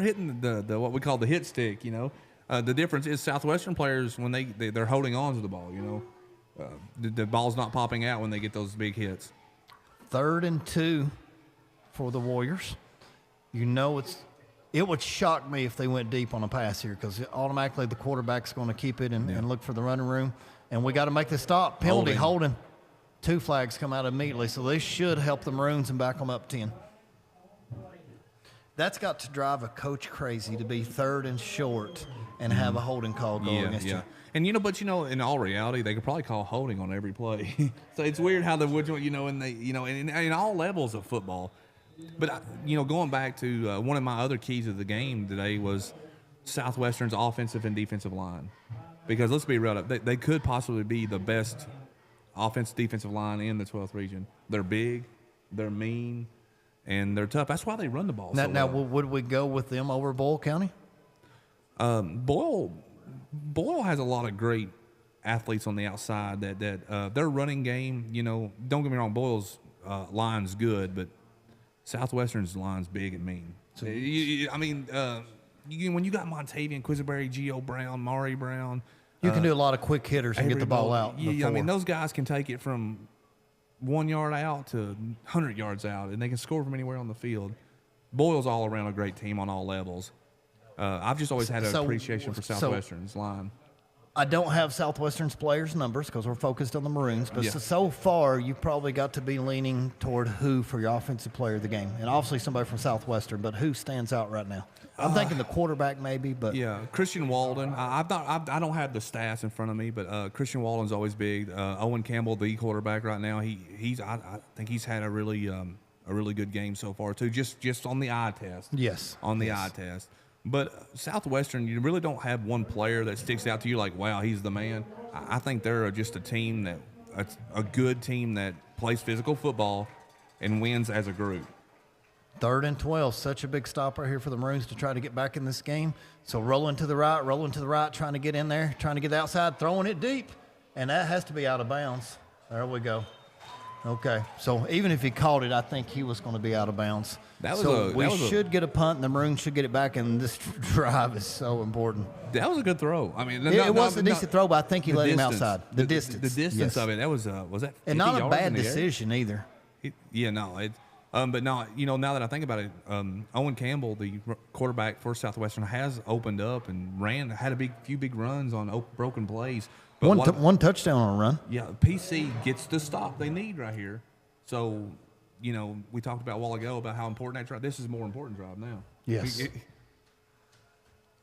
hitting the what we call the hit stick, you know. The difference is Southwestern players, when they're holding on to the ball, you know. The ball's not popping out when they get those big hits. 3rd and 2 for the Warriors. You know it would shock me if they went deep on a pass here, because automatically the quarterback's going to keep it and look for the running room. And we got to make the stop. Penalty, holding. 2 flags come out immediately, so they should help the Maroons and back them up 10. That's got to drive a coach crazy to be 3rd and short and have a holding call go against you. And in all reality, they could probably call holding on every play. So it's weird how they would, in all levels of football. But going back to one of my other keys of the game today was Southwestern's offensive and defensive line, because let's be real, they could possibly be the best offensive defensive line in the 12th region. They're big, they're mean, and they're tough. That's why they run the ball. Now, would we go with them over Boyle County? Boyle has a lot of great athletes on the outside that their running game, don't get me wrong, Boyle's line's good, but Southwestern's line's big and mean. So, when you got Montavian, Quisenberry, Gio Brown, Maury Brown, you can do a lot of quick hitters and get the ball out. Yeah, I mean, those guys can take it from 1 yard out to 100 yards out, and they can score from anywhere on the field. Boyle's all around a great team on all levels. I've just always had an appreciation for Southwestern's line. I don't have Southwestern's players' numbers because we're focused on the Maroons, but so far you've probably got to be leaning toward who for your offensive player of the game, and obviously somebody from Southwestern. But who stands out right now? I'm thinking the quarterback maybe, but Christian Walden. I don't have the stats in front of me, but Christian Walden's always big. Owen Campbell, the quarterback right now, I think he's had a really good game so far too. Just on the eye test. Yes. On the eye test. But Southwestern, you really don't have one player that sticks out to you like, wow, he's the man. I think they're just a team a good team that plays physical football and wins as a group. 3rd and 12, such a big stop right here for the Maroons to try to get back in this game. So rolling to the right, trying to get in there, trying to get outside, throwing it deep, and that has to be out of bounds. There we go. Okay, so even if he caught it, I think he was going to be out of bounds. We should get a punt, and the Maroons should get it back, and this drive is so important. That was a good throw. I mean, it was a decent throw, but I think he let him outside. The distance. The distance of it, that was that 50 and not a yards bad in the air? decision either. But no, now that I think about it, Owen Campbell, the quarterback for Southwestern, has opened up and had a few big runs on broken plays. But one touchdown on a run. Yeah, PC gets the stop they need right here. So, we talked about a while ago about how important that drive. This is a more important drive now. Yes.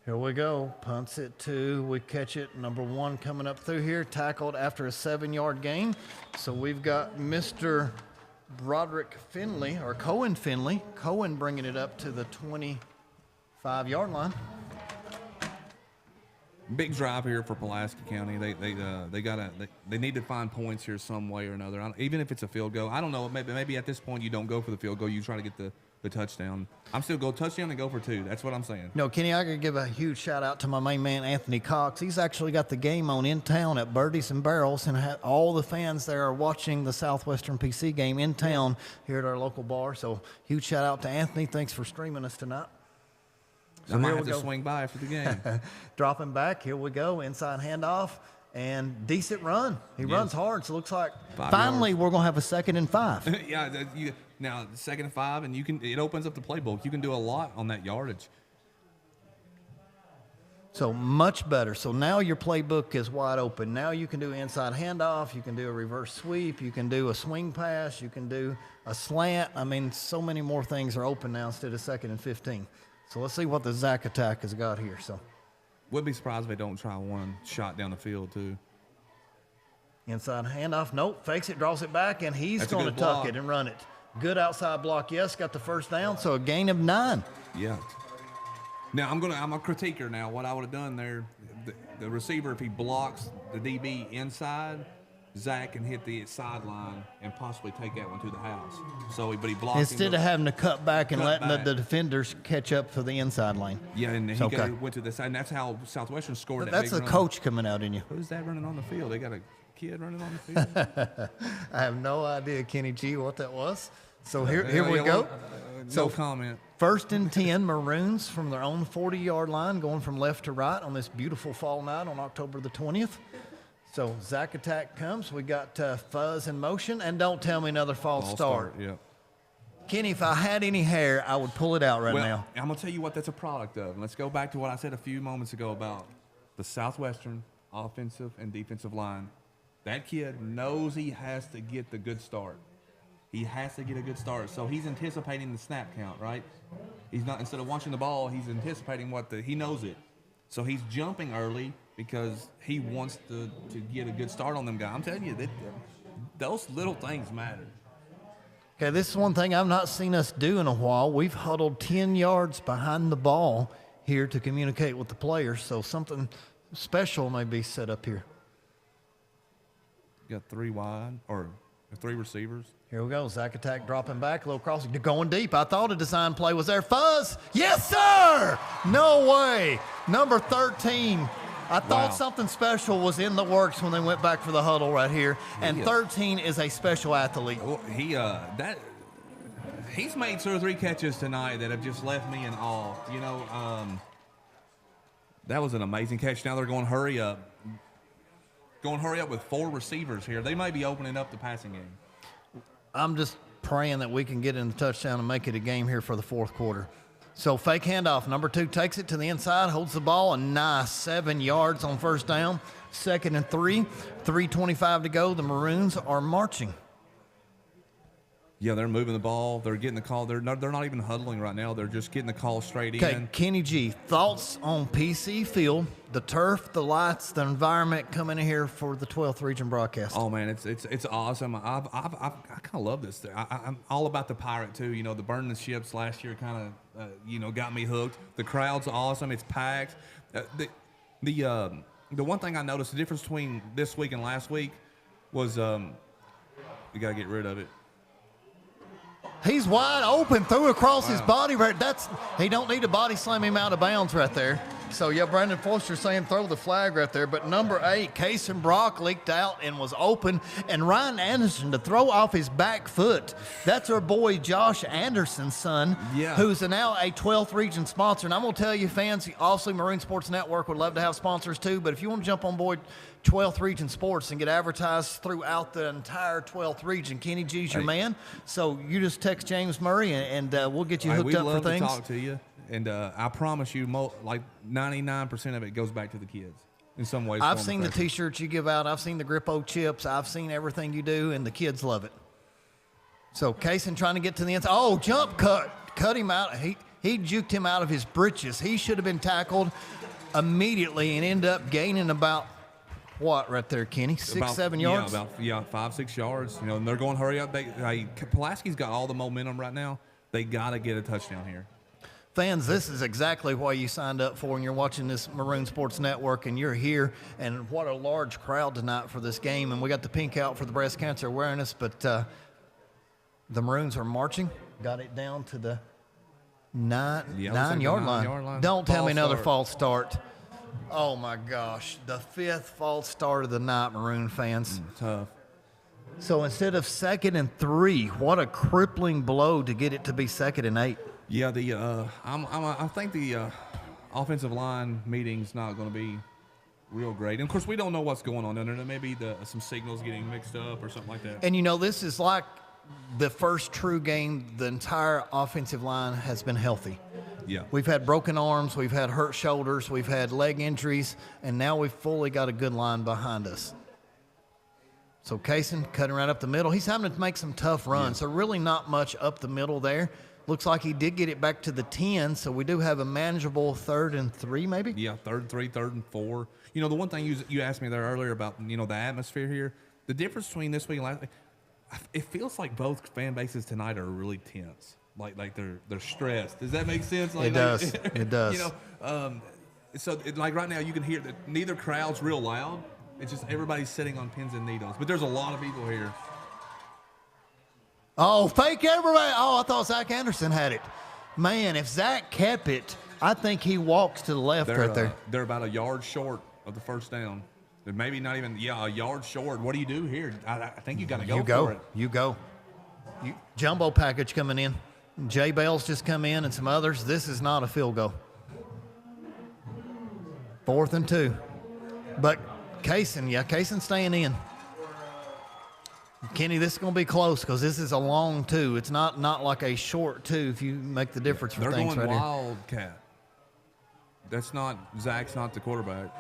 Here we go. Punts it 2. We catch it. Number 1 coming up through here. Tackled after a 7-yard gain. So we've got Mr. Broderick Finley, or Cohen Finley. Cohen bringing it up to the 25-yard line. Big drive here for Pulaski County. They need to find points here some way or another. Even if it's a field goal, I don't know. Maybe at this point you don't go for the field goal. You try to get the touchdown. I'm still go touchdown and go for 2. That's what I'm saying. No, Kenny, I gotta give a huge shout out to my main man Anthony Cox. He's actually got the game on in town at Birdies and Barrels, and all the fans there are watching the Southwestern PC game in town here at our local bar. So huge shout out to Anthony. Thanks for streaming us tonight. So I might have to swing by after the game. Dropping back, here we go, inside handoff, and decent run. He runs hard, so it looks like finally we're going to have a 2nd and 5. Yeah, now 2nd and 5, and it opens up the playbook. You can do a lot on that yardage. So much better. So now your playbook is wide open. Now you can do inside handoff. You can do a reverse sweep. You can do a swing pass. You can do a slant. I mean, so many more things are open now instead of 2nd and 15. So let's see what the Zach attack has got here. So, wouldn't be surprised if they don't try one shot down the field too. Inside handoff, nope. Fakes it, draws it back, and he's going to tuck it and run it. Good outside block, yes. Got the first down, so a gain of 9. Yeah. Now I'm a critiquer now. What I would have done there, the receiver, if he blocks the DB inside, Zach can hit the sideline and possibly take that one to the house. But he blocked instead of having to cut back and letting the defenders catch up for the inside lane. Yeah, and he went to the side, and that's how Southwestern scored that. That's the coach coming out in you. Who's that running on the field? They got a kid running on the field. I have no idea, Kenny G, what that was. So here we go. No comment. 1st and 10, Maroons from their own 40-yard line, going from left to right on this beautiful fall night on October the 20th. So Zach attack comes. We got Fuzz in motion, and don't tell me another false start. Yeah. Kenny, if I had any hair, I would pull it out now. I'm gonna tell you what that's a product of. Let's go back to what I said a few moments ago about the Southwestern offensive and defensive line. That kid knows he has to get the good start. He has to get a good start. So he's anticipating the snap count, right? He's not, instead of watching the ball, he's anticipating he knows it. So he's jumping early because he wants to get a good start on them guys. I'm telling you, those little things matter. Okay, this is one thing I've not seen us do in a while. We've huddled 10 yards behind the ball here to communicate with the players, so something special may be set up here. You got 3 wide, or 3 receivers. Here we go. Zach attack dropping back, a little crossing, going deep. I thought a design play was there. Fuzz, yes, sir! No way. Number 13. I thought something special was in the works when they went back for the huddle right here. And 13 is a special athlete. He's made 2 or 3 catches tonight that have just left me in awe. You know, that was an amazing catch. Now they're going hurry up. Going hurry up with 4 receivers here. They may be opening up the passing game. I'm just praying that we can get in the touchdown and make it a game here for the 4th quarter. So fake handoff. Number 2 takes it to the inside, holds the ball, a nice 7 yards on 1st down. 2nd and 3, 3:25 to go. The Maroons are marching. Yeah, they're moving the ball. They're getting the call. They're not even huddling right now. They're just getting the call straight in. Okay, Kenny G, thoughts on PC Field, the turf, the lights, the environment coming in here for the 12th region broadcast? Oh man, it's awesome. I kind of love this thing. I'm all about the pirate too. You know, the burning the ships last year kind of got me hooked. The crowd's awesome. It's packed. The one thing I noticed, the difference between this week and last week was you got to get rid of it. He's wide open, threw across his body. He don't need to body slam him out of bounds right there. So, yeah, Brandon Forster saying throw the flag right there. But number 8, Kason Brock leaked out and was open. And Ryan Anderson to throw off his back foot. That's our boy Josh Anderson's son, who's now a 12th region sponsor. And I'm going to tell you, fans, also Marine Sports Network would love to have sponsors too. But if you want to jump on board 12th region sports and get advertised throughout the entire 12th region, Kenny G's your man. So you just text James Murray and we'll get you hooked up for things. We love to talk to you. And I promise you, like 99% of it goes back to the kids in some ways. I've seen the T-shirts you give out. I've seen the Grippo chips. I've seen everything you do, and the kids love it. So Kaysen trying to get to the inside. Oh, jump cut. Cut him out. He juked him out of his britches. He should have been tackled immediately and ended up gaining about what right there, Kenny? 6-7 yards? Yeah, 5-6 yards. You know, and they're going hurry up. Pulaski's got all the momentum right now. They got to get a touchdown here. Fans, this is exactly why you signed up for, and you're watching this Maroon Sports Network, and you're here. And what a large crowd tonight for this game. And we got the pink out for the breast cancer awareness, but the Maroons are marching. Got it down to the nine-yard line. Don't tell me another false start. Oh, my gosh. The 5th false start of the night, Maroon fans. Tough. So instead of 2nd and 3, what a crippling blow to get it to be 2nd and 8. Yeah, I think the offensive line meeting's not going to be real great. And, of course, we don't know what's going on under there. Maybe some signals getting mixed up or something like that. And, you know, this is like the first true game the entire offensive line has been healthy. Yeah. We've had broken arms, we've had hurt shoulders, we've had leg injuries, and now we've fully got a good line behind us. So Kaysen cutting right up the middle. He's having to make some tough runs, so really not much up the middle there. Looks like he did get it back to the 10, so we do have a manageable 3rd and 3 maybe? Yeah, 3rd and 3, 3rd and 4. You know, the one thing you asked me there earlier about, you know, the atmosphere here, the difference between this week and last week, it feels like both fan bases tonight are really tense. Like they're stressed. Does that make sense? It does. It does. You know, like right now you can hear that neither crowd's real loud. It's just everybody's sitting on pins and needles. But there's a lot of people here. Oh, fake everybody. Oh, I thought Zach Anderson had it. Man, if Zach kept it, I think he walks to the left right there. They're about a yard short of the first down. They're maybe not even, a yard short. What do you do here? I think you got to go for it. You go. Jumbo package coming in. Jay Bell's just come in and some others. This is not a field goal. 4th and 2. But Kaysen staying in. Kenny, this is going to be close because this is a long 2. It's not like a short 2 if you make the difference for things right here. They're going wildcat. Zach's not the quarterback.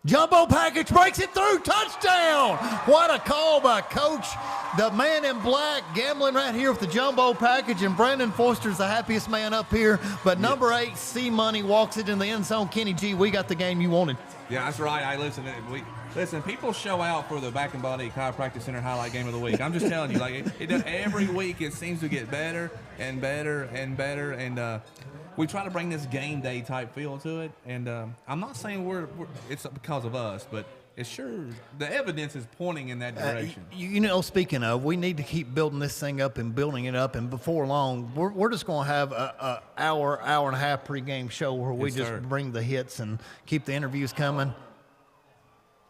Jumbo package breaks it through. Touchdown. What a call by Coach. The man in black gambling right here with the jumbo package, and Brandon Foster's the happiest man up here. But number 8, C-Money, walks it in the end zone. Kenny G, we got the game you wanted. Yeah, that's right. Listen, people show out for the Back and Body Chiropractic Center highlight game of the week. I'm just telling you, like it does every week. It seems to get better and better and better, and we try to bring this game day type feel to it. And I'm not saying it's because of us, but it's sure the evidence is pointing in that direction. You know, speaking of, we need to keep building this thing up and building it up, and before long, we're just going to have a hour and a half pregame show where we just bring the hits and keep the interviews coming.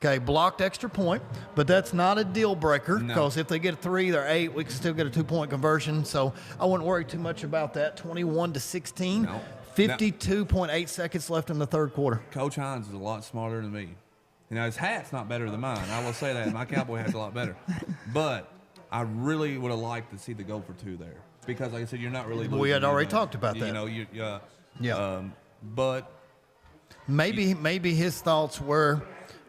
Okay, blocked extra point, but that's not a deal breaker because if they get a 3, they're 8. We can still get a 2-point conversion, so I wouldn't worry too much about that. 21-16, no. 52.8 seconds left in the 3rd quarter. Coach Hines is a lot smarter than me. You know, his hat's not better than mine. I will say that. My cowboy hat's a lot better. But I really would have liked to see the go for 2 there because, like I said, you're not really losing. We had already talked about that. You know, but maybe his thoughts were,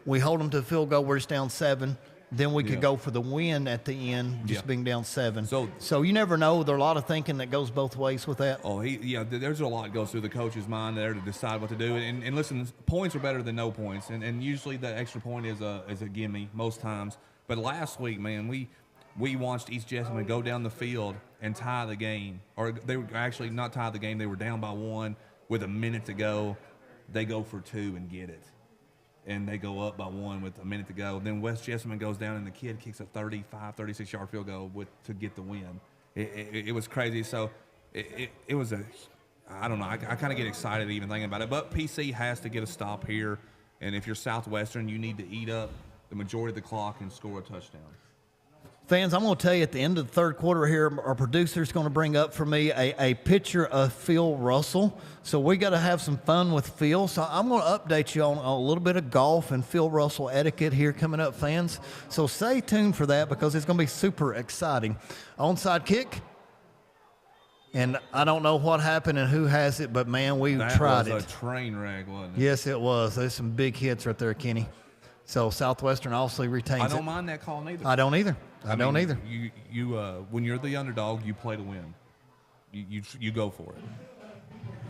we hold them to a field goal, we're just down 7. Then we could go for the win at the end, just being down 7. So you never know. There's a lot of thinking that goes both ways with that. Oh, there's a lot that goes through the coach's mind there to decide what to do. And listen, points are better than no points. And usually the extra point is a gimme most times. But last week, man, we watched East Jessamine go down the field and tie the game. Or they were actually not tie the game. They were down by 1 with a minute to go. They go for 2 and get it. And they go up by 1 with a minute to go. Then West Jessamine goes down, and the kid kicks a 35, 36-yard field goal to get the win. It was crazy. So it was I don't know. I kind of get excited even thinking about it. But PC has to get a stop here. And if you're Southwestern, you need to eat up the majority of the clock and score a touchdown. Fans, I'm going to tell you at the end of the 3rd quarter here, our producer's going to bring up for me a picture of Phil Russell. So we got to have some fun with Phil. So I'm going to update you on a little bit of golf and Phil Russell etiquette here coming up, fans. So stay tuned for that because it's going to be super exciting. Onside kick. And I don't know what happened and who has it, but, man, we tried it. That was a train wreck, wasn't it? Yes, it was. There's some big hits right there, Kenny. So Southwestern obviously retains it. I don't mind that call neither. I don't either. I don't either. You when you're the underdog, you play to win. You go for it.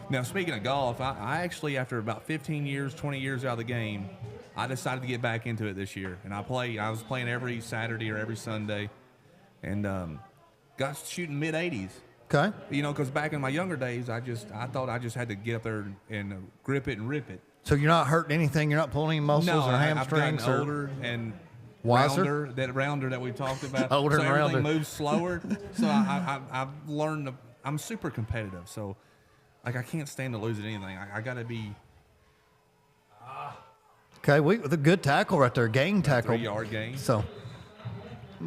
Now, speaking of golf, I actually, after about 15 years, 20 years out of the game, I decided to get back into it this year, and I was playing every Saturday or every Sunday, and got shooting mid-80s. Okay. You know, because back in my younger days, I thought I just had to get up there and grip it and rip it. So you're not hurting anything. You're not pulling any muscles or hamstrings. I've gotten older and wiser. rounder that we talked about. Older so and everything rounder. moves slower. So I've learned. I'm super competitive. So like I can't stand to lose at anything. I got to be. Okay, with a good tackle right there, gain tackle. 3-yard gain. So,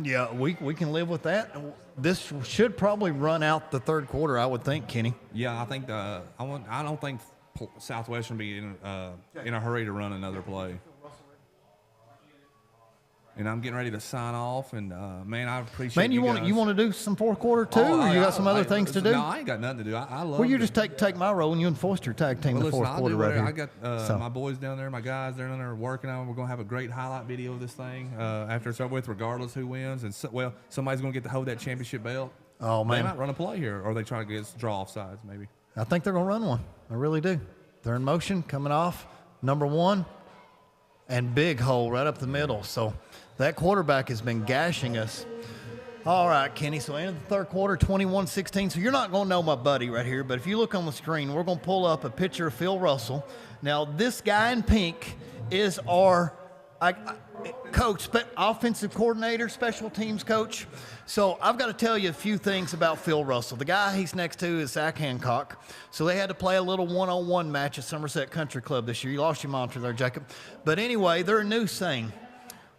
yeah, we can live with that. This should probably run out the third quarter, I would think, Kenny. Yeah, I think I don't think Southwestern be in a hurry to run another play. And I'm getting ready to sign off, and man, I appreciate. Man, you want to do some fourth quarter too, or you got some other things to do? No, I ain't got nothing to do. I love. Well, you just take my role, and you and Foster tag team the fourth quarter right here. I got my boys down there, my guys down there working on. We're gonna have a great highlight video of this thing after it's over with, regardless who wins. And somebody's gonna get to hold that championship belt. Oh man, they might run a play here, or they try to draw offsides maybe. I think they're gonna run one. I really do. They're in motion, coming off number one, and big hole right up the middle. So. That quarterback has been gashing us. All right, Kenny, so end of the third quarter, 21-16. So you're not going to know my buddy right here, but if you look on the screen, we're going to pull up a picture of Phil Russell. Now, this guy in pink is our coach, offensive coordinator, special teams coach. So I've got to tell you a few things about Phil Russell. The guy he's next to is Zach Hancock. So they had to play a little one-on-one match at Somerset Country Club this year. You lost your monitor there, Jacob. But anyway, they're a new saying.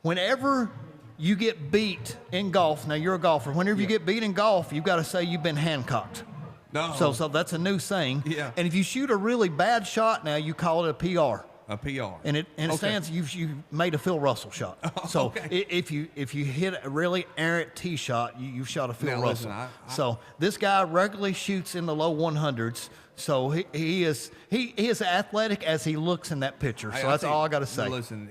Whenever you get beat in golf, now you're a golfer, whenever you get beat in golf, you've got to say you've been Hancocked. No. So that's a new saying. Yeah. And if you shoot a really bad shot now, you call it a PR. A PR. And it stands, you made a Phil Russell shot. So if you hit a really errant tee shot, you shot a Phil Russell. Listen, so this guy regularly shoots in the low 100s. So he is as athletic as he looks in that picture. So that's all I got to say. Listen,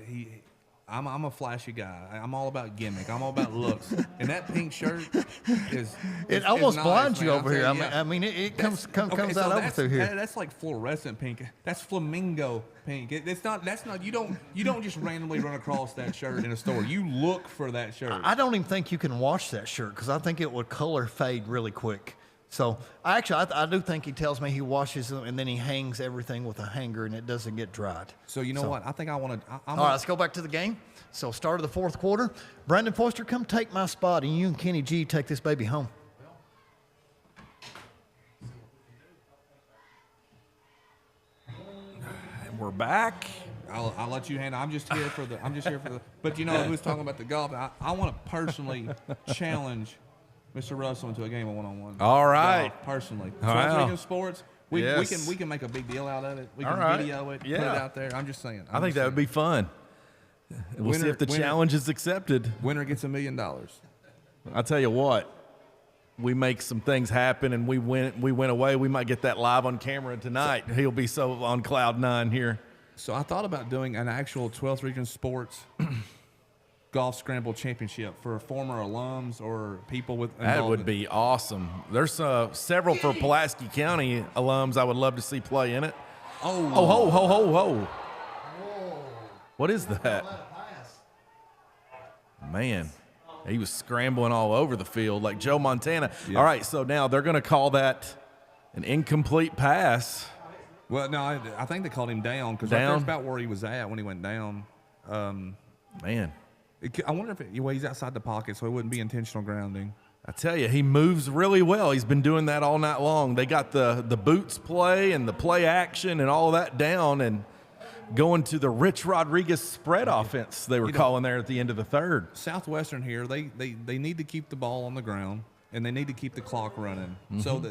I'm a flashy guy. I'm all about gimmick. I'm all about looks. And that pink shirt is almost nice, blinds man. you over here. Yeah. I mean, it comes out over through here. That's like fluorescent pink. That's flamingo pink. That's not. You don't just randomly run across that shirt in a store. You look for that shirt. I don't even think you can wash that shirt because I think it would color fade really quick. So I do think he tells me he washes them and then he hangs everything with a hanger and it doesn't get dried. So you know what? I think I want to. All right, let's go back to the game. So start of the fourth quarter. Brandon Foster, come take my spot, and you and Kenny G take this baby home. And we're back. I'll let you handle. I'm just here for the. But you know, who's talking about the golf? I want to personally challenge Mr. Russell into a game of one-on-one. All right. Golf, personally. Wow. Speaking of sports, we can make a big deal out of it. We can video it, put it out there. I'm just saying. I think that would be fun. We'll see if the challenge is accepted. Winner gets $1 million. I'll tell you what. We make some things happen and we went away. We might get that live on camera tonight. He'll be so on cloud nine here. So I thought about doing an actual 12th Region Sports golf scramble championship for former alums or people with that would be awesome. There's several for Pulaski County alums I would love to see play in it. Ho. What is that? Man, he was scrambling all over the field like Joe Montana. Yeah. All right, so now they're going to call that an incomplete pass. Well, no, I think they called him down because that's about where he was at when he went down. Man. I wonder if he's outside the pocket, so it wouldn't be intentional grounding. I tell you, he moves really well. He's been doing that all night long. They got the boots play and the play action and all that down and going to the Rich Rodriguez spread offense they were calling there at the end of the third. Southwestern here, they need to keep the ball on the ground, and they need to keep the clock running. Mm-hmm. So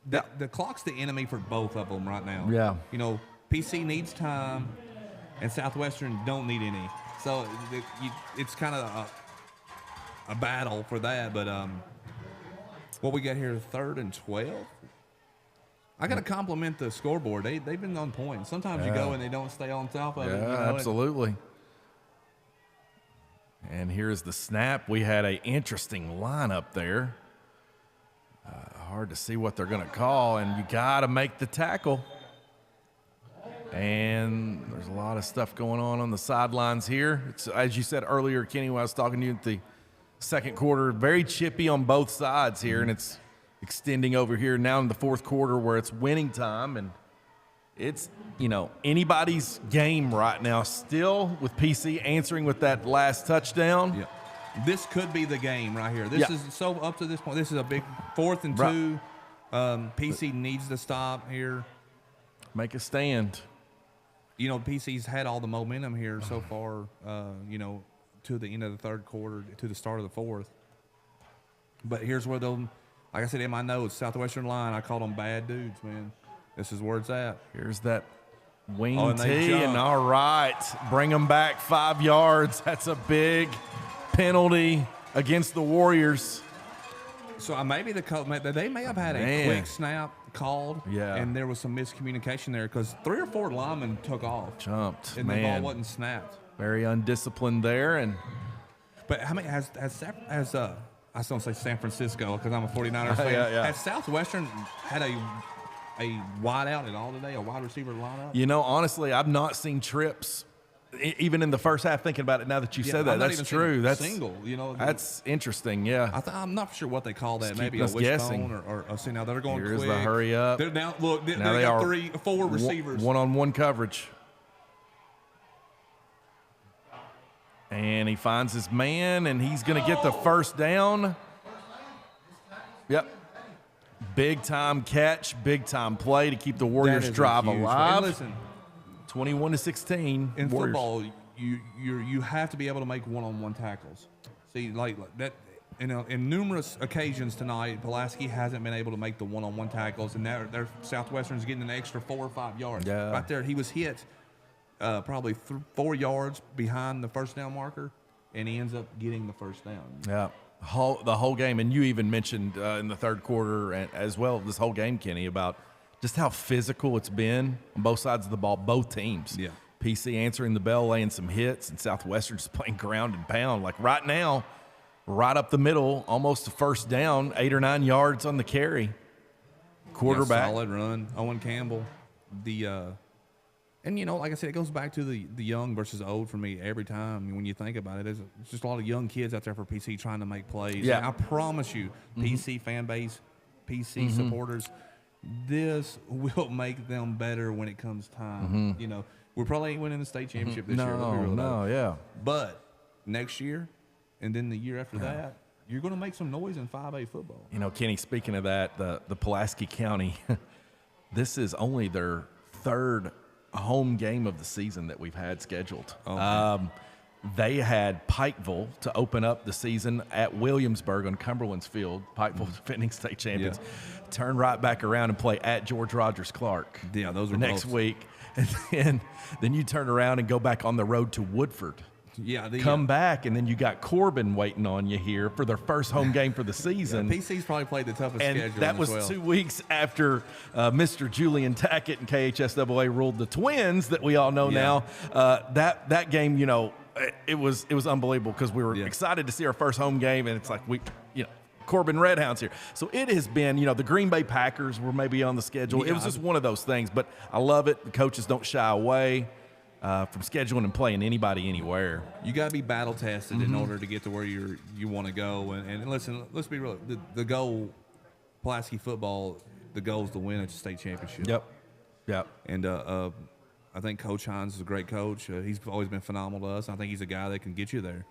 the clock's the enemy for both of them right now. Yeah. You know, PC needs time, and Southwestern don't need any. So it's kind of a battle for that. But what we got here, 3rd and 12. I got to compliment the scoreboard. They've been on point. Sometimes you go and they don't stay on top of it. You know, absolutely. And here's the snap. We had an interesting lineup there. Hard to see what they're going to call, and you got to make the tackle. And there's a lot of stuff going on the sidelines here. It's, as you said earlier, Kenny, when I was talking to you at the second quarter, very chippy on both sides here, and it's extending over here now in the fourth quarter where it's winning time, and it's, anybody's game right now still with PC answering with that last touchdown. Yeah. This could be the game right here. This is so up to this point. This is a big 4th and 2. PC needs to stop here. Make a stand. PC's had all the momentum here so far, to the end of the third quarter, to the start of the fourth. But here's where they'll, like I said in my notes, Southwestern line, I call them bad dudes, man. This is where it's at. Here's that wing tee, and all right, bring them back 5 yards. That's a big penalty against the Warriors. So maybe they may have had a quick snap called, and there was some miscommunication there because 3 or 4 linemen took off, jumped, and the ball wasn't snapped. Very undisciplined there, but how many has I was gonna say San Francisco because I'm a 49ers fan. Has Southwestern had a wide out at all today, a wide receiver lineup? Honestly, I've not seen trips. Even in the first half, thinking about it now that you said that, that's true. That's single. That's interesting. Yeah, I'm not sure what they call that. Just maybe a wishbone or see now they're going Here's quick. The hurry up. They're now look. They now got 4 receivers. One-on-one coverage, and he finds his man, and he's going to get the first down. Yep. Big time catch, big time play to keep the Warriors drive alive. And listen, 21-16. In Warriors. football, you have to be able to make one-on-one tackles. See, like that, in numerous occasions tonight, Pulaski hasn't been able to make the one-on-one tackles, and their Southwestern's getting an extra 4 or 5 yards. Yeah. Right there, he was hit probably 4 yards behind the first down marker, and he ends up getting the first down. Yeah. The whole game, and you even mentioned in the third quarter as well, this whole game, Kenny, about just how physical it's been on both sides of the ball, both teams. Yeah. PC answering the bell, laying some hits, and Southwestern just playing ground and pound. Like right now, right up the middle, almost a first down, 8 or 9 yards on the carry. Quarterback. Solid run. Owen Campbell. And, like I said, it goes back to the young versus old for me every time. When you think about it, there's just a lot of young kids out there for PC trying to make plays. Yeah. And I promise you, PC fan base, PC supporters, this will make them better when it comes time. We probably ain't winning the state championship this year. Yeah. But next year and then the year after that, you're going to make some noise in 5A football. Kenny, speaking of that, the Pulaski County, this is only their third home game of the season that we've had scheduled. They had Pikeville to open up the season at Williamsburg on Cumberland's Field. Pikeville defending state champions. Turn right back around and play at George Rogers Clark. Yeah, those are next both. week. And then you turn around and go back on the road to Woodford. Yeah, come back, and then you got Corbin waiting on you here for their first home game for the season. PC's probably played the toughest and schedule. that was 2 weeks after Mr. Julian Tackett and KHSAA ruled the Twins that we all know now. That game, it was unbelievable because we were excited to see our first home game, and it's like Corbin Redhounds here. So it has been, the Green Bay Packers were maybe on the schedule. It was just one of those things, but I love it. The coaches don't shy away from scheduling and playing anybody anywhere. You got to be battle tested in order to get to where you want to go. And listen, let's be real. The goal, Pulaski football, the goal is to win a state championship. Yep. And I think Coach Hines is a great coach. He's always been phenomenal to us. I think he's a guy that can get you there.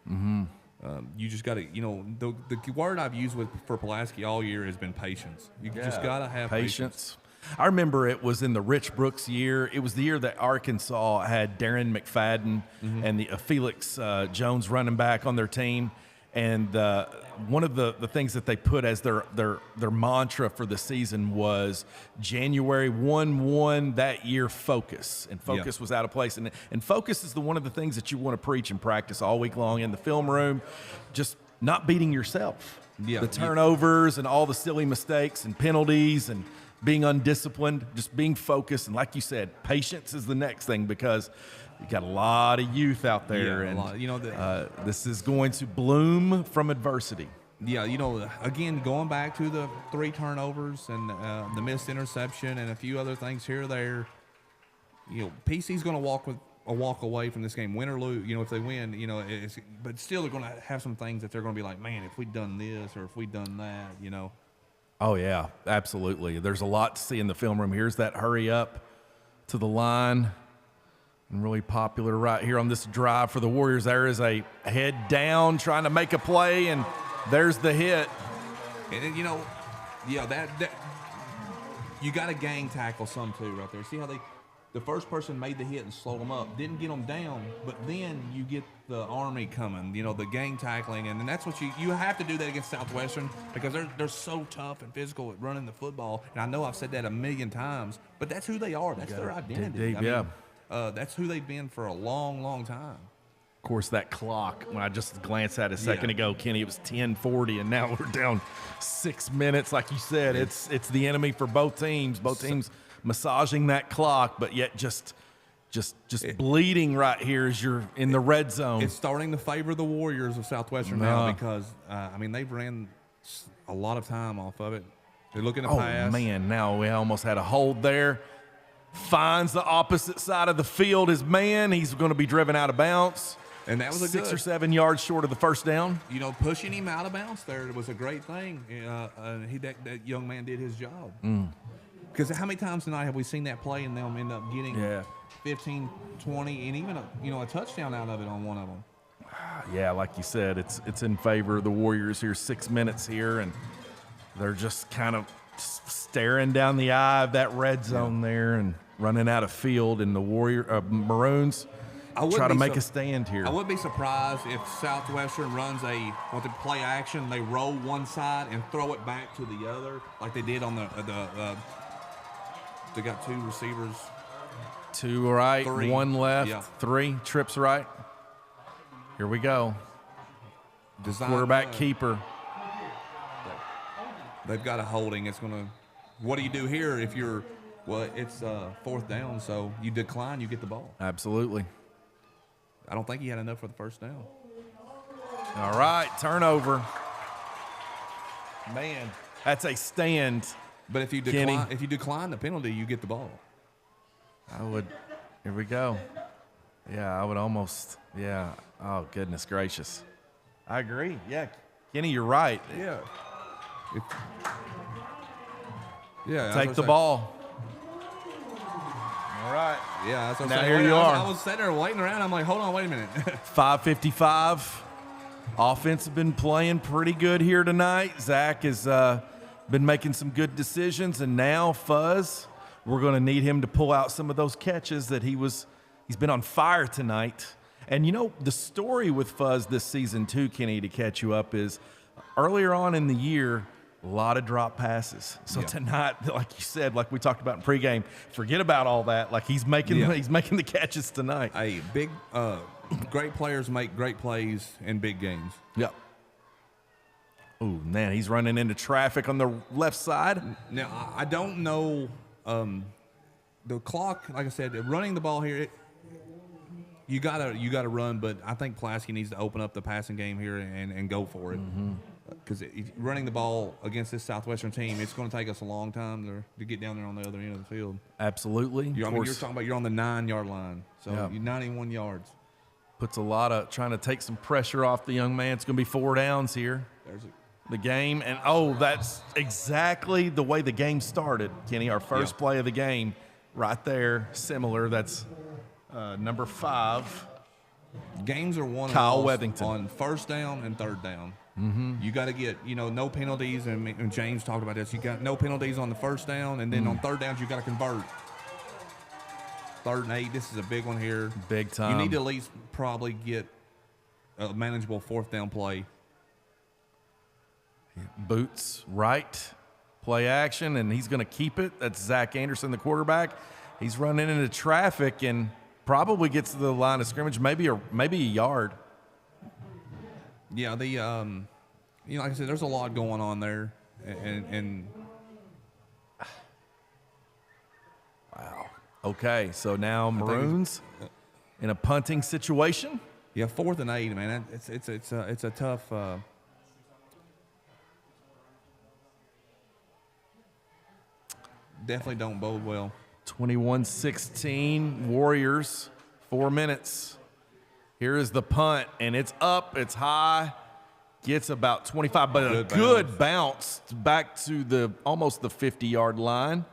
You just got to, the word I've used for Pulaski all year has been patience. You just got to have patience. I remember it was in the Rich Brooks year. It was the year that Arkansas had Darren McFadden and the Felix Jones running back on their team. And one of the things that they put as their mantra for the season was January 1-1 that year, focus. And focus was out of place. And focus is one of the things that you want to preach and practice all week long in the film room, just not beating yourself. The turnovers and all the silly mistakes and penalties and being undisciplined, just being focused. And like you said, patience is the next thing because you got a lot of youth out there. This is going to bloom from adversity. Yeah, again, going back to the 3 turnovers and the missed interception and a few other things here or there, PC's going to walk away from this game, win or lose. If they win, but still they're going to have some things that they're going to be like, man, if we'd done this or if we'd done that, Oh, yeah, absolutely. There's a lot to see in the film room. Here's that hurry up to the line. And really popular right here on this drive for the Warriors. There is a head down trying to make a play, and there's the hit. And that you got to gang tackle some too right there. See how the first person made the hit and slowed them up, didn't get them down, but then you get the Army coming, the gang tackling, and that's what you have to do that against Southwestern because they're so tough and physical at running the football. And I know I've said that a million times, but that's who they are. That's their identity. That's who they've been for a long, long time. Of course, that clock, when I just glanced at it a second ago, Kenny, it was 10:40, and now we're down 6 minutes. Like you said, it's the enemy for both teams. Both teams massaging that clock, but yet just bleeding right here as you're in the red zone. It's starting to favor the Warriors of Southwestern now because, they've ran a lot of time off of it. They're looking to pass. Oh, man, now we almost had a hold there. Finds the opposite side of the field. His man, he's going to be driven out of bounds. And that was a 6 or 7 yards short of the first down. Pushing him out of bounds there was a great thing. That young man did his job. Because how many times tonight have we seen that play and them end up getting 15, 20, and even a touchdown out of it on one of them? Yeah, like you said, it's in favor of the Warriors here. 6 minutes here, and they're just kind of staring down the eye of that red zone there and running out of field. And the Maroons try to make a stand here. I wouldn't be surprised if Southwestern runs what they play action. They roll one side and throw it back to the other, like they did on they got 2 receivers. 2 right, 3. 1 left, 3 trips right. Here we go. Quarterback keeper. They've got a holding. It's going to – what do you do here if you're – it's 4th down, so you decline, you get the ball. Absolutely. I don't think he had enough for the first down. All right, turnover. Man, that's a stand. But if you decline the penalty, you get the ball. I would. Here we go. Yeah, I would almost. Yeah. Oh, goodness gracious. I agree. Yeah, Kenny, you're right. Yeah. Take the ball. All right. Yeah, that's what I'm now saying. Here you are. I was sitting there waiting around. I'm like, hold on, wait a minute. 5:55. Offense has been playing pretty good here tonight. Zach has been making some good decisions, and now Fuzz, we're going to need him to pull out some of those catches that he's been on fire tonight. And the story with Fuzz this season too, Kenny, to catch you up, is earlier on in the year, a lot of drop passes. So tonight, like you said, like we talked about in pregame, forget about all that. Like he's making the catches tonight. Hey, great players make great plays in big games. Yep. Oh, man, he's running into traffic on the left side. Now, I don't know the clock, like I said, running the ball here, you gotta run, but I think Pulaski needs to open up the passing game here and go for it. Because running the ball against this Southwestern team, it's going to take us a long time to get down there on the other end of the field. Absolutely. You're talking about you're on the 9-yard line, so you're 91 yards. Puts a lot of trying to take some pressure off the young man. It's going to be 4 downs here. The game, and that's exactly the way the game started, Kenny. Our first play of the game, right there, similar. That's number 5. Games are won Kyle Wethington on 1st down and 3rd down. Mm-hmm. You got to get no penalties, and James talked about this. You got no penalties on the 1st down, and then on 3rd downs you got to convert. 3rd and 8. This is a big one here. Big time. You need to at least probably get a manageable 4th down play. Boots right, play action, and he's going to keep it. That's Zach Anderson, the quarterback. He's running into traffic and probably gets to the line of scrimmage, maybe a yard. Yeah, like I said, there's a lot going on there, and wow. Okay, so now Maroons in a punting situation. Yeah, 4th and 8, man. It's a tough. Definitely don't bode well. 21-16, Warriors, 4 minutes. Here is the punt, and it's up, it's high, gets about 25, but a good bounce back to almost the 50-yard line.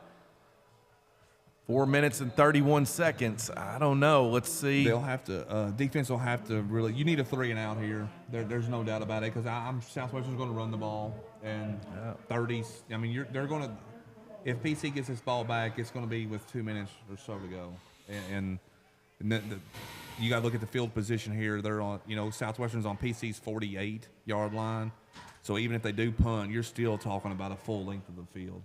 4 minutes and 31 seconds. I don't know. Let's see. They'll have to. Defense will have to really. You need a 3 and out here. There's no doubt about it because I'm Southwestern's going to run the ball and 30s. I mean, they're going to. If PC gets this ball back, it's going to be with 2 minutes or so to go, and you got to look at the field position here. They're on. Southwestern's on PC's 48-yard line, so even if they do punt, you're still talking about a full length of the field.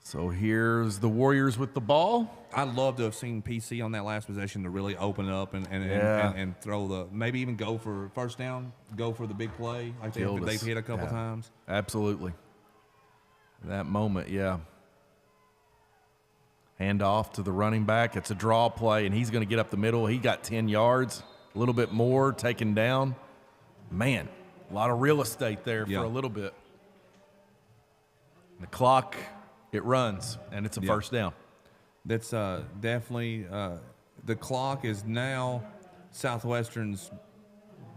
So here's the Warriors with the ball. I'd love to have seen PC on that last possession to really open up and throw maybe even go for first down, go for the big play like they've hit a couple times. Absolutely. That moment, yeah. Hand off to the running back. It's a draw play, and he's going to get up the middle. He got 10 yards, a little bit more, taken down. Man, a lot of real estate there for a little bit. The clock, it runs, and it's a first down. That's definitely the clock is now Southwestern's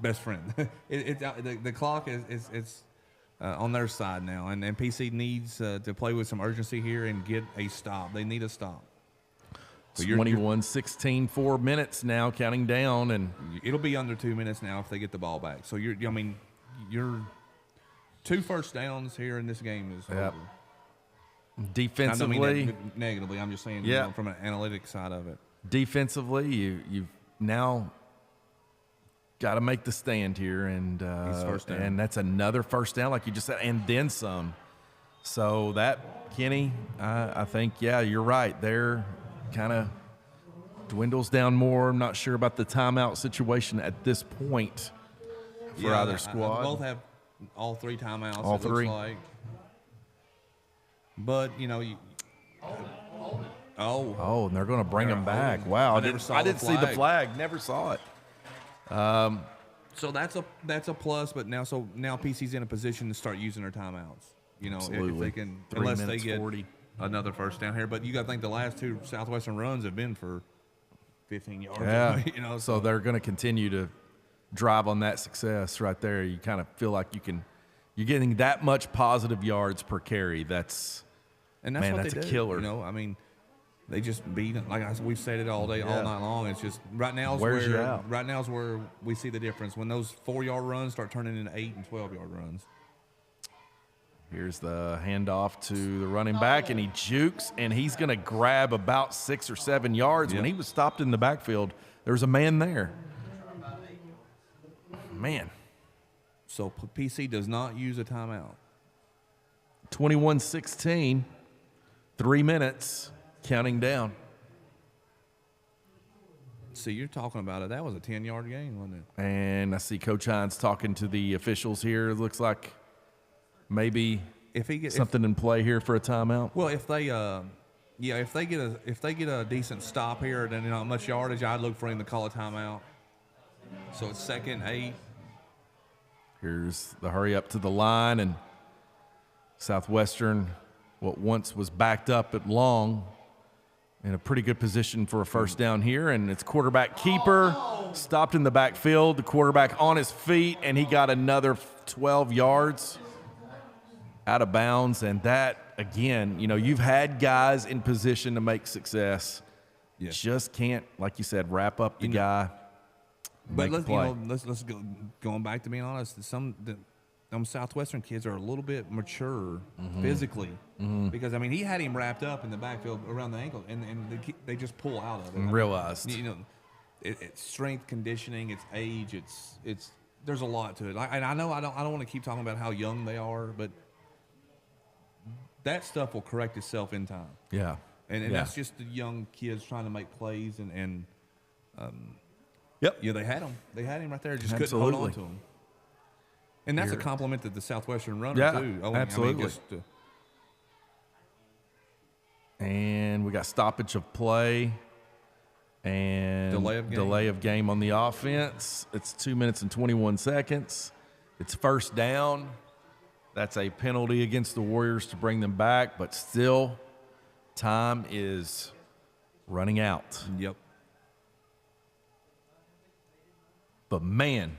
best friend. The clock is on their side now, and PC needs to play with some urgency here and get a stop. They need a stop. 21-16, 4 minutes now, counting down, and it'll be under 2 minutes now if they get the ball back. So you're 2 first downs here in this game is over. Defensively, I don't mean that negatively. I'm just saying from an analytic side of it. Defensively, you've now got to make the stand here, and first down. And that's another first down, like you just said, and then some. So that, Kenny, I think, you're right. They're kind of dwindles down more. I'm not sure about the timeout situation at this point for either squad. Both have all 3 timeouts. All 3. Looks like. But, and they're going to bring them back. Wow, I didn't see the flag. Never saw it. So that's a plus. But now PC's in a position to start using their timeouts. If they can, unless they get 40. Another first down here. But you got to think the last 2 Southwestern runs have been for 15 yards. Yeah. So they're going to continue to drive on that success right there. You kind of feel like you're getting that much positive yards per carry. That's what that's they a do. killer. They just beat it. Like we've said it all day, all night long. It's just right now is where we see the difference when those 4-yard runs start turning into 8 and 12-yard runs. Here's the handoff to the running back, and he jukes, and he's going to grab about 6 or 7 yards. When he was stopped in the backfield, there was a man there. Man. So PC does not use a timeout. 21-16, 3 minutes, counting down. See, you're talking about it. That was a 10-yard gain, wasn't it? And I see Coach Hines talking to the officials here. It looks like maybe something in play here for a timeout. Well, if they get a decent stop here, then not much yardage, I'd look for him to call a timeout. So it's 2nd and 8. Here's the hurry up to the line, and Southwestern, what once was backed up at long, in a pretty good position for a first down here, and it's quarterback keeper, stopped in the backfield, the quarterback on his feet, and he got another 12 yards out of bounds. And that, again, you've had guys in position to make success. Yes. Just can't, like you said, wrap up the guy. But let's go. Going back to being honest, some Southwestern kids are a little bit mature physically because he had him wrapped up in the backfield around the ankle, and they just pull out of it. And realized, it's strength conditioning, it's age, it's there's a lot to it. And I know I don't want to keep talking about how young they are, but that stuff will correct itself in time. Yeah, and that's just the young kids trying to make plays and. Yep. Yeah, they had him. They had him right there. Just couldn't hold on to him. And that's a compliment to the Southwestern runner, too. Absolutely. And we got stoppage of play and delay of game on the offense. It's 2 minutes and 21 seconds. It's first down. That's a penalty against the Warriors to bring them back, but still Time is running out. Yep. But, man,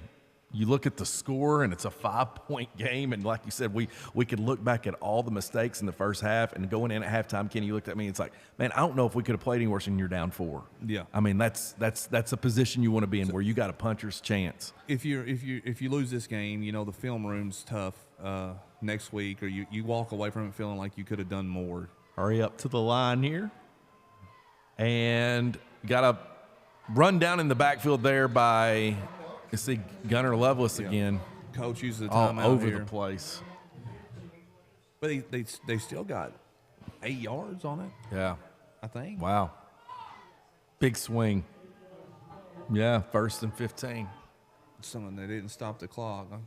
you look at the score, and it's a 5-point game. And like you said, we could look back at all the mistakes in the first half. And going in at halftime, Kenny, you looked at me, it's like, man, I don't know if we could have played any worse and you're down 4. Yeah. I mean, that's a position you want to be in where you got a puncher's chance. If you lose this game, the film room's tough next week, or you walk away from it feeling like you could have done more. Hurry up to the line here. And got a run down in the backfield there by – you see Gunnar Lovelace again. Coach uses the all timeout over here. the place. But they still got 8 yards on it. Yeah. I think. Wow. Big swing. Yeah, 1st and 15. Someone they didn't stop the clock. Huh?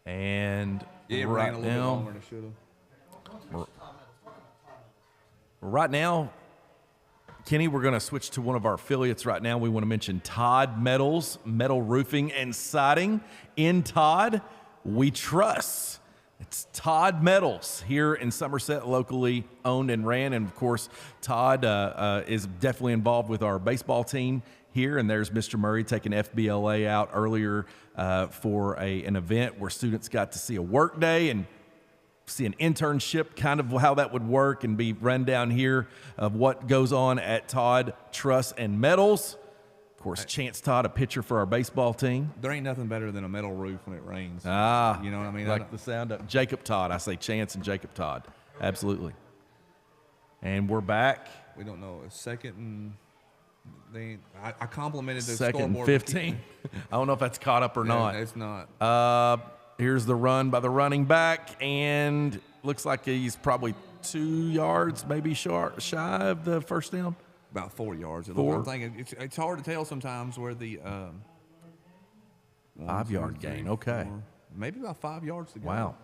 And yeah, right ran a little now, bit longer than it should have. Right now, Kenny, we're going to switch to one of our affiliates right now. We want to mention Todd Metals, Metal Roofing and Siding. In Todd, we trust. It's Todd Metals here in Somerset, locally owned and ran. And, of course, Todd is definitely involved with our baseball team here. And there's Mr. Murray taking FBLA out earlier for an event where students got to see a work day and see an internship, kind of how that would work, and be run down here of what goes on at Todd Truss and Metals. Of course, Chance Todd, a pitcher for our baseball team. There ain't nothing better than a metal roof when it rains. Ah, you know what I mean? Like the sound of Jacob Todd. I say Chance and Jacob Todd. Absolutely. And we're back. We don't know. A second and I complimented the second and scoreboard. 15. I don't know if that's caught up or not. It's not. Here's the run by the running back, and looks like he's probably 2 yards, maybe shy of the first down. About 4 yards. 4. I'm thinking it's hard to tell sometimes where the 5 yard gain. Okay. 4, maybe about 5 yards to go. Wow.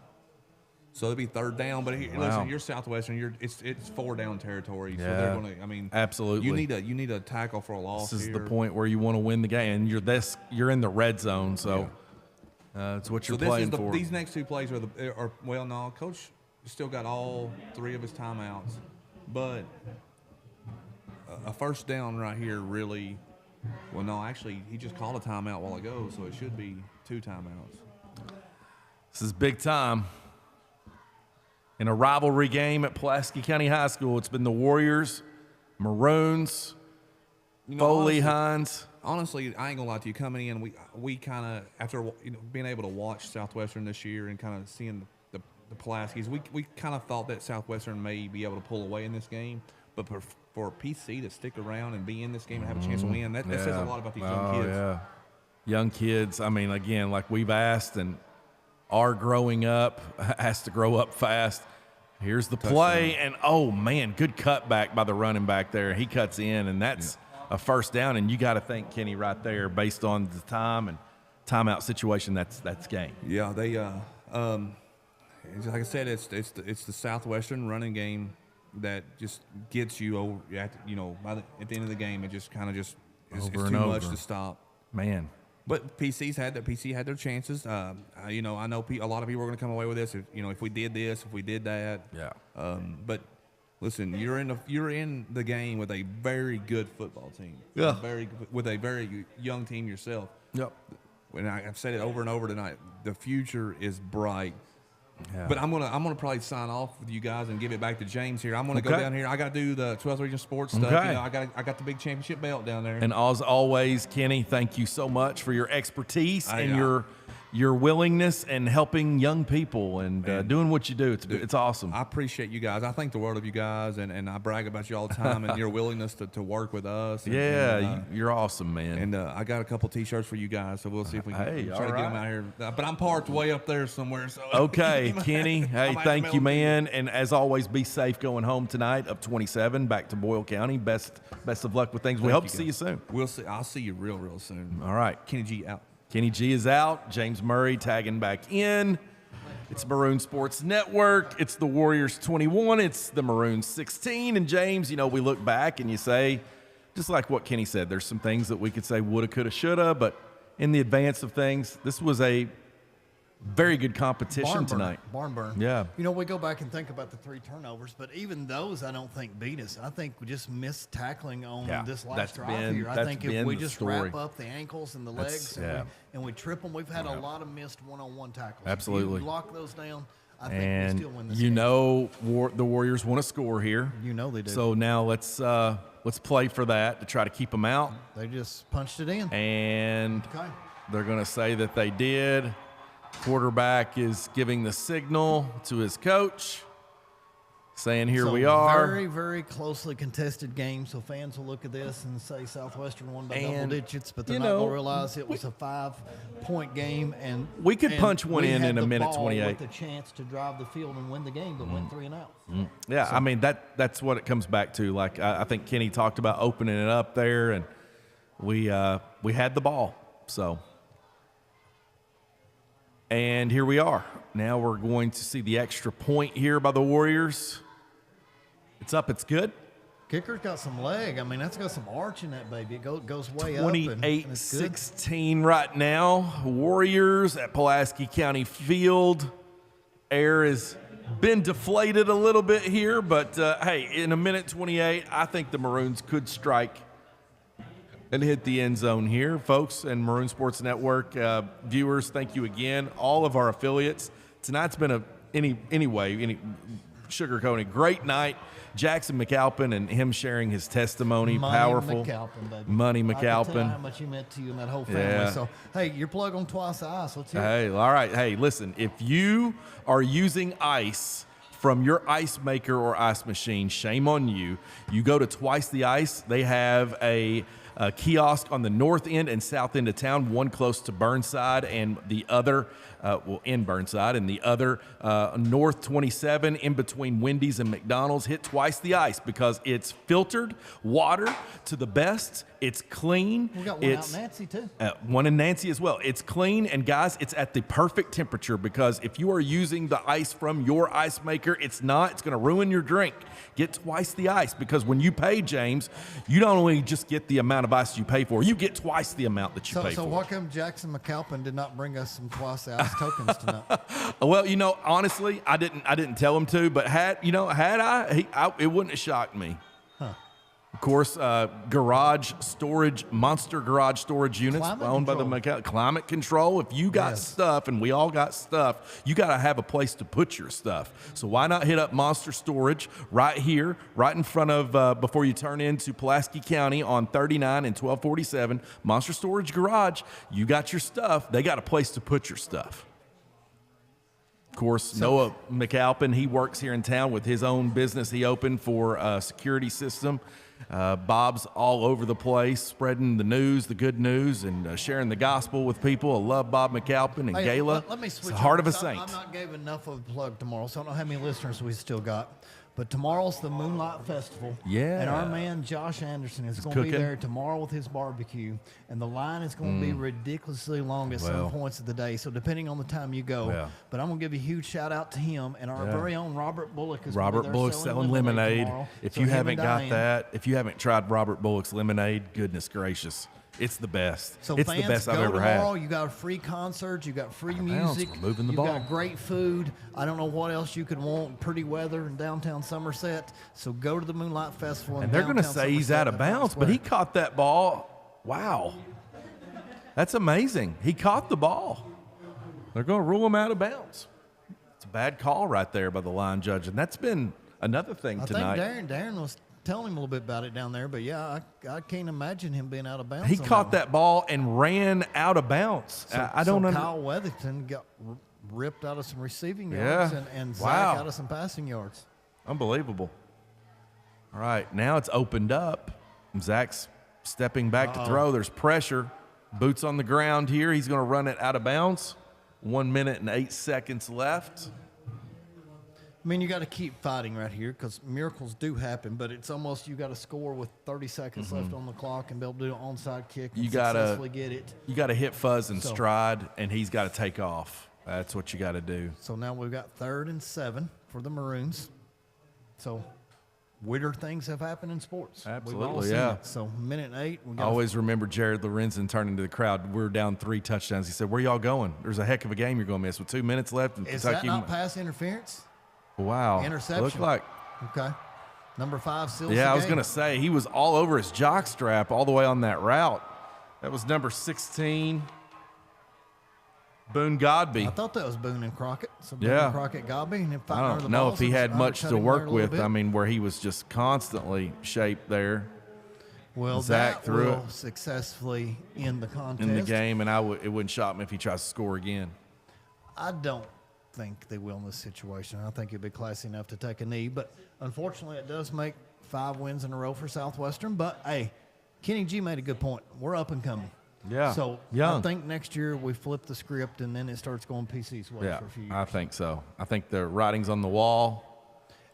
So it'd be 3rd down, but listen, you're Southwestern. It's 4 down territory. So they're going to. I mean, absolutely. You need a tackle for a loss. This is here. the point where you want to win the game, and you're in the red zone. So it's what you're playing for. These next 2 plays are well, no, Coach still got all 3 of his timeouts, but a first down right here really. Well, no, actually, he just called a timeout a while ago, so it should be 2 timeouts. This is big time. In a rivalry game at Pulaski County High School, it's been the Warriors, Maroons, Foley, Hines. Honestly, I ain't gonna lie to you. Coming in, we kind of after being able to watch Southwestern this year and kind of seeing the Pulaskis, we kind of thought that Southwestern may be able to pull away in this game, but for PC to stick around and be in this game and have a chance to win, that says a lot about these young kids. Yeah, young kids. I mean, again, like we've asked and are growing up, has to grow up fast. Here's the play, and oh man, good cutback by the running back there. He cuts in, and that's a first down. And you got to think, Kenny, right there, based on the time and timeout situation. That's game. Yeah, they like I said, it's the Southwestern running game that just gets you over. At the end of the game, it just kind of it's too much to stop. Man. But PC had their chances. I know a lot of people are going to come away with this. If we did this, if we did that. Yeah. But listen, you're in the game with a very good football team. Yeah. With a very young team yourself. Yep. When I've said it over and over tonight, the future is bright. Yeah. But I'm gonna probably sign off with you guys and give it back to James here. I'm gonna go down here. I got to do the 12th Region Sports stuff. Okay. I got the big championship belt down there. And as always, Kenny, thank you so much for your expertise and your willingness and helping young people and doing what you do. It's awesome. I appreciate you guys. I think the world of you guys, and I brag about you all the time and your willingness to work with us. You're awesome, man. And I got a couple T-shirts for you guys, so we'll see if we can try to get them out here. But I'm parked way up there somewhere. So okay, Kenny. Hey, thank you, man. And as always, be safe going home tonight up 27 back to Boyle County. Best of luck with things. We hope to see you soon. We'll see. I'll see you real soon. All right. Kenny G out. Kenny G is out. James Murray tagging back in. It's Maroon Sports Network. It's the Warriors 21. It's the Maroons 16. And James, you know, we look back and you say, just like what Kenny said, there's some things that we could say woulda, coulda, shoulda, but in the advance of things, this was a very good competition tonight. Barn burn. Yeah. You know, we go back and think about the 3 turnovers, but even those I don't think beat us. I think we just missed tackling on this last drive here. I think if we just wrap up the ankles and the legs and we trip them, we've had a lot of missed one-on-one tackles. Absolutely. If you lock those down, I think we still win this you game. know the Warriors want to score here. You know they do. So now let's play for that to try to keep them out. They just punched it in. And they're going to say that they did. Quarterback is giving the signal to his coach, saying, here we are. Very, very closely contested game, so fans will look at this and say Southwestern won by double digits, but they're not going to realize it was a 5-point game. And we could punch one in a minute 28. With the chance to drive the field and win the game, but went 3 and out. Yeah, so, I mean, that's what it comes back to. Like, I think Kenny talked about opening it up there, and we had the ball, so. And here we are. Now we're going to see the extra point here by the Warriors. It's up. It's good. Kicker's got some leg. I mean, that's got some arch in that baby. It goes way up. 28-16 right now. Warriors at Pulaski County Field. Air has been deflated a little bit here, but, hey, in a minute 28, I think the Maroons could strike and hit the end zone here, folks. And Maroon Sports Network viewers, thank you again. All of our affiliates. Tonight's been any sugarcoating, great night. Jackson McAlpin and him sharing his testimony, powerful. McAlpin, baby. Money I can tell McAlpin. how much he meant to you and that whole family. Yeah. So, hey, your plug on Twice the Ice. Let's hear it. Hey, all right. Hey, listen, if you are using ice from your ice maker or ice machine, shame on you. You go to Twice the Ice. They have a kiosk on the north end and south end of town, one close to Burnside and the other, in Burnside, and the other north 27 in between Wendy's and McDonald's. Hit Twice the Ice because it's filtered water to the best. It's clean. We got one out in Nancy, too. One in Nancy as well. It's clean, and guys, it's at the perfect temperature because if you are using the ice from your ice maker, it's going to ruin your drink. Get Twice the Ice because when you pay, James, you don't only just get the amount of ice you pay for, you get twice the amount that you pay for. So why come Jackson McAlpin did not bring us some Twice the Ice tokens tonight? Well, you know, honestly, I didn't tell him to, but had I, it wouldn't have shocked me. Of course, monster garage storage units owned by the Climate Control. If you got stuff, and we all got stuff, you got to have a place to put your stuff. So why not hit up Monster Storage right here, right in front of, before you turn into Pulaski County on 39 and 1247, Monster Storage Garage. You got your stuff. They got a place to put your stuff. Of course, Noah McAlpin, he works here in town with his own business he opened for a security system. Bob's all over the place, spreading the news, the good news, and sharing the gospel with people. I love Bob McAlpin and Gayla. Let me switch. It's the heart of a saint. I'm not giving enough of a plug tomorrow, so I don't know how many listeners we still got. But tomorrow's the Moonlight Festival. Yeah. And our man Josh Anderson is going to be there tomorrow with his barbecue. And the line is going to be ridiculously long at some points of the day. So depending on the time you go. Yeah. But I'm going to give a huge shout out to him. And our very own Robert Bullock is Robert Bullock selling lemonade. If you haven't got that, if you haven't tried Robert Bullock's lemonade, goodness gracious. It's the best. So it's fans, the best I've go ever tomorrow. had. You got a free concert. You got free music. We're moving the You've ball. got great food. I don't know what else you could want. Pretty weather in downtown Somerset. So go to the Moonlight Festival. And they're going to say he's out of bounds, but he caught that ball. Wow. That's amazing. He caught the ball. They're going to rule him out of bounds. It's a bad call right there by the line judge. And that's been another thing tonight. I think Darren was telling him a little bit about it down there, but yeah, I can't imagine him being out of bounds. He caught that ball and ran out of bounds. So Kyle Weathington got ripped out of some receiving yards and Zach out of some passing yards. Unbelievable. All right, now it's opened up. Zach's stepping back to throw. There's pressure. Boots on the ground here. He's going to run it out of bounds. 1 minute and 8 seconds left. I mean, you got to keep fighting right here because miracles do happen, but it's almost you got to score with 30 seconds left on the clock and be able to do an onside kick and successfully get it. You got to hit Fuzz in stride, and he's got to take off. That's what you got to do. So now we've got 3rd and 7 for the Maroons. So weirder things have happened in sports. Absolutely, We've all seen yeah. it. So minute 8. We I got always remember Jared Lorenzen turning to the crowd. We're down 3 touchdowns. He said, "Where y'all going? There's a heck of a game you're going to miss with 2 minutes left." And Is Kentucky. that not pass interference? Wow. Interception. Looked like. Okay. Number 5 seals the Yeah, I was game. going to say he was all over his jock strap all the way on that route. That was number 16, Boone Godby. I thought that was Boone and Crockett. So Boone Yeah. and Crockett Godby. And I don't know if he had much to work with. I mean, where he was just constantly shaped there. Well, Zach that threw will it successfully end the contest. in the game, and it wouldn't shock me if he tries to score again. I don't think they will in this situation. I think it'd be classy enough to take a knee, but unfortunately it does make 5 wins in a row for Southwestern. But, hey, Kenny G made a good point. We're up and coming. Yeah, So young. I think next year we flip the script and then it starts going PC's way Yeah, for a few years. I think so. I think the writing's on the wall.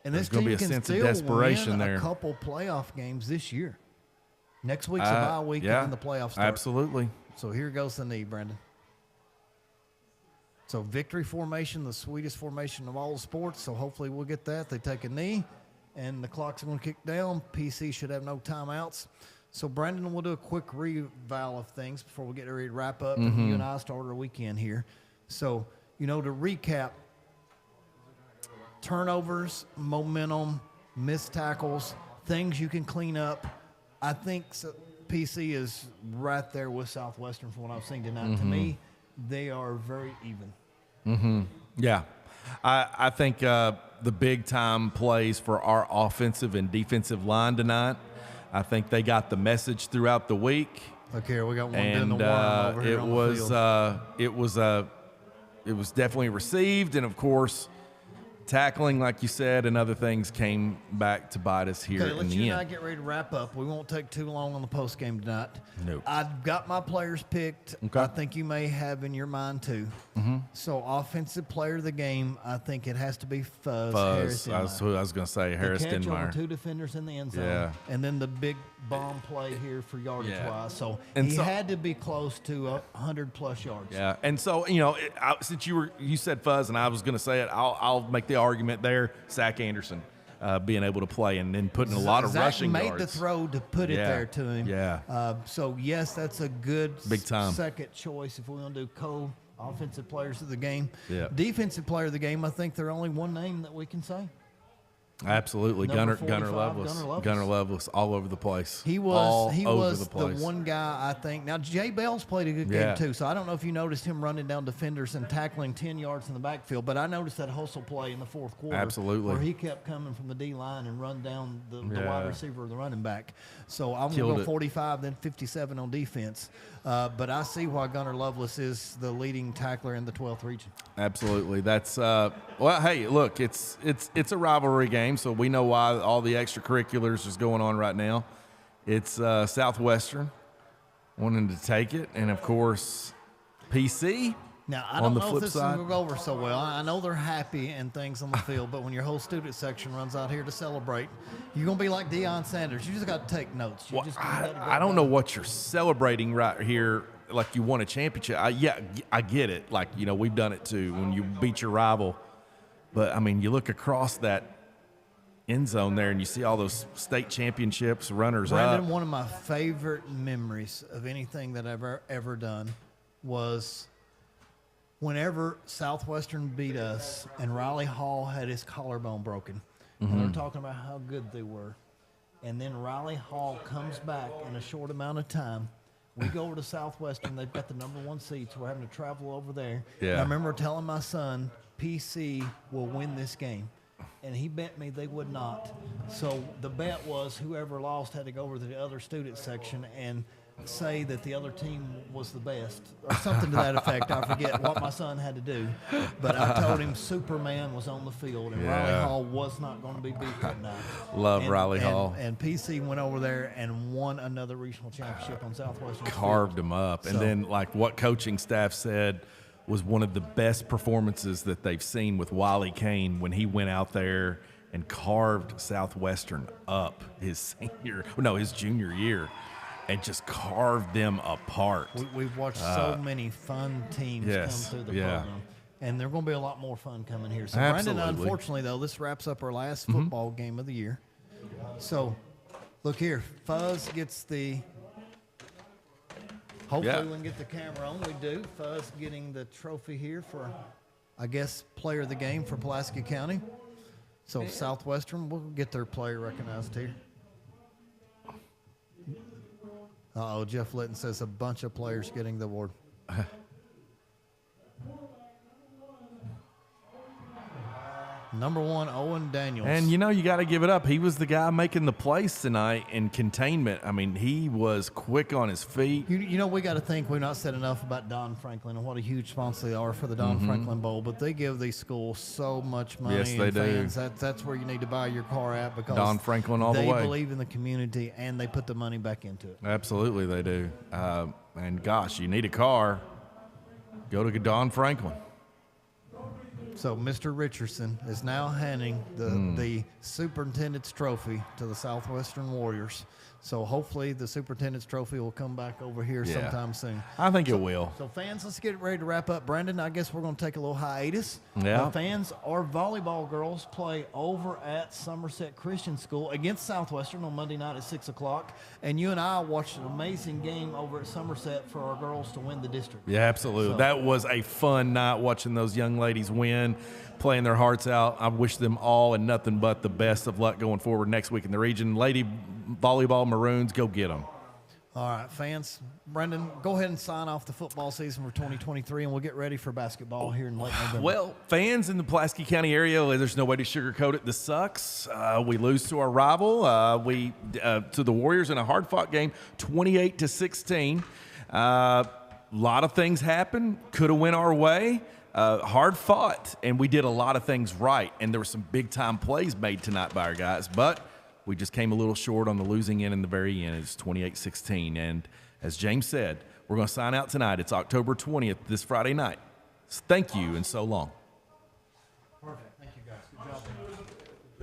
And There's this going to team be a can sense of still desperation win there. a couple playoff games this year. Next week's a bye week yeah, and then the playoffs start. Absolutely. So here goes the knee, Brandon. So victory formation, the sweetest formation of all the sports. So hopefully we'll get that. They take a knee, and the clock's going to kick down. PC should have no timeouts. So, Brandon, we'll do a quick reval of things before we get ready to wrap up. And you and I start our weekend here. So, to recap, turnovers, momentum, missed tackles, things you can clean up. I think PC is right there with Southwestern from what I've seen tonight. To me, they are very even. Yeah. I think the big-time plays for our offensive and defensive line tonight, I think they got the message throughout the week. Look here, we got one doing And the worm over here on the field. It was definitely received, and, of course, tackling, like you said, and other things came back to bite us here Okay, in let's the you end. and I get ready to wrap up. We won't take too long on the post game tonight. Nope. I've got my players picked. Okay. I think you may have in your mind too. So offensive player of the game, I think it has to be Fuzz. Harris That's who I was going to say, Harris the catch over Denmeyer. 2 defenders in the end zone. Yeah. And then the big bomb play here for yardage Yeah. wise. So And he so- had to be close to 100+ yards. Yeah, and so since you said Fuzz, and I was going to say it, I'll make the argument there. Zach Anderson being able to play and then putting a lot of Zach rushing made yards. the throw to put it Yeah. there to him. Yeah. So yes, that's a good Big time. second choice if we want to do offensive players of the game. Yeah. Defensive player of the game, I think there's only one name that we can say. Absolutely, Number Gunnar 45, Lovelace. Gunnar Lovelace. Gunnar Lovelace all over the place. He all was over the place. one guy I think. Now Jay Bell's played a good Yeah. game too, so I don't know if you noticed him running down defenders and tackling 10 yards in the backfield, but I noticed that hustle play in the fourth quarter. Absolutely. Where he kept coming from the D line and run down the Yeah. wide receiver or the running back. So I'm going Killed to go it. 45, then 57 on defense. But I see why Gunnar Lovelace is the leading tackler in the 12th region. Absolutely. That's well, hey, look, it's a rivalry game, so we know why all the extracurriculars is going on right now. It's Southwestern wanting to take it, and of course, PC. Now, I on don't the know if flip this side. will go over so well. I know they're happy and things on the field, but when your whole student section runs out here to celebrate, you're going to be like Deion Sanders. You just got to take notes. You Well, just gotta go I don't down. know what you're celebrating right here. Like you won a championship. I get it. Like, we've done it too when you beat your rival. But, I mean, you look across that end zone there and you see all those state championships, runners Brandon, up. one of my favorite memories of anything that I've ever done was whenever Southwestern beat us and Riley Hall had his collarbone broken. And they're talking about how good they were. And then Riley Hall comes back in a short amount of time. We go over to Southwestern. They've got the #1 seats. We're having to travel over there. Yeah. And I remember telling my son, PC will win this game. And he bet me they would not. So the bet was whoever lost had to go over to the other student section and say that the other team was the best or something to that effect. I forget what my son had to do. But I told him Superman was on the field and Riley Yeah. Hall was not going to be beat that night. Love Riley Hall. And PC went over there and won another regional championship on Southwestern. Carved them up. And So- then, like, what coaching staff said was one of the best performances that they've seen with Wiley Kane when he went out there and carved Southwestern up his junior year and just carved them apart. We've watched so many fun teams come through the program. and they're going to be a lot more fun coming here. So, Brandon, Absolutely. unfortunately, though, this wraps up our last football game of the year. So, look here. Fuzz gets the – hopefully we can get the camera on. We do. Fuzz getting the trophy here for, I guess, player of the game for Pulaski County. So, Southwestern will get their player recognized here. Uh-oh, Jeff Litton says a bunch of players getting the award. Number 1, Owen Daniels. And, you got to give it up. He was the guy making the plays tonight in containment. I mean, he was quick on his feet. We got to think we've not said enough about Don Franklin and what a huge sponsor they are for the Don Franklin Bowl, but they give these schools so much money. Yes, they and fans. do. That's where you need to buy your car at because Don Franklin all the way. They believe in the community and they put the money back into it. Absolutely, they do. And, gosh, you need a car, go to Don Franklin. So Mr. Richardson is now handing the superintendent's trophy to the Southwestern Warriors. So hopefully the superintendent's trophy will come back over here sometime soon. I think it will. So fans, let's get ready to wrap up. Brandon, I guess we're going to take a little hiatus. Yeah. Fans, our volleyball girls play over at Somerset Christian School against Southwestern on Monday night at 6 o'clock. And you and I watched an amazing game over at Somerset for our girls to win the district. Yeah, absolutely. So, that was a fun night watching those young ladies win, playing their hearts out. I wish them all and nothing but the best of luck going forward next week in the region. Lady volleyball Maroons, go get them. All right, fans. Brendan, go ahead and sign off the football season for 2023, and we'll get ready for basketball here in late November. Well, fans in the Pulaski County area, there's no way to sugarcoat it. This sucks. We lose to our rival. To the Warriors in a hard-fought game, 28-16. A lot of things happened. Could have went our way. Hard fought, and we did a lot of things right. And there were some big-time plays made tonight by our guys, but we just came a little short on the losing end in the very end. It's 28-16. And as James said, we're going to sign out tonight. It's October 20th, this Friday night. Thank you, and so long. Perfect. Thank you, guys. Good job.